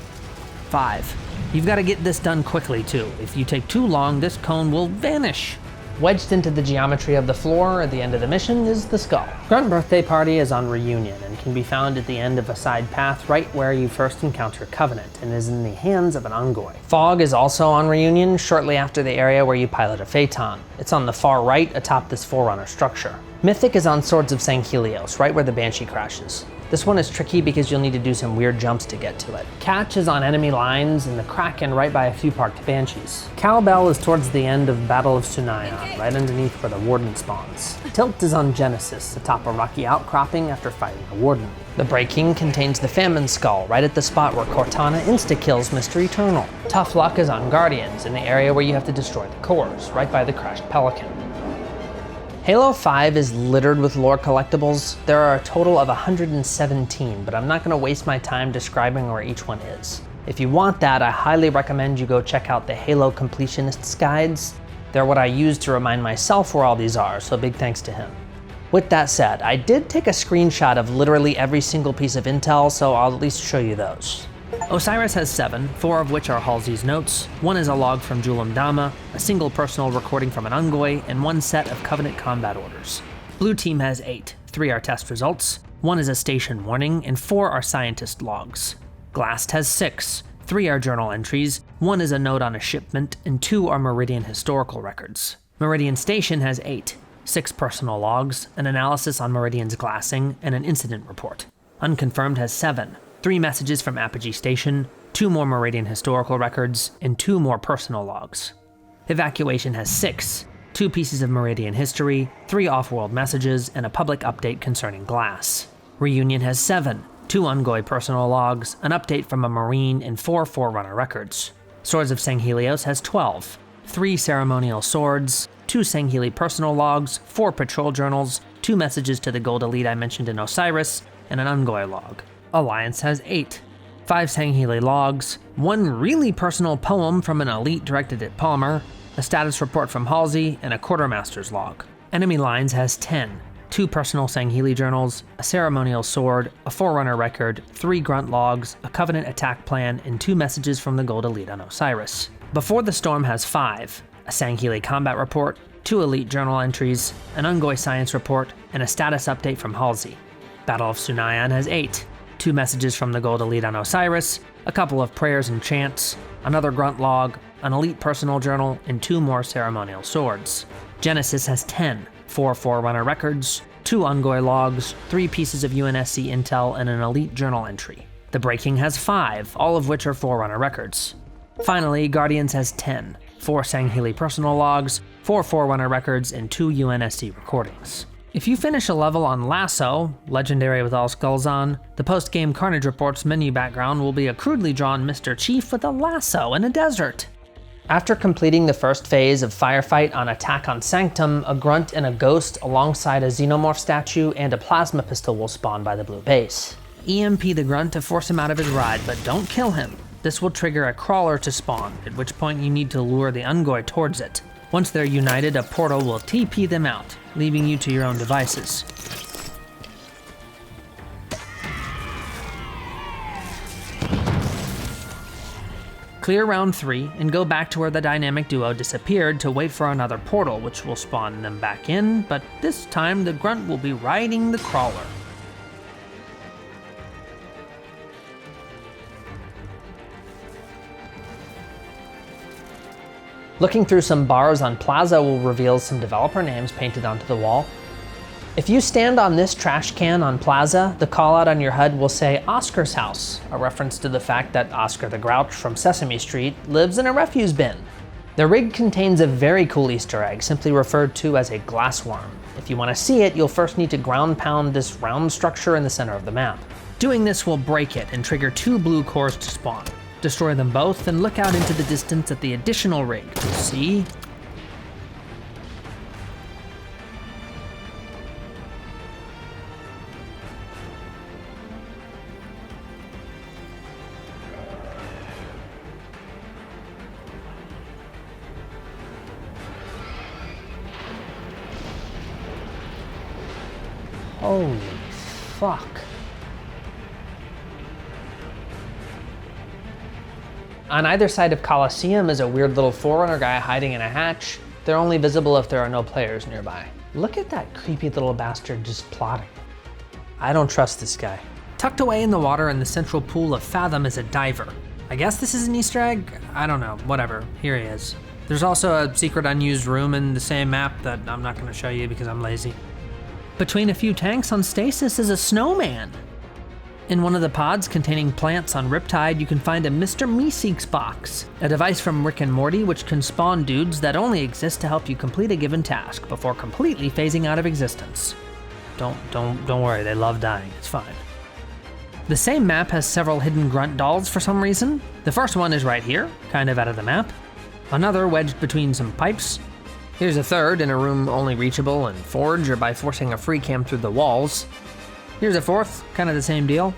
5. You've got to get this done quickly too. If you take too long, this cone will vanish. Wedged into the geometry of the floor at the end of the mission is the skull. Grunt Birthday Party is on Reunion and can be found at the end of a side path right where you first encounter Covenant and is in the hands of an Envoy. Fog is also on Reunion shortly after the area where you pilot a Phaeton. It's on the far right atop this Forerunner structure. Mythic is on Swords of Sanghelios, right where the Banshee crashes. This one is tricky because you'll need to do some weird jumps to get to it. Catch is on enemy lines, and the Kraken right by a few parked Banshees. Cowbell is towards the end of Battle of Sunayan, right underneath where the Warden spawns. Tilt is on Genesis, atop a rocky outcropping after fighting the Warden. The Breaking contains the Famine Skull, right at the spot where Cortana insta-kills Mr. Eternal. Tough Luck is on Guardians, in the area where you have to destroy the cores, right by the crashed Pelican. Halo 5 is littered with lore collectibles. There are a total of 117, but I'm not going to waste my time describing where each one is. If you want that, I highly recommend you go check out the Halo Completionists guides. They're what I use to remind myself where all these are, so big thanks to him. With that said, I did take a screenshot of literally every single piece of intel, so I'll at least show you those. Osiris has 7, 4 of which are Halsey's notes. 1 is a log from Julam Dama, a single personal recording from an Ungoy, and 1 set of Covenant combat orders. Blue team has 8, 3 are test results, 1 is a station warning, and 4 are scientist logs. Glast has 6, 3 are journal entries, 1 is a note on a shipment, and 2 are Meridian historical records. Meridian Station has 8, 6 personal logs, an analysis on Meridian's glassing, and an incident report. Unconfirmed has 7, 3 messages from Apogee Station, 2 more Meridian historical records, and 2 more personal logs. Evacuation has 6, 2 pieces of Meridian history, 3 off-world messages, and a public update concerning Glass. Reunion has 7, 2 Ungoy personal logs, an update from a Marine, and 4 Forerunner records. Swords of Sanghelios has 12, 3 ceremonial swords, 2 Sangheli personal logs, 4 patrol journals, 2 messages to the Gold Elite I mentioned in Osiris, and an Ungoy log. Alliance has 8, 5 Sangheli logs, 1 really personal poem from an elite directed at Palmer, a status report from Halsey, and a quartermaster's log. Enemy Lines has 10, 2 personal Sangheli journals, a ceremonial sword, a Forerunner record, 3 grunt logs, a Covenant attack plan, and 2 messages from the Gold Elite on Osiris. Before the Storm has 5, a Sangheli combat report, 2 elite journal entries, an Ungoy science report, and a status update from Halsey. Battle of Sunayan has 8, 2 messages from the Gold Elite on Osiris, a couple of prayers and chants, another grunt log, an elite personal journal, and 2 more ceremonial swords. Genesis has 10, 4 Forerunner records, 2 Ungoy logs, 3 pieces of UNSC intel, and an elite journal entry. The Breaking has 5, all of which are Forerunner records. Finally, Guardians has 10, 4 Sangheli personal logs, 4 Forerunner records, and 2 UNSC recordings. If you finish a level on Lasso, legendary with all skulls on, the post-game Carnage Reports menu background will be a crudely drawn Mr. Chief with a lasso in a desert. After completing the first phase of Firefight on Attack on Sanctum, a Grunt and a Ghost alongside a Xenomorph statue and a Plasma Pistol will spawn by the blue base. EMP the Grunt to force him out of his ride, but don't kill him. This will trigger a Crawler to spawn, at which point you need to lure the Ungoy towards it. Once they're united, a portal will TP them out, leaving you to your own devices. Clear round 3 and go back to where the dynamic duo disappeared to wait for another portal, which will spawn them back in, but this time the Grunt will be riding the Crawler. Looking through some bars on Plaza will reveal some developer names painted onto the wall. If you stand on this trash can on Plaza, the callout on your HUD will say Oscar's house, a reference to the fact that Oscar the Grouch from Sesame Street lives in a refuse bin. The rig contains a very cool Easter egg, simply referred to as a glassworm. If you want to see it, you'll first need to ground pound this round structure in the center of the map. Doing this will break it and trigger 2 blue cores to spawn. Destroy them both, and look out into the distance at the additional rig to see. Holy fuck. On either side of Coliseum is a weird little Forerunner guy hiding in a hatch. They're only visible if there are no players nearby. Look at that creepy little bastard just plotting. I don't trust this guy. Tucked away in the water in the central pool of Fathom is a diver. I guess this is an Easter egg? I don't know, whatever, here he is. There's also a secret unused room in the same map that I'm not gonna show you because I'm lazy. Between a few tanks on Stasis is a snowman. In one of the pods containing plants on Riptide, you can find a Mr. Meeseeks box, a device from Rick and Morty which can spawn dudes that only exist to help you complete a given task before completely phasing out of existence. Don't worry, they love dying, it's fine. The same map has several hidden grunt dolls for some reason. The first one is right here, kind of out of the map. Another wedged between some pipes. Here's a third in a room only reachable in Forge or by forcing a free cam through the walls. Here's a fourth, kind of the same deal.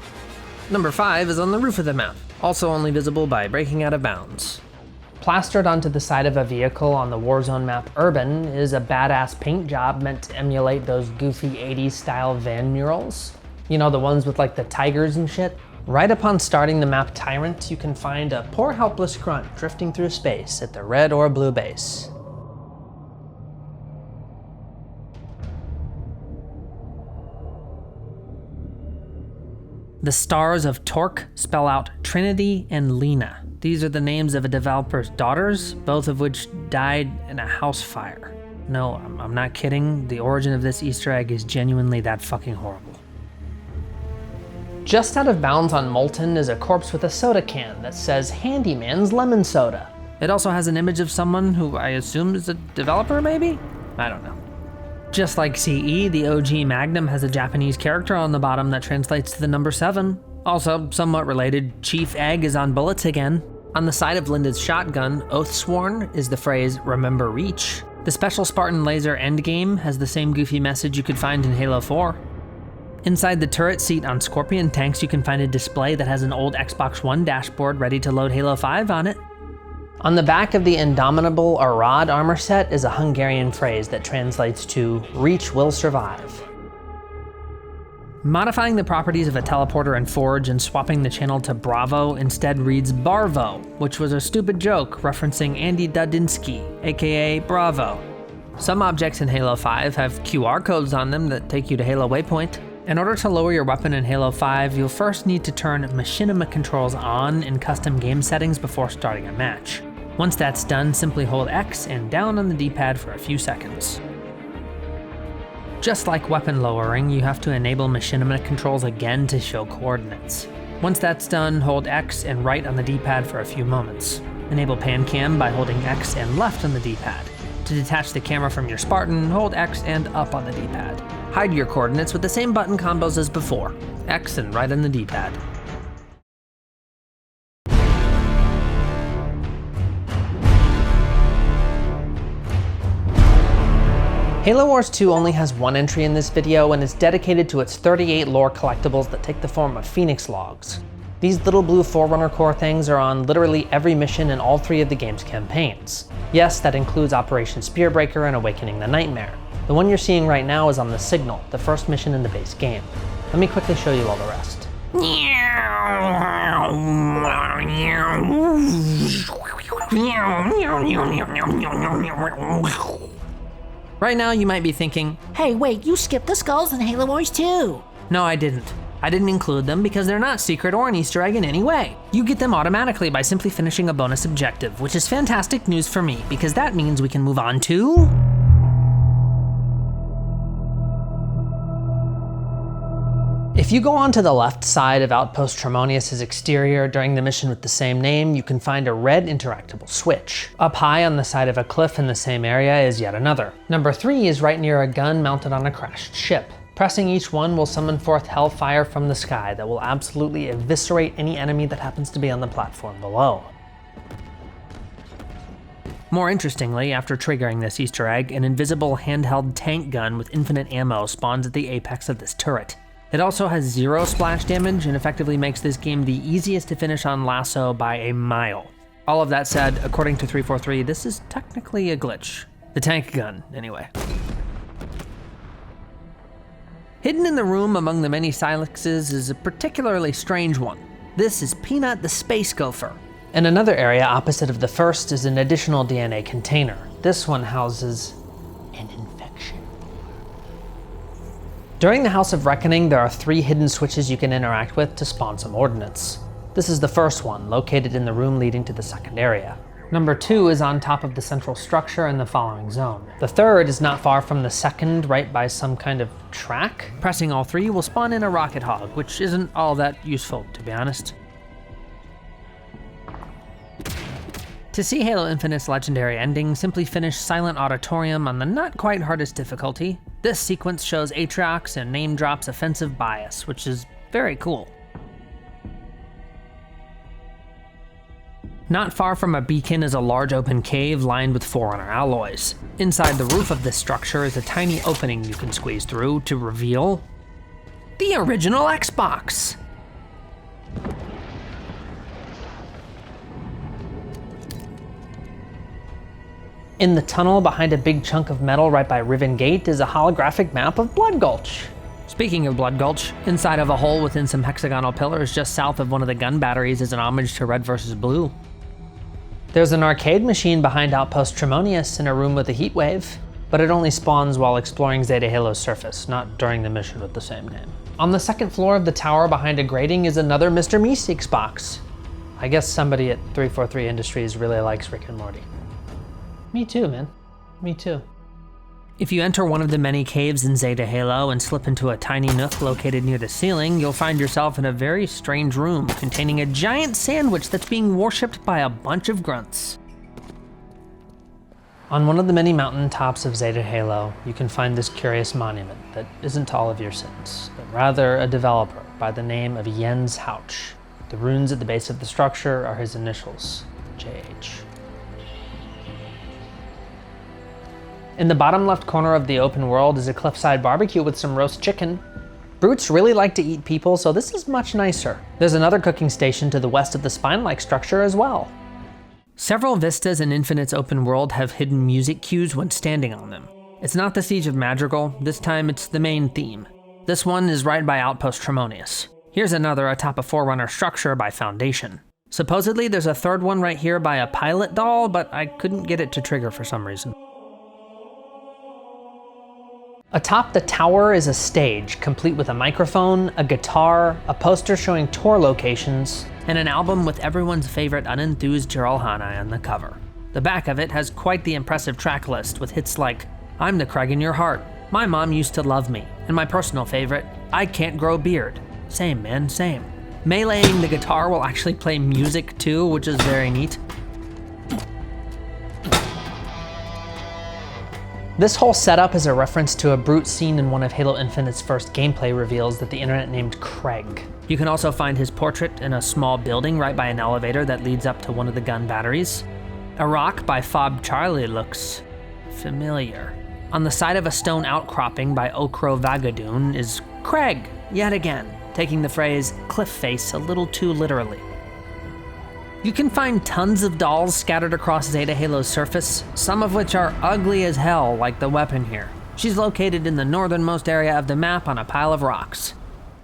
Number 5 is on the roof of the map, also only visible by breaking out of bounds. Plastered onto the side of a vehicle on the Warzone map Urban is a badass paint job meant to emulate those goofy 80s style van murals. You know, the ones with like the tigers and shit? Right upon starting the map Tyrant, you can find a poor helpless grunt drifting through space at the red or blue base. The stars of Torque spell out Trinity and Lena. These are the names of a developer's daughters, both of which died in a house fire. No, I'm not kidding. The origin of this Easter egg is genuinely that fucking horrible. Just out of bounds on Molten is a corpse with a soda can that says Handyman's Lemon Soda. It also has an image of someone who I assume is a developer, maybe? I don't know. Just like CE, the OG Magnum has a Japanese character on the bottom that translates to the number 7. Also, somewhat related, Chief Egg is on bullets again. On the side of Linda's shotgun, Oathsworn, is the phrase, "Remember Reach." The Special Spartan Laser Endgame has the same goofy message you could find in Halo 4. Inside the turret seat on Scorpion tanks, you can find a display that has an old Xbox One dashboard ready to load Halo 5 on it. On the back of the Indomitable Arad armor set is a Hungarian phrase that translates to, "Reach will survive." Modifying the properties of a teleporter in Forge and swapping the channel to Bravo instead reads Barvo, which was a stupid joke referencing Andy Dudinsky, aka Bravo. Some objects in Halo 5 have QR codes on them that take you to Halo Waypoint. In order to lower your weapon in Halo 5, you'll first need to turn machinima controls on in custom game settings before starting a match. Once that's done, simply hold X and down on the D-pad for a few seconds. Just like weapon lowering, you have to enable machinima controls again to show coordinates. Once that's done, hold X and right on the D-pad for a few moments. Enable pan cam by holding X and left on the D-pad. To detach the camera from your Spartan, hold X and up on the D-pad. Hide your coordinates with the same button combos as before, X and right on the D-pad. Halo Wars 2 only has one entry in this video and is dedicated to its 38 lore collectibles that take the form of Phoenix logs. These little blue Forerunner core things are on literally every mission in all 3 of the game's campaigns. Yes, that includes Operation Spearbreaker and Awakening the Nightmare. The one you're seeing right now is on the Signal, the first mission in the base game. Let me quickly show you all the rest. Right now you might be thinking, hey wait, you skipped the skulls in Halo Wars 2. No, I didn't. I didn't include them because they're not secret or an Easter egg in any way. You get them automatically by simply finishing a bonus objective, which is fantastic news for me because that means we can move on to... If you go onto the left side of Outpost Tremonius' exterior during the mission with the same name, you can find a red interactable switch. Up high on the side of a cliff in the same area is yet another. Number 3 is right near a gun mounted on a crashed ship. Pressing each one will summon forth hellfire from the sky that will absolutely eviscerate any enemy that happens to be on the platform below. More interestingly, after triggering this Easter egg, an invisible handheld tank gun with infinite ammo spawns at the apex of this turret. It also has 0 splash damage and effectively makes this game the easiest to finish on Lasso by a mile. All of that said, according to 343, this is technically a glitch. The tank gun, anyway. Hidden in the room among the many silexes is a particularly strange one. This is Peanut the Space Gopher. In another area opposite of the first is an additional DNA container. This one houses an infection. During the House of Reckoning, there are 3 hidden switches you can interact with to spawn some ordnance. This is the first one, located in the room leading to the second area. Number 2 is on top of the central structure in the following zone. The third is not far from the second, right by some kind of track. Pressing all 3 will spawn in a rocket hog, which isn't all that useful, to be honest. To see Halo Infinite's legendary ending, simply finish Silent Auditorium on the not quite hardest difficulty. This sequence shows Atriox and name drops offensive bias, which is very cool. Not far from a beacon is a large open cave lined with Forerunner alloys. Inside the roof of this structure is a tiny opening you can squeeze through to reveal the original Xbox. In the tunnel behind a big chunk of metal right by Riven Gate is a holographic map of Blood Gulch. Speaking of Blood Gulch, inside of a hole within some hexagonal pillars just south of one of the gun batteries is an homage to Red vs. Blue. There's an arcade machine behind Outpost Tremonius in a room with a heat wave, but it only spawns while exploring Zeta Halo's surface, not during the mission with the same name. On the second floor of the tower behind a grating is another Mr. Meeseeks box. I guess somebody at 343 Industries really likes Rick and Morty. Me too, man. Me too. If you enter one of the many caves in Zeta Halo and slip into a tiny nook located near the ceiling, you'll find yourself in a very strange room containing a giant sandwich that's being worshipped by a bunch of grunts. On one of the many mountain tops of Zeta Halo, you can find this curious monument that isn't all of your sins, but rather a developer by the name of Jens Houch. The runes at the base of the structure are his initials, JH. In the bottom left corner of the open world is a cliffside barbecue with some roast chicken. Brutes really like to eat people, so this is much nicer. There's another cooking station to the west of the spine-like structure as well. Several vistas in Infinite's open world have hidden music cues when standing on them. It's not the Siege of Madrigal, this time it's the main theme. This one is right by Outpost Tremonius. Here's another atop a Forerunner structure by Foundation. Supposedly there's a third one right here by a pilot doll, but I couldn't get it to trigger for some reason. Atop the tower is a stage, complete with a microphone, a guitar, a poster showing tour locations, and an album with everyone's favorite unenthused Gerald Hanna on the cover. The back of it has quite the impressive track list with hits like I'm the Craig in Your Heart, My Mom Used to Love Me, and my personal favorite, I Can't Grow Beard. Same, man, same. Meleeing the guitar will actually play music too, which is very neat. This whole setup is a reference to a brute seen in one of Halo Infinite's first gameplay reveals that the internet named Craig. You can also find his portrait in a small building right by an elevator that leads up to one of the gun batteries. A rock by Fob Charlie looks familiar. On the side of a stone outcropping by Okro Vagadoon is Craig, yet again, taking the phrase cliff face a little too literally. You can find tons of dolls scattered across Zeta Halo's surface, some of which are ugly as hell, like the weapon here. She's located in the northernmost area of the map on a pile of rocks.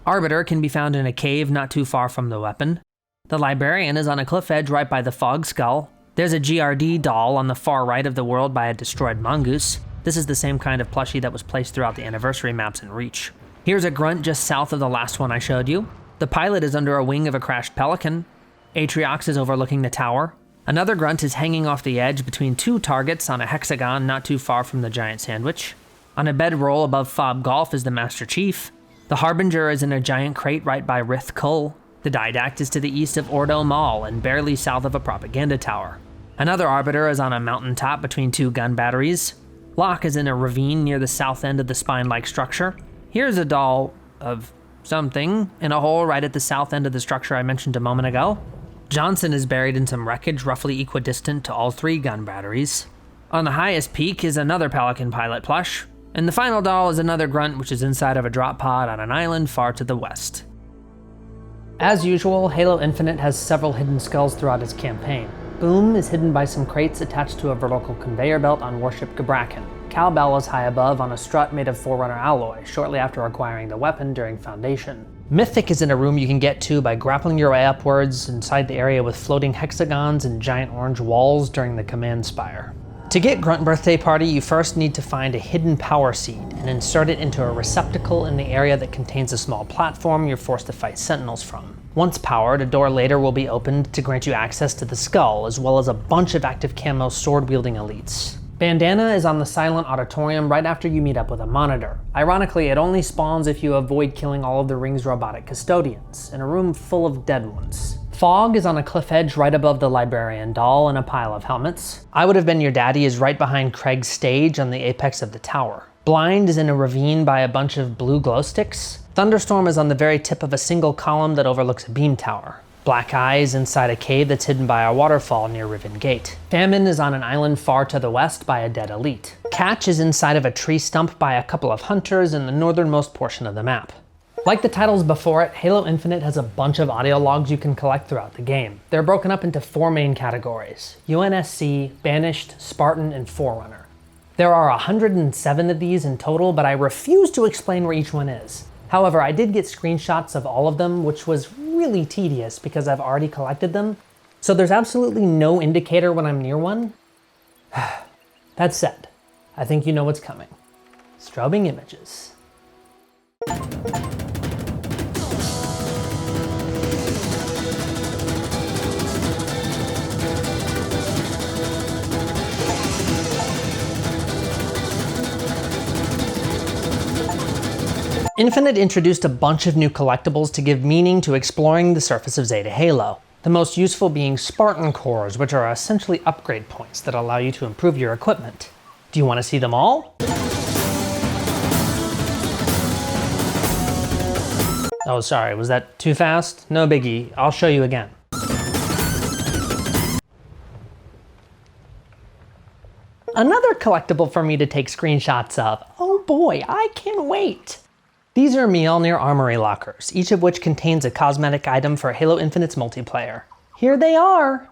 Arbiter can be found in a cave not too far from the weapon. The Librarian is on a cliff edge right by the Fog Skull. There's a GRD doll on the far right of the world by a destroyed mongoose. This is the same kind of plushie that was placed throughout the anniversary maps in Reach. Here's a grunt just south of the last one I showed you. The pilot is under a wing of a crashed pelican. Atriox is overlooking the tower. Another grunt is hanging off the edge between two targets on a hexagon not too far from the giant sandwich. On a bedroll above Fob Golf is the Master Chief. The Harbinger is in a giant crate right by Rith Kull. The Didact is to the east of Ordo Mall and barely south of a propaganda tower. Another Arbiter is on a mountaintop between two gun batteries. Locke is in a ravine near the south end of the spine-like structure. Here's a doll of something in a hole right at the south end of the structure I mentioned a moment ago. Johnson is buried in some wreckage roughly equidistant to all three gun batteries. On the highest peak is another Pelican pilot plush, and the final doll is another grunt which is inside of a drop pod on an island far to the west. As usual, Halo Infinite has several hidden skulls throughout its campaign. Boom is hidden by some crates attached to a vertical conveyor belt on warship Gabrakan. Cowbell is high above on a strut made of Forerunner alloy, shortly after acquiring the weapon during Foundation. Mythic is in a room you can get to by grappling your way upwards inside the area with floating hexagons and giant orange walls during the command spire. To get Grunt Birthday Party, you first need to find a hidden power seed and insert it into a receptacle in the area that contains a small platform you're forced to fight sentinels from. Once powered, a door later will be opened to grant you access to the skull, as well as a bunch of active camo sword-wielding elites. Bandana is on the silent auditorium right after you meet up with a monitor. Ironically, it only spawns if you avoid killing all of the ring's robotic custodians, in a room full of dead ones. Fog is on a cliff edge right above the librarian doll in a pile of helmets. I Would Have Been Your Daddy is right behind Craig's stage on the apex of the tower. Blind is in a ravine by a bunch of blue glow sticks. Thunderstorm is on the very tip of a single column that overlooks a beam tower. Black Eye is inside a cave that's hidden by a waterfall near Riven Gate. Famine is on an island far to the west by a dead elite. Catch is inside of a tree stump by a couple of hunters in the northernmost portion of the map. Like the titles before it, Halo Infinite has a bunch of audio logs you can collect throughout the game. They're broken up into 4 main categories: UNSC, Banished, Spartan, and Forerunner. There are 107 of these in total, but I refuse to explain where each one is. However, I did get screenshots of all of them, which was really tedious because I've already collected them, so there's absolutely no indicator when I'm near one. That said, I think you know what's coming. Strobing images. Infinite introduced a bunch of new collectibles to give meaning to exploring the surface of Zeta Halo. The most useful being Spartan cores, which are essentially upgrade points that allow you to improve your equipment. Do you want to see them all? Oh, sorry, was that too fast? No biggie, I'll show you again. Another collectible for me to take screenshots of. Oh boy, I can't wait. These are Mjolnir Armory Lockers, each of which contains a cosmetic item for Halo Infinite's multiplayer. Here they are!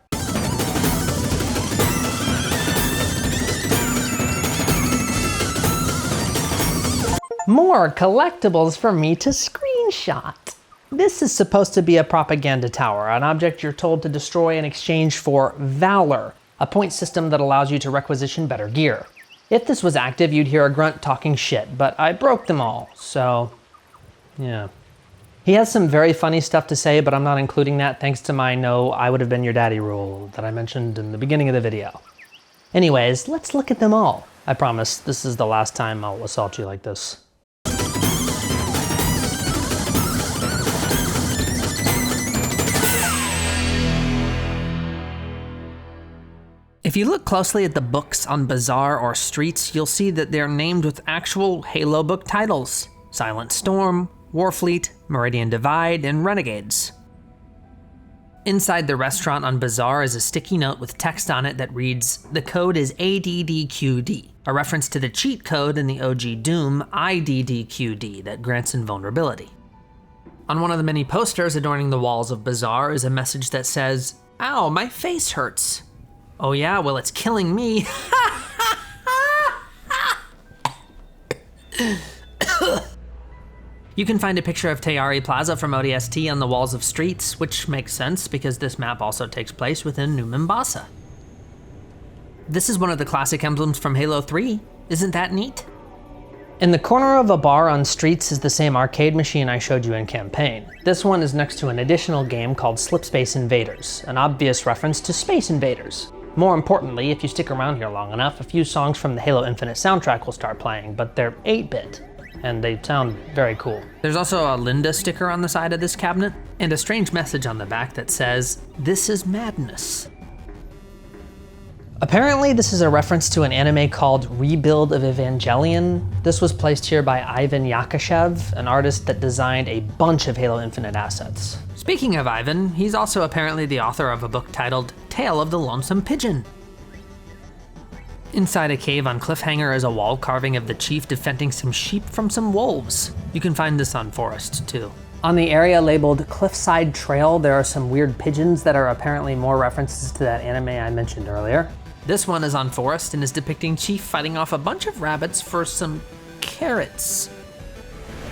More collectibles for me to screenshot. This is supposed to be a propaganda tower, an object you're told to destroy in exchange for Valor, a point system that allows you to requisition better gear. If this was active, you'd hear a grunt talking shit, but I broke them all, so yeah. He has some very funny stuff to say, but I'm not including that thanks to my no I would have been your daddy rule that I mentioned in the beginning of the video. Anyways, let's look at them all. I promise this is the last time I'll assault you like this. If you look closely at the books on Bazaar or Streets, you'll see that they're named with actual Halo book titles: Silent Storm, Warfleet, Meridian Divide, and Renegades. Inside the restaurant on Bazaar is a sticky note with text on it that reads, "The code is ADDQD," a reference to the cheat code in the OG Doom IDDQD that grants invulnerability. On one of the many posters adorning the walls of Bazaar is a message that says, "Ow, my face hurts." Oh yeah, well it's killing me. You can find a picture of Tayari Plaza from ODST on the walls of Streets, which makes sense because this map also takes place within New Mombasa. This is one of the classic emblems from Halo 3. Isn't that neat? In the corner of a bar on Streets is the same arcade machine I showed you in Campaign. This one is next to an additional game called Slipspace Invaders, an obvious reference to Space Invaders. More importantly, if you stick around here long enough, a few songs from the Halo Infinite soundtrack will start playing, but they're 8-bit, and they sound very cool. There's also a Linda sticker on the side of this cabinet, and a strange message on the back that says, "This is madness." Apparently, this is a reference to an anime called Rebuild of Evangelion. This was placed here by Ivan Yakashev, an artist that designed a bunch of Halo Infinite assets. Speaking of Ivan, he's also apparently the author of a book titled Tale of the Lonesome Pigeon. Inside a cave on Cliffhanger is a wall carving of the chief defending some sheep from some wolves. You can find this on Forest, too. On the area labeled Cliffside Trail, there are some weird pigeons that are apparently more references to that anime I mentioned earlier. This one is on Forest and is depicting Chief fighting off a bunch of rabbits for some carrots.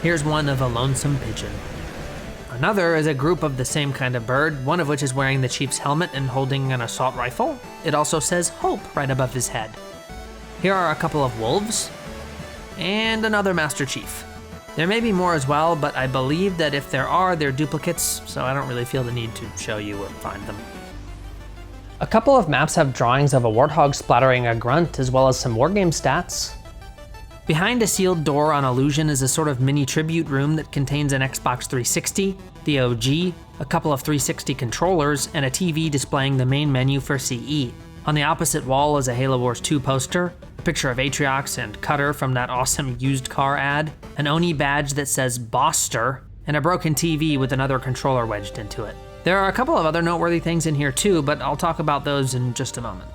Here's one of a lonesome pigeon. Another is a group of the same kind of bird, one of which is wearing the Chief's helmet and holding an assault rifle. It also says Hope right above his head. Here are a couple of wolves, and another Master Chief. There may be more as well, but I believe that if there are, they're duplicates, so I don't really feel the need to show you or find them. A couple of maps have drawings of a warthog splattering a grunt, as well as some wargame stats. Behind a sealed door on Illusion is a sort of mini tribute room that contains an Xbox 360, the OG, a couple of 360 controllers, and a TV displaying the main menu for CE. On the opposite wall is a Halo Wars 2 poster, a picture of Atriox and Cutter from that awesome used car ad, an Oni badge that says Boster, and a broken TV with another controller wedged into it. There are a couple of other noteworthy things in here too, but I'll talk about those in just a moment.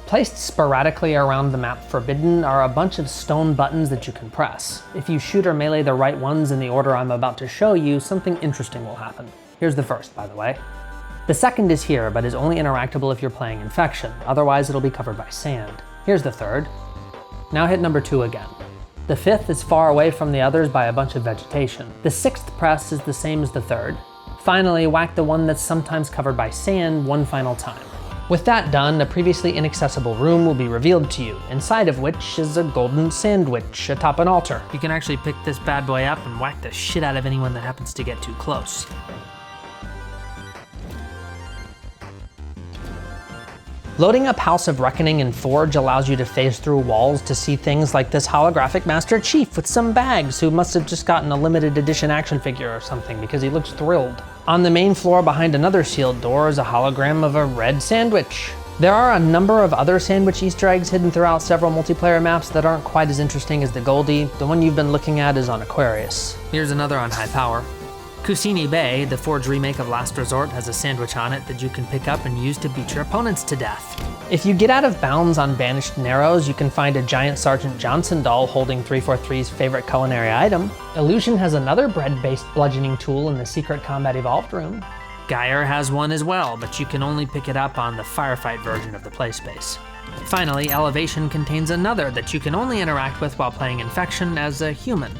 Placed sporadically around the map Forbidden are a bunch of stone buttons that you can press. If you shoot or melee the right ones in the order I'm about to show you, something interesting will happen. Here's the first, by the way. The second is here, but is only interactable if you're playing Infection, otherwise it'll be covered by sand. Here's the third. Now hit number 2 again. The fifth is far away from the others by a bunch of vegetation. The sixth press is the same as the third. Finally, whack the one that's sometimes covered by sand one final time. With that done, a previously inaccessible room will be revealed to you, inside of which is a golden sandwich atop an altar. You can actually pick this bad boy up and whack the shit out of anyone that happens to get too close. Loading up House of Reckoning in Forge allows you to phase through walls to see things like this holographic Master Chief with some bags who must have just gotten a limited edition action figure or something because he looks thrilled. On the main floor behind another sealed door is a hologram of a red sandwich. There are a number of other sandwich Easter eggs hidden throughout several multiplayer maps that aren't quite as interesting as the Goldie. The one you've been looking at is on Aquarius. Here's another on High Power. Kusini Bay, the Forge remake of Last Resort, has a sandwich on it that you can pick up and use to beat your opponents to death. If you get out of bounds on Banished Narrows, you can find a giant Sergeant Johnson doll holding 343's favorite culinary item. Illusion has another bread-based bludgeoning tool in the Secret Combat Evolved room. Geyer has one as well, but you can only pick it up on the Firefight version of the playspace. Finally, Elevation contains another that you can only interact with while playing Infection as a human.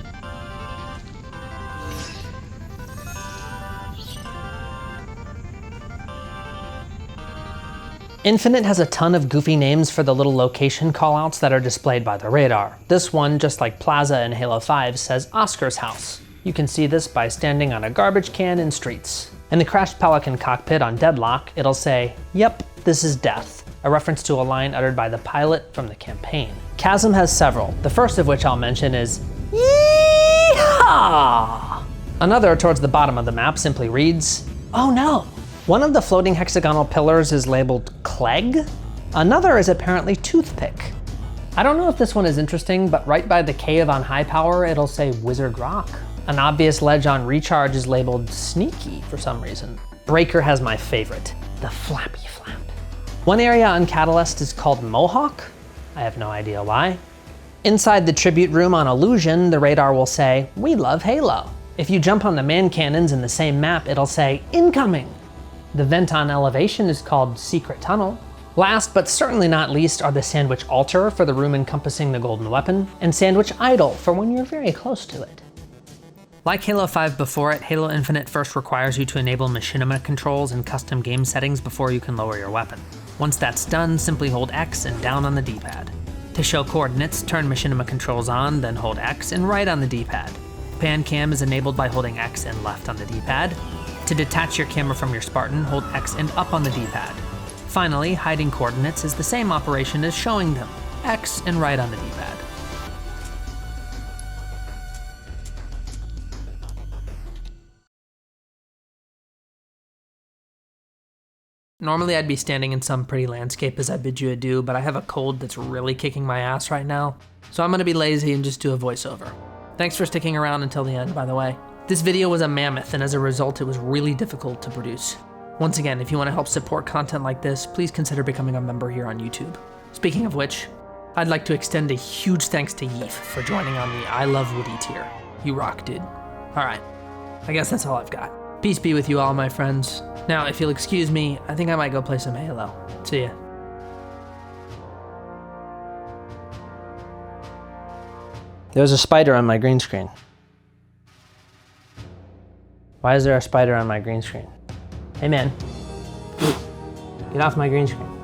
Infinite has a ton of goofy names for the little location callouts that are displayed by the radar. This one, just like Plaza in Halo 5, says Oscar's house. You can see this by standing on a garbage can in Streets. In the crashed Pelican cockpit on Deadlock, it'll say, "Yep, this is death," a reference to a line uttered by the pilot from the campaign. Chasm has several, the first of which I'll mention is, "Yeehaw!" Another towards the bottom of the map simply reads, "Oh no!" One of the floating hexagonal pillars is labeled Clegg. Another is apparently Toothpick. I don't know if this one is interesting, but right by the cave on High Power, it'll say Wizard Rock. An obvious ledge on Recharge is labeled Sneaky for some reason. Breaker has my favorite, the Flappy Flap. One area on Catalyst is called Mohawk. I have no idea why. Inside the tribute room on Illusion, the radar will say, "We love Halo." If you jump on the man cannons in the same map, it'll say, "Incoming." The vent on Elevation is called Secret Tunnel. Last but certainly not least are the Sandwich Altar for the room encompassing the golden weapon, and Sandwich Idol for when you're very close to it. Like Halo 5 before it, Halo Infinite first requires you to enable machinima controls and custom game settings before you can lower your weapon. Once that's done, simply hold X and down on the D-pad. To show coordinates, turn machinima controls on, then hold X and right on the D-pad. Pan cam is enabled by holding X and left on the D-pad. To detach your camera from your Spartan, hold X and up on the D-pad. Finally, hiding coordinates is the same operation as showing them, X and right on the D-pad. Normally I'd be standing in some pretty landscape as I bid you adieu, but I have a cold that's really kicking my ass right now, so I'm gonna be lazy and just do a voiceover. Thanks for sticking around until the end, by the way. This video was a mammoth, and as a result, it was really difficult to produce. Once again, if you want to help support content like this, please consider becoming a member here on YouTube. Speaking of which, I'd like to extend a huge thanks to Yeef for joining on the I Love Woody tier. You rock, dude. Alright, I guess that's all I've got. Peace be with you all, my friends. Now, if you'll excuse me, I think I might go play some Halo. See ya. There's a spider on my green screen. Why is there a spider on my green screen? Hey man, get off my green screen.